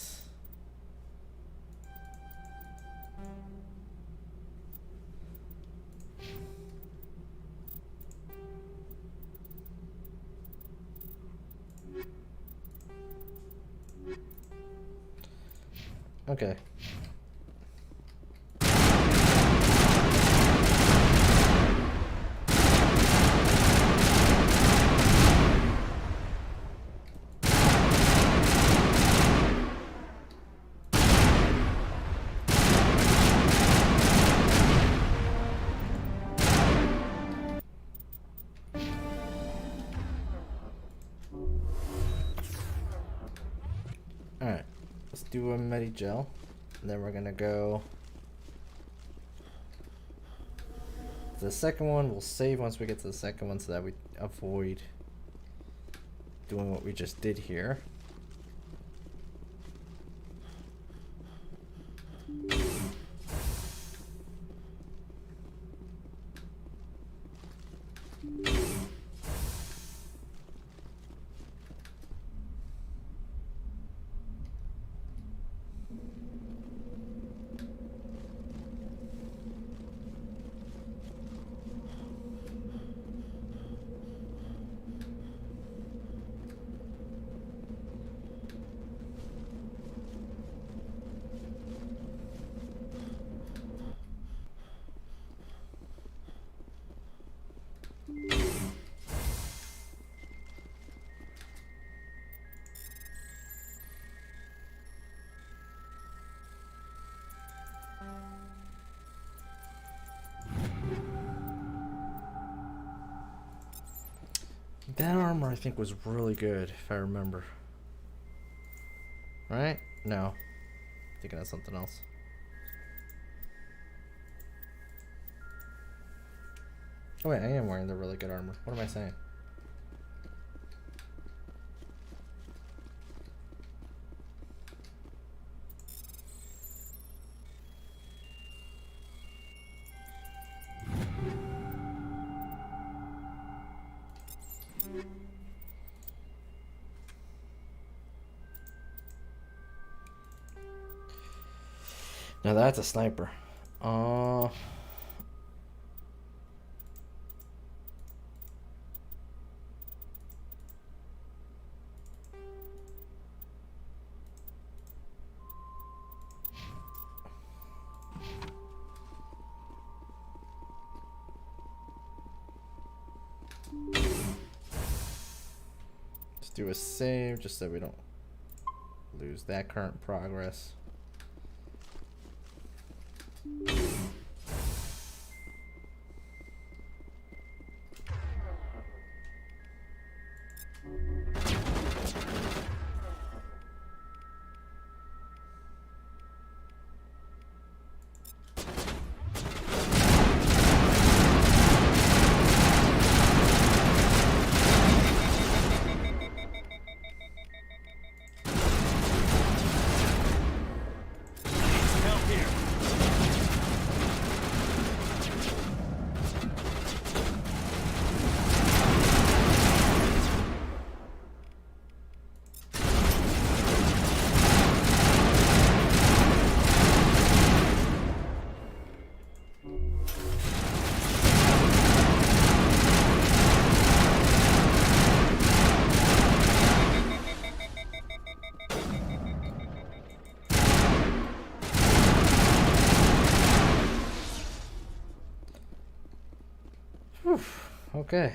Okay. Alright, let's do a Medigel, and then we're gonna go to the second one. We'll save once we get to the second one so that we avoid doing what we just did here. That armor I think was really good, if I remember. Right? No. Thinking of something else. Oh wait, I am wearing the really good armor. What am I saying? Now that's a sniper. Let's do a save just so we don't lose that current progress. Whew, okay.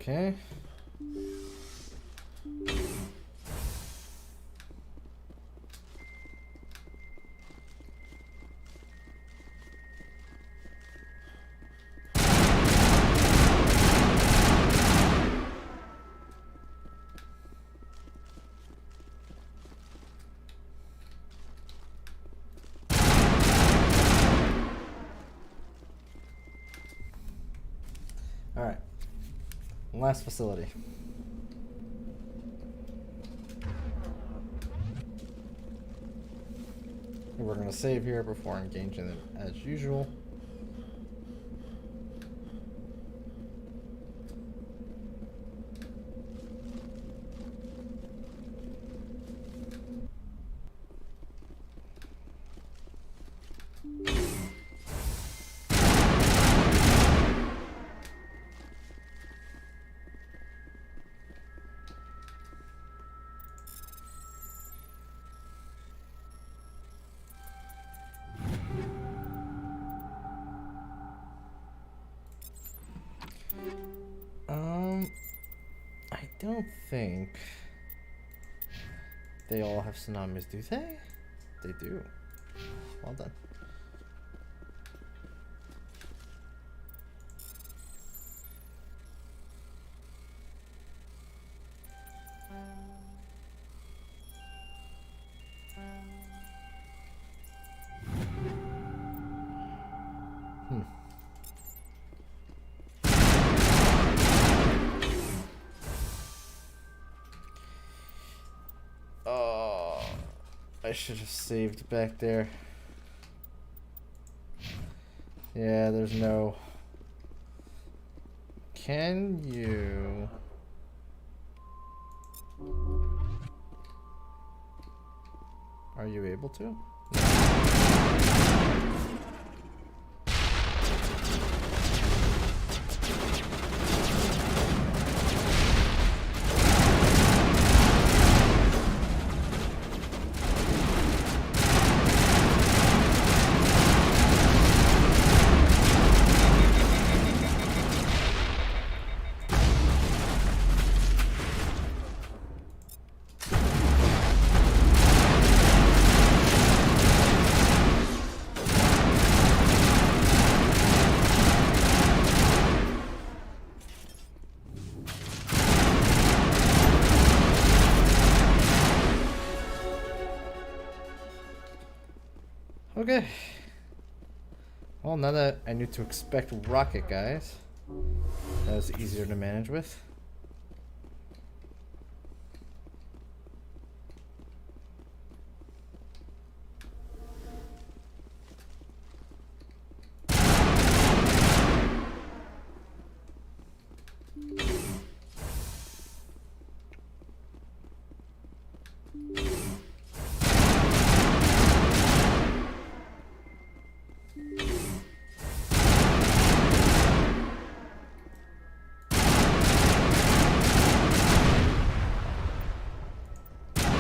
Okay. All right. Last facility. We're going to save here before engaging it as usual. I don't think they all have tsunamis, do they? They do. Well done. I should have saved back there. Yeah, there's no... Can you... Are you able to? Okay. Well, now that I knew to expect rocket guys, that was easier to manage with.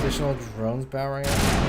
Additional drones powering up.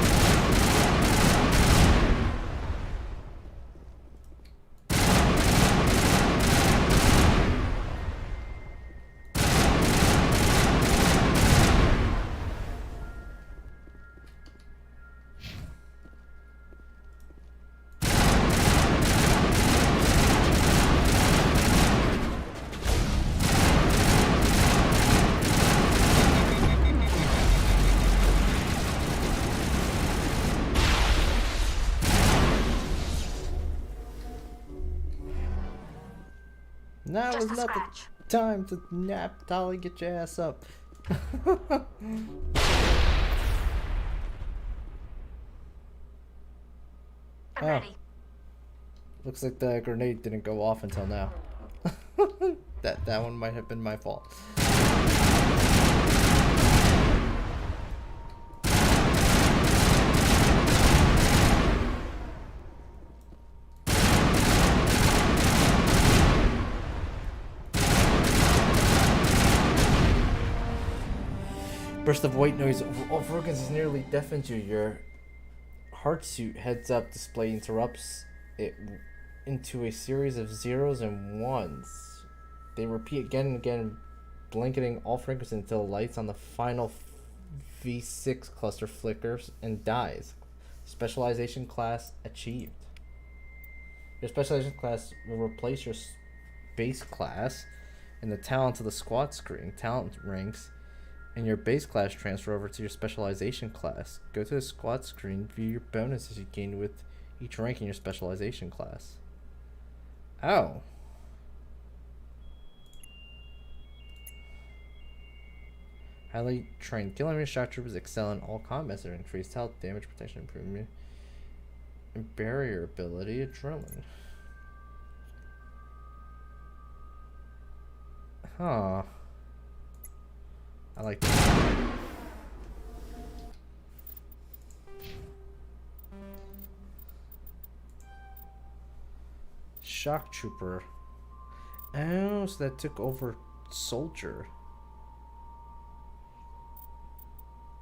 Now is not the time to nap, Dolly. Get your ass up. I'm ready. Looks like the grenade didn't go off until now. that one might have been my fault. Burst of white noise over organs is nearly deafens you. Your heart suit heads-up display interrupts it into a series of zeros and ones. They repeat again and again, blanketing all frequencies until lights on the final V6 cluster flickers and dies. Specialization class achieved. Your specialization class will replace your base class in the talent of the squad screen. Talent ranks and your base class transfer over to your specialization class. Go to the squad screen, view your bonuses you gain with each rank in your specialization class. Oh. Highly trained kill enemy shock troopers excel in all combats that are increased health, damage, protection, improvement, and barrier ability, adrenaline. Huh. I like that. Shock Trooper. Oh, so that took over Soldier.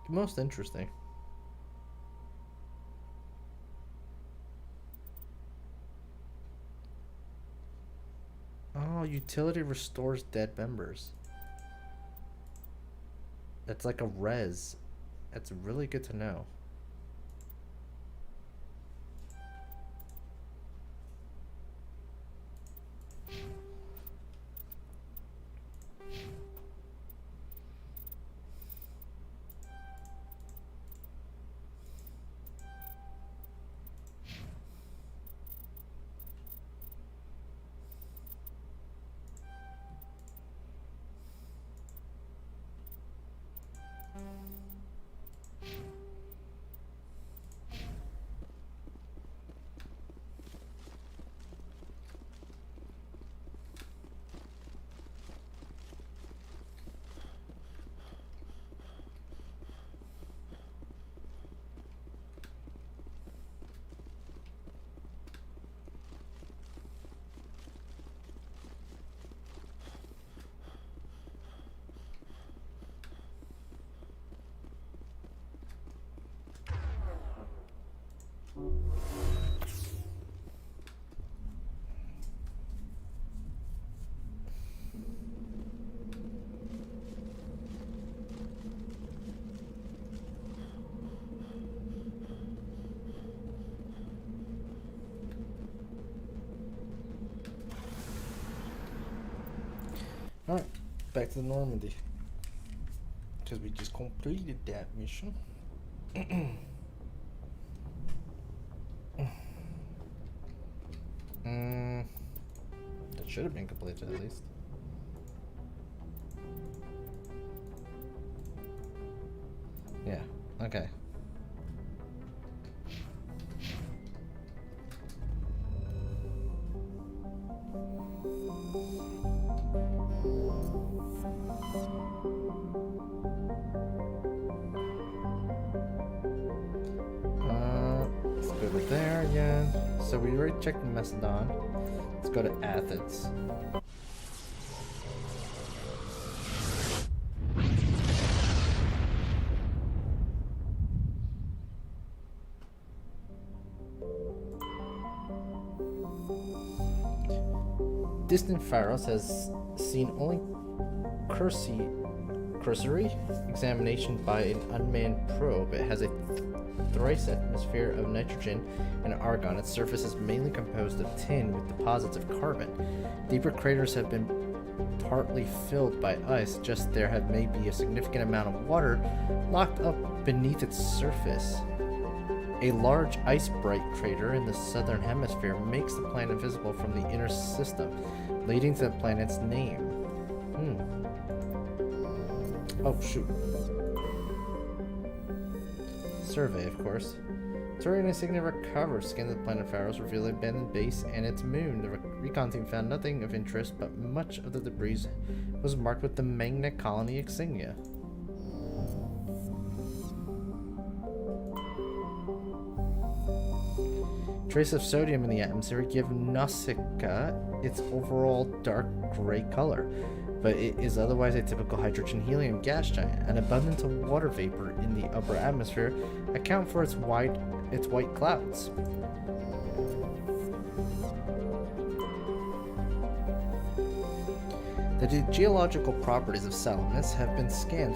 Most interesting. Oh, utility restores dead members. That's like a res. That's really good to know. Alright, back to Normandy. Because we just completed that mission. That should have been completed at least. Yeah, okay. Let's go to there again. So we already checked Macedon. Let's go to Athens. Distant Pharos has seen only cursory examination by an unmanned probe. It has a thrice atmosphere of nitrogen and argon. Its surface is mainly composed of tin with deposits of carbon. Deeper craters have been partly filled by ice, just there have may be a significant amount of water locked up beneath its surface. A large ice-bright crater in the southern hemisphere makes the planet visible from the inner system, leading to the planet's name. Oh, shoot. Survey, of course. Turian insignia recovered. Scan of the planet Pharos revealed an abandoned base and its moon. The recon team found nothing of interest, but much of the debris was marked with the magnet colony insignia. Trace of sodium in the atmosphere give Nurbothecat its overall dark gray color, but it is otherwise a typical hydrogen-helium gas giant. An abundance of water vapor in the upper atmosphere account for its white clouds. The geological properties of Salamis have been scanned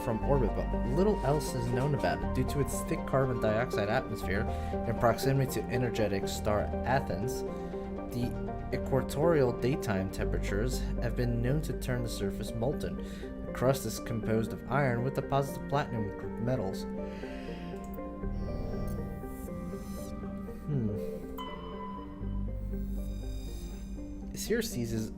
from orbit, but little else is known about it. Due to its thick carbon dioxide atmosphere and proximity to energetic star Athens, the equatorial daytime temperatures have been known to turn the surface molten. The crust is composed of iron with deposits of platinum group metals. Circes is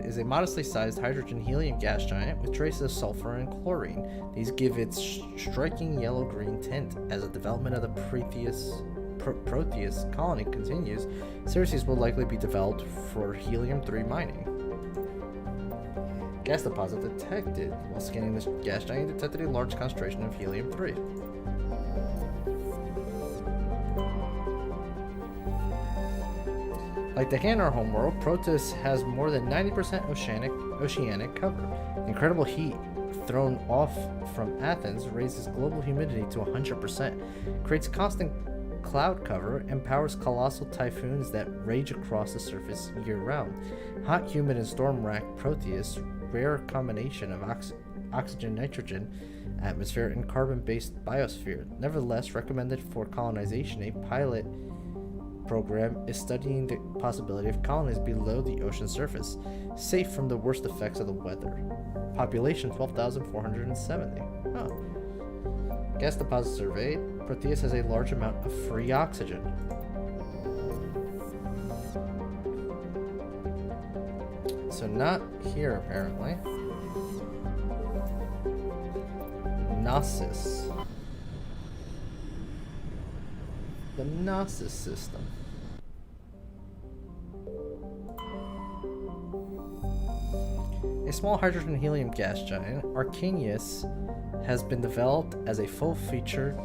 is a modestly sized hydrogen-helium gas giant with traces of sulfur and chlorine. These give its striking yellow-green tint. As the development of the Proteus colony continues, Circes will likely be developed for helium-3 mining. Gas deposit detected. While scanning this gas giant, detected a large concentration of helium-3. Like the Hanar homeworld, Proteus has more than 90% oceanic cover. The incredible heat thrown off from Athens raises global humidity to 100%, creates constant cloud cover, and powers colossal typhoons that rage across the surface year-round. Hot, humid, and storm-racked Proteus, rare combination of oxygen-nitrogen atmosphere and carbon-based biosphere. Nevertheless, recommended for colonization, a pilot program is studying the possibility of colonies below the ocean surface, safe from the worst effects of the weather. Population 12,470. Oh. Gas deposit surveyed. Proteus has a large amount of free oxygen. So not here apparently. Gnosis. The Gnosis system. A small hydrogen-helium gas giant, Arcanius, has been developed as a full-featured,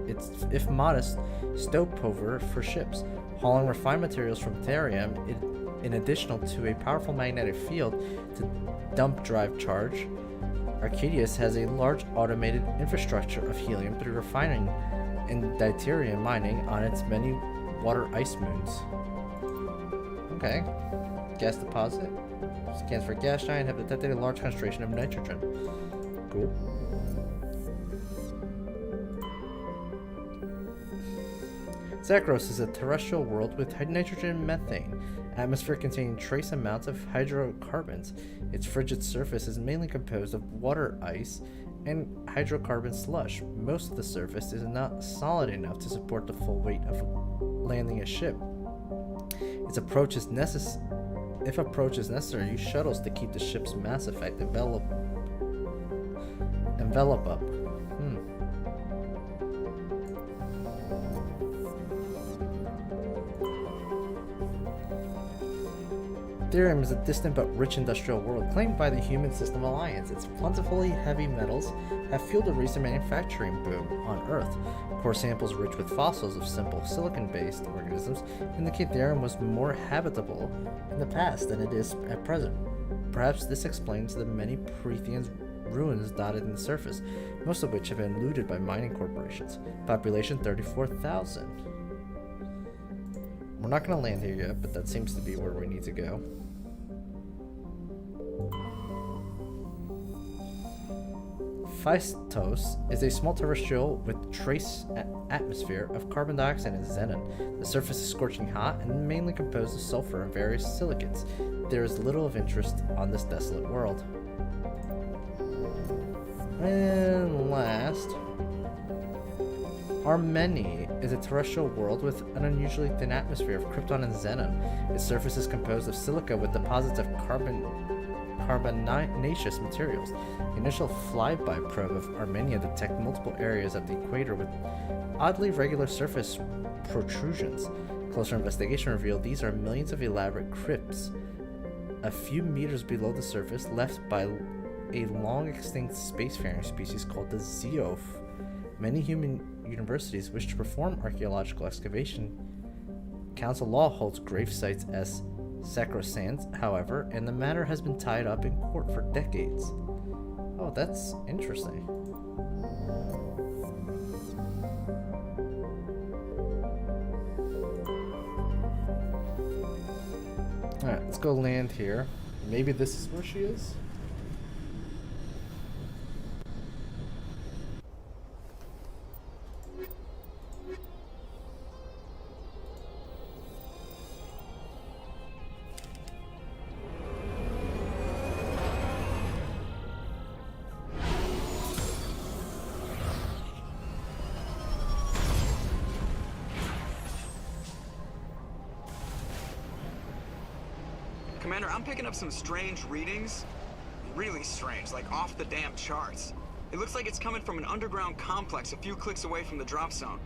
it's, if modest, stopover for ships, hauling refined materials from therium in addition to a powerful magnetic field to dump drive charge. Arcadius has a large automated infrastructure of helium-3 refining and deuterium mining on its many water ice moons. Okay. Gas deposit. Scans for gas giant have detected a large concentration of nitrogen. Cool. Zagros is a terrestrial world with nitrogen and methane, atmosphere containing trace amounts of hydrocarbons. Its frigid surface is mainly composed of water ice and hydrocarbon slush. Most of the surface is not solid enough to support the full weight of landing a ship. If approach is necessary, use shuttles to keep the ship's mass effect envelope up. Therium is a distant but rich industrial world claimed by the Human System Alliance. Its plentifully heavy metals have fueled a recent manufacturing boom on Earth. Core samples rich with fossils of simple silicon-based organisms indicate Therium was more habitable in the past than it is at present. Perhaps this explains the many Prothean ruins dotted in the surface, most of which have been looted by mining corporations. Population 34,000. We're not going to land here yet, but that seems to be where we need to go. Phaistos is a small terrestrial with trace atmosphere of carbon dioxide and xenon. The surface is scorching hot and mainly composed of sulfur and various silicates. There is little of interest on this desolate world. And last, Armeni is a terrestrial world with an unusually thin atmosphere of krypton and xenon. Its surface is composed of silica with deposits of carbonaceous materials. The initial flyby probe of Armenia detected multiple areas at the equator with oddly regular surface protrusions. Closer investigation revealed these are millions of elaborate crypts a few meters below the surface, left by a long extinct spacefaring species called the Zeoph. Many human universities wish to perform archaeological excavation. Council law holds grave sites as sacrosanct, however, and the matter has been tied up in court for decades. Oh, that's interesting. Alright, let's go land here. Maybe this is where she is? Commander, I'm picking up some strange readings. Really strange, like off the damn charts. It looks like it's coming from an underground complex a few clicks away from the drop zone.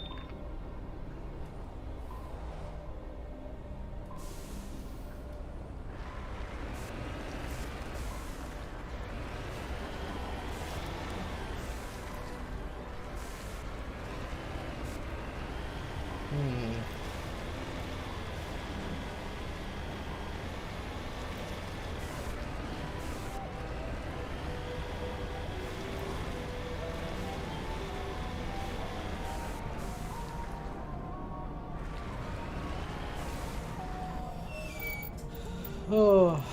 Oh,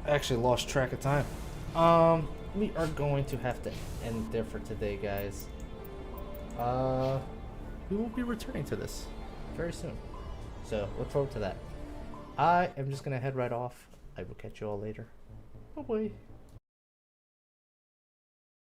I actually lost track of time. We are going to have to end there for today, guys. We will be returning to this very soon, so look forward to that. I am just gonna head right off. I will catch you all later. Bye bye.